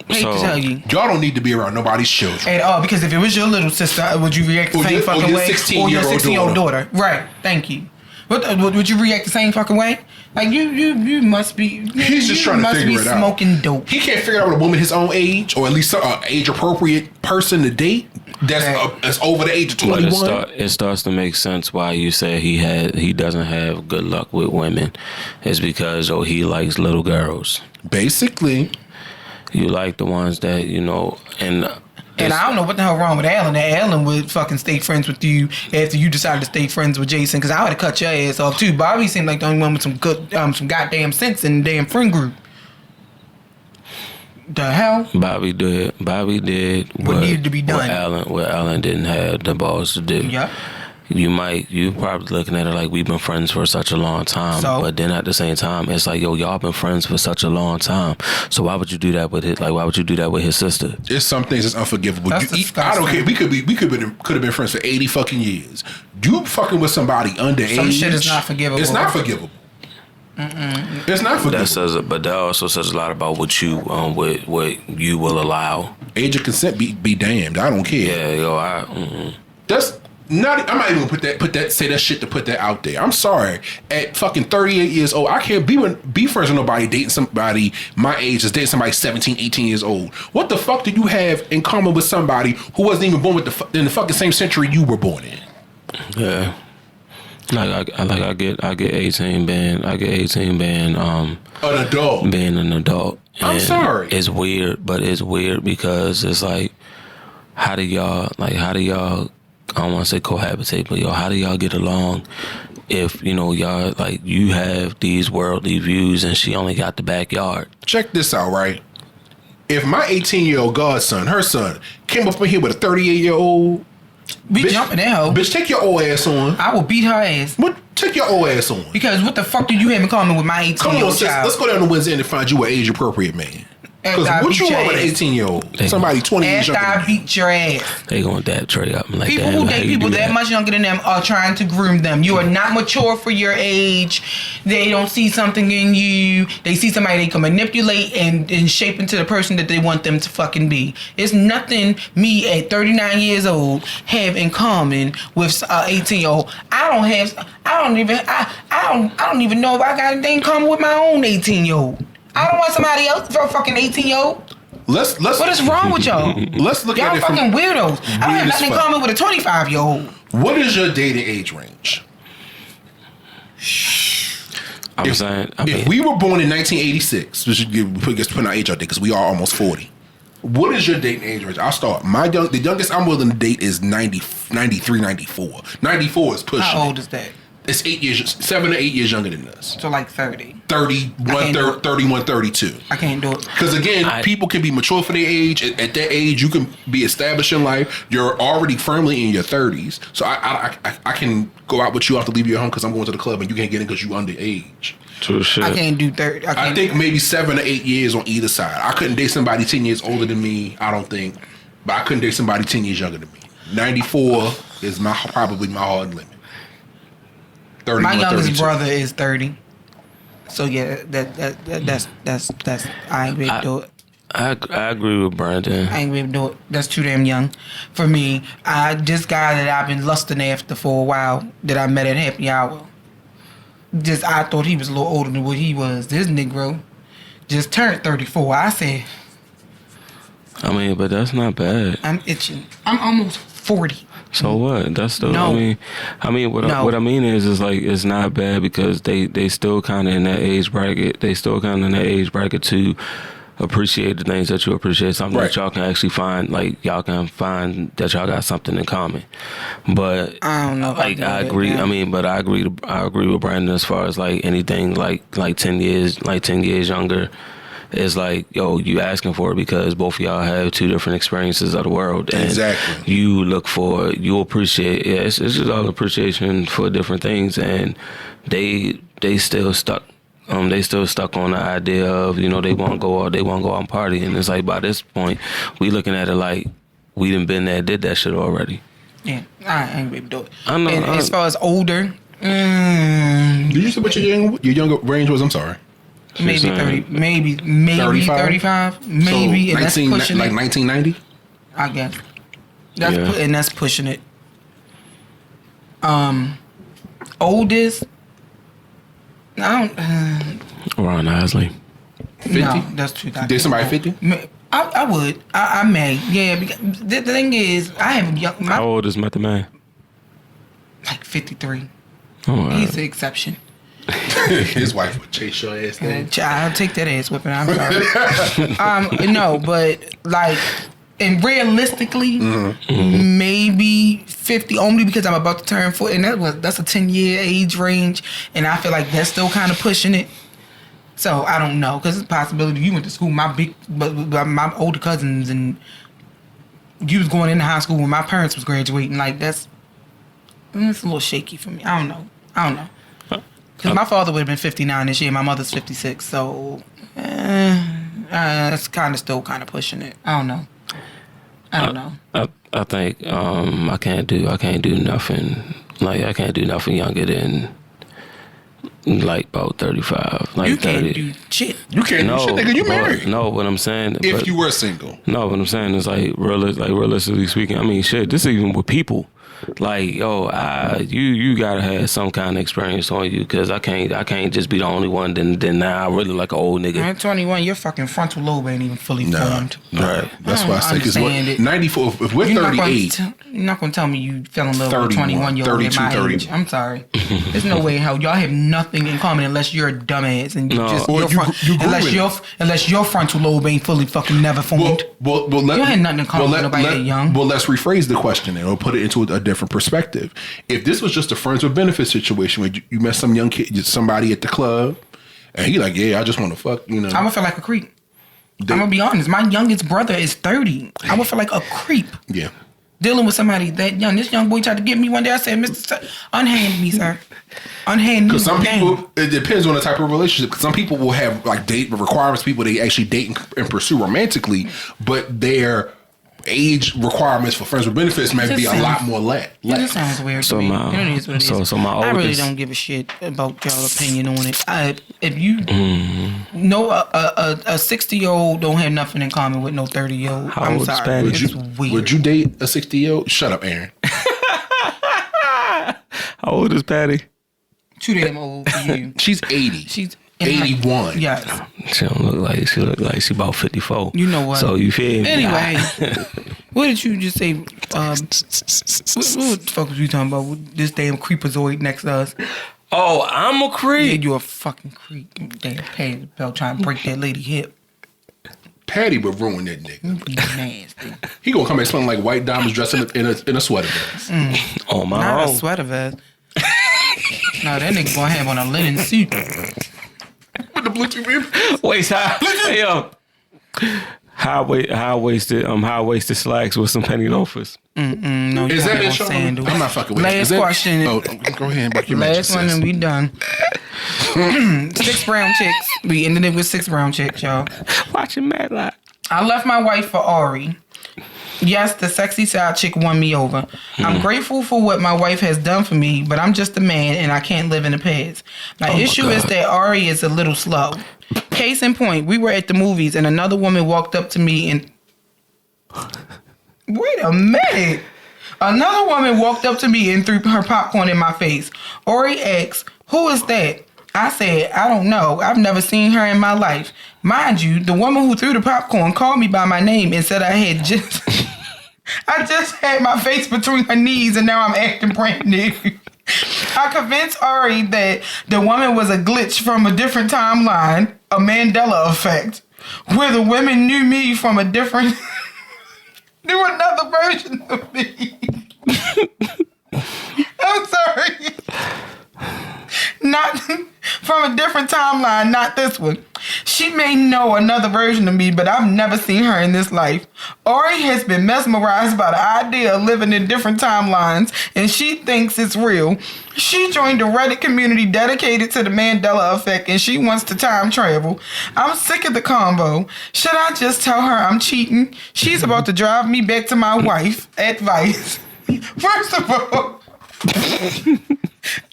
I hate to tell you. Y'all don't need to be around nobody's children. At all, because if it was your little sister, would you react the same fucking way? Or your 16-year-old daughter. Right. Thank you. Would you react the same fucking way? Like you must be. He's just trying to figure it out. Smoking dope. He can't figure out a woman his own age, or at least an age appropriate person to date that's over the age of 21. But it starts to make sense why you say he doesn't have good luck with women. It's because he likes little girls. Basically, you like the ones that and I don't know what the hell wrong with Alan. That Alan would fucking stay friends with you after you decided to stay friends with Jason, because I would have cut your ass off too. Bobby seemed like the only one with some good, some goddamn sense in the damn friend group. The hell? Bobby did what needed to be done. What Alan didn't have the balls to do. Yeah. You probably looking at it like we've been friends for such a long time, but then at the same time, it's like, y'all been friends for such a long time. So why would you do that with why would you do that with his sister? There's some things that's unforgivable. I don't care. We could have been friends for 80 fucking years. You fucking with somebody underage. Some shit is not forgivable. It's not forgivable. Mm-mm. It's not forgivable. But that also says a lot about what you what you will allow. Age of consent be damned. I don't care. Yeah, That's. I'm not even gonna put that out there. I'm sorry. At fucking 38 years old, I can't be friends with nobody dating somebody my age that's dating somebody 17, 18 years old. What the fuck do you have in common with somebody who wasn't even born in the fucking same century you were born in? Yeah. I get 18 being an adult. Being an adult. I'm sorry. It's weird, but it's weird because it's like, how do y'all I don't want to say cohabitate, but how do y'all get along if, y'all, like, you have these worldly views and she only got the backyard? Check this out, right? If my 18-year-old godson, her son, came up in here with a 38-year-old... We jumping that hoe. Bitch, take your old ass on. I will beat her ass. What? Take your old ass on. Because what the fuck do you have in common with my 18-year-old child? Let's go down to Wednesday and find you an age-appropriate man. Because what you want with an 18-year-old? Somebody 20 years younger. After I beat your ass. They gonna dap Trey up. Like, people who date people that much younger than them are trying to groom them. You are not mature for your age. They don't see something in you. They see somebody they can manipulate and shape into the person that they want them to fucking be. It's nothing me at 39 years old have in common with 18-year-old. I don't even know if I got anything in common with my own 18-year-old. I don't want somebody else for a fucking 18-year-old. What is wrong with y'all? Let's look at it. Y'all fucking weirdos. I don't have nothing in common with a 25-year-old. What is your dating age range? If we were born in 1986, we should put our age out there because we are almost 40. What is your dating age range? I'll start. The youngest I'm willing to date is 93, 94. 94 is pushing. How old is that? It's 7 or 8 years younger than us. So like 30. 31, 32. I can't do it. Because again, people can be mature for their age. At that age, you can be established in life. You're already firmly in your 30s. So I can go out with you. I have to leave you at home because I'm going to the club and you can't get in because you're underage. True shit. I can't do 30. I think maybe 7 or 8 years on either side. I couldn't date somebody 10 years older than me, I don't think. But I couldn't date somebody 10 years younger than me. 94 is probably my hard limit. 31, my youngest 32. brother is 30. So yeah, that's I ain't gonna do it. I agree with Brandon. I ain't gonna do it. That's too damn young for me. This guy that I've been lusting after for a while that I met at happy hour. I thought he was a little older than what he was. This Negro just turned 34. I said, I mean, but that's not bad. I'm itching. I'm almost 40. So what? That's still. No. I mean, what I mean is like it's not bad because they still kind of in that age bracket. They still kind of in that age bracket to appreciate the things that you appreciate. Something that y'all can actually find. Like y'all can find that y'all got something in common. But I don't know. Like I agree. I mean, but I agree with Brandon as far as like anything like 10 years younger. It's like, yo, you asking for it because both of y'all have two different experiences of the world. And exactly. you appreciate, it's just all appreciation for different things. And they still stuck. They still stuck on the idea of, they want to go out and party. And it's like, by this point, we looking at it like we done been there, did that shit already. Yeah, I ain't able to do it. I know. And as far as older, did you say what your younger range was? I'm sorry. Maybe 30, maybe 35, maybe, so and that's pushing like 1990. I guess that's pushing it. Oldest, I don't. Ron Isley. 50? No, that's 2000. Did somebody 50? I would. I may. Yeah. Because the thing is, I have young. How old is Method Man? Like 53. Oh, He's the exception. His wife would chase your ass down. I'll take that ass whipping. I'm sorry. No, but like, and realistically, maybe 50. Only because I'm about to turn 40, and that's a 10-year age range, and I feel like that's still kind of pushing it. So I don't know, because it's a possibility you went to school. My older cousins, and you was going into high school when my parents was graduating. Like it's a little shaky for me. I don't know. Because my father would have been 59 this year. My mother's 56. So, that's still kind of pushing it. I don't know. I think I can't do nothing. Like I can't do nothing younger than like about 35. Like you can't 30. do shit. You can't do shit, nigga. You married. No, what I'm saying. If you were single. No, what I'm saying is realistically speaking. I mean, shit. This is even with people. Like, yo, you gotta have some kind of experience on you, because I can't just be the only one. Then now I really like an old nigga. At 21, your fucking frontal lobe ain't even fully formed. Right. That's why I say, because 94. If we're You're 38, you're not gonna tell me you fell in love with a 21-year-old at my 30. age. I'm sorry. There's no way in hell y'all have nothing in common unless you're a dumbass and unless your frontal lobe ain't fully fucking never formed. Well, you had nothing in common with nobody that young. Well, let's rephrase the question and we'll put it into a different perspective. If this was just a friends with benefits situation where you met some young kid, somebody at the club, and he like, yeah, I just want to fuck, I'm gonna feel like a creep. I'm gonna be honest. My youngest brother is 30. I would feel like a creep. Yeah. Dealing with somebody that young. This young boy tried to get me one day. I said, Mr. Unhand me, sir. Unhand me. Because some people, it depends on the type of relationship. Because some people will have like date requirements. People they actually date and pursue romantically, but their age requirements for friends with benefits may be a lot more less. This sounds weird to me. It is what it is. So my oldest, I really don't give a shit about y'all opinion on it. If you know a 60-year-old don't have nothing in common with no 30-year-old, I'm sorry. It's weird. Would you date a 60-year-old? Shut up, Aaron. How old is Patty? Too damn old for you. She's 80. She's 81. Yes. She don't look like she about 54. You know what? So you feel me? Anyway, what did you just say? What the fuck was you talking about? With this damn creepazoid next to us. Oh, I'm a creep. Yeah, you a fucking creep. You damn Patty belt trying to break that lady hip. Patty would ruin that nigga. You nasty. He gonna come back smelling like white diamonds dressed in a sweater vest. On my Not own. a sweater vest. No, that nigga gonna have on a linen suit. With the Bluetooth in. Waist high. Hey, yo. High waisted slacks with some penny loafers. No, Is that it, Shauna? sandals. I'm not fucking with Last it. question. Oh, go ahead and break your Last one and we done. 6 brown chicks. We ended it with 6 brown chicks, y'all. Watching Matlock. I left my wife for Ari. Yes, the sexy side chick won me over. I'm grateful for what my wife has done for me, but I'm just a man and I can't live in the past. My issue is that Ari is a little slow. Case in point, we were at the movies and another woman walked up to me and... Wait a minute. Another woman walked up to me and threw her popcorn in my face. Ori asked, "Who is that?" I said, "I don't know. I've never seen her in my life." Mind you, the woman who threw the popcorn called me by my name and said I just had my face between her knees and now I'm acting brand new. I convinced Ari that the woman was a glitch from a different timeline, a Mandela effect, where the women knew me from a different... knew another version of me. I'm sorry. Not from a different timeline, not this one. She may know another version of me, but I've never seen her in this life. Ori has been mesmerized by the idea of living in different timelines, and she thinks it's real. She joined a Reddit community dedicated to the Mandela effect, and she wants to time travel. I'm sick of the combo. Should I just tell her I'm cheating? She's about to drive me back to my wife. Advice. First of all...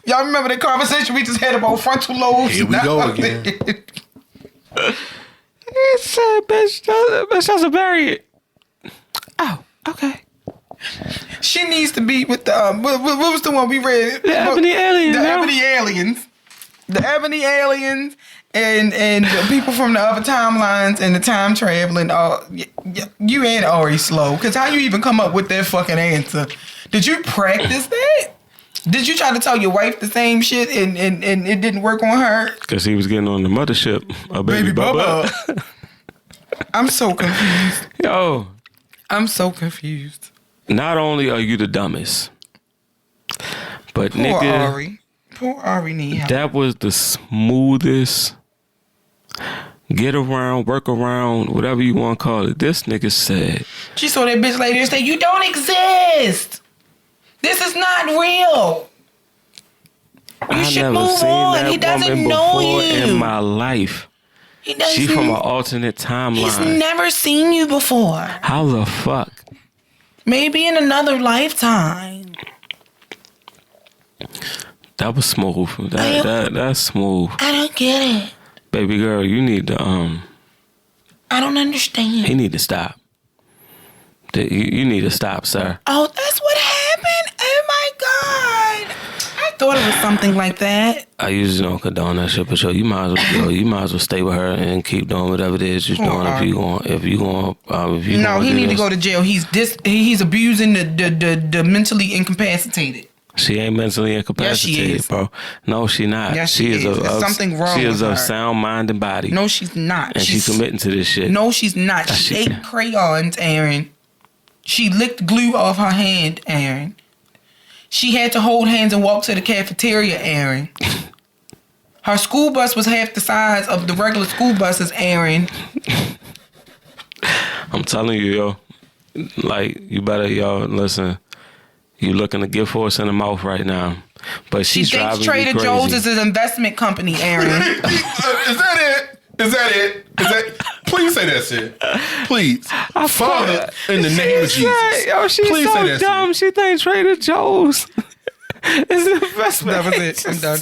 Y'all remember the conversation we just had about frontal lobes? Here we go again. It said, bitch doesn't bury it. Oh, okay. She needs to be with the, what was the one we read? The Ebony Aliens. The Ebony Aliens. The Ebony Aliens and the people from the other timelines and the time traveling. You and Ari slow. Because how you even come up with that fucking answer? Did you practice that? Did you try to tell your wife the same shit and it didn't work on her? Because he was getting on the mothership. Baby Bubba. I'm so confused. Yo. I'm so confused. Not only are you the dumbest, but Poor nigga. Ari. Poor Ari need help. That was the smoothest get around, work around, whatever you want to call it. This nigga said. She saw that bitch later and said, "You don't exist. This is not real. You should move on. He doesn't know you in my life. He doesn't. She from an alternate timeline. He's never seen you before. How the fuck? Maybe in another lifetime." That was smooth. That's smooth. I don't get it. Baby girl, you need to I don't understand. He need to stop. You need to stop, sir. Oh, that's what happened? Oh my God. I thought it was something like that. I usually don't condone that shit, but you might as well stay with her and keep doing whatever it is you're doing. If you going. No, he need to go to jail. He's abusing the mentally incapacitated. She ain't mentally incapacitated, yes, she is. bro. No, she not. Yes, she is. There's something wrong She is with of her. sound mind and body. No, she's not. And she's committing to this shit. No, she's not. She ate crayons, Aaron. She licked glue off her hand, Aaron. She had to hold hands and walk to the cafeteria, Aaron. Her school bus was half the size of the regular school buses, Aaron. I'm telling you, yo. Like, you better, y'all, listen. You looking to give horse in the mouth right now. But she thinks Trader Joe's is an investment company, Aaron. Is that it? Please say that shit. Please. Father, in the name of Jesus. Yo, she's please so say that dumb. She thinks Trader Joe's is an investment. That was it. I'm done.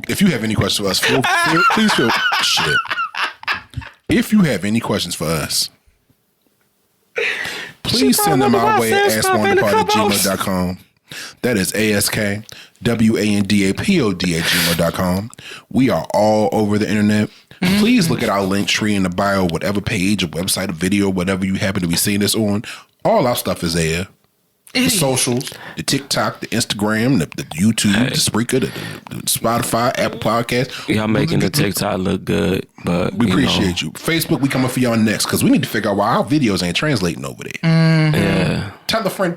If you have any questions for us, please feel shit. If you have any questions for us, please send them our way at askwandapod@gmail.com. That is ASKWANDAPOD@gmail.com. We are all over the internet. Please look at our link tree in the bio, whatever page or website or video, whatever you happen to be seeing this on. All our stuff is there. The socials, the TikTok, the Instagram, the YouTube, the Spreaker, the Spotify, Apple Podcasts. Y'all making the TikTok look good, but we appreciate you. Facebook, we coming for y'all next because we need to figure out why our videos ain't translating over there. Yeah. Tell a friend,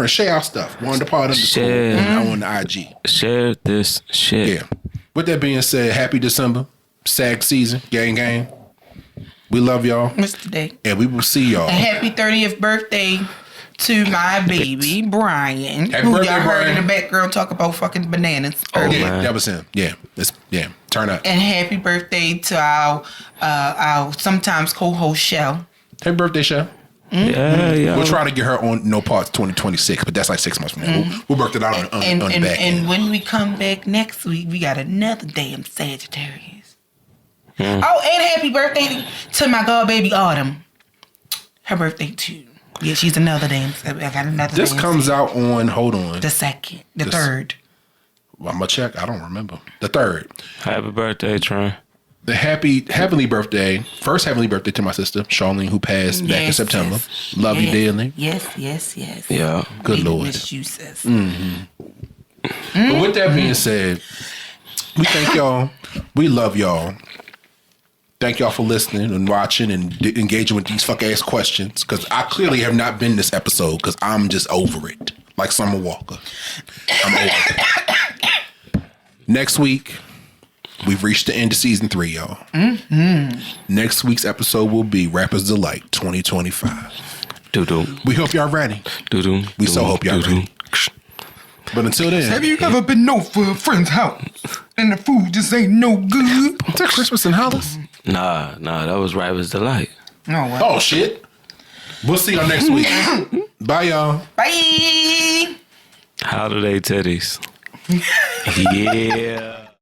share our stuff. _, share on the IG. Share this shit. Yeah. With that being said, happy December, SAG season, gang. We love y'all. Mr. Day. And we will see y'all. A happy 30th birthday to my baby, Bryon. Who birthday, y'all heard Bryon. in the background talk about fucking bananas. Oh, earlier. yeah, that was him. Yeah. Turn up. And happy birthday to our sometimes co-host, Shell. Happy birthday, Shell. Yeah. We'll try to get her on No Parts 2026, but that's like 6 months from now. We'll work it out on the back end. And when we come back next week, we got another damn Sagittarius. Oh, and happy birthday to my godbaby Autumn. Her birthday too. Yeah, she's another damn. I got another. This comes out on. Hold on. The second, the third. Well, I'm gonna check. I don't remember. The third. Happy birthday, Trent. The heavenly birthday, first heavenly birthday to my sister, Shauna, who passed back in September. Yes. Love you dearly. Yes. Yeah. Good We Lord. miss you, sis. But with that being said, we thank y'all. We love y'all. Thank y'all for listening and watching and engaging with these fuck ass questions. Because I clearly have not been this episode because I'm just over it. Like Summer Walker. I'm over it. Next week, we've reached the end of season 3, y'all. Next week's episode will be Rapper's Delight 2025. Doo-doo. We hope y'all ready. Doo-doo. We so hope y'all ready. But until then, Have you ever been over a friend's house and the food just ain't no good? is that Christmas in Hollis? Nah, that was Rapper's Delight. Oh, well. Oh shit. We'll see y'all next week. Bye y'all. Bye. Holiday titties. Yeah.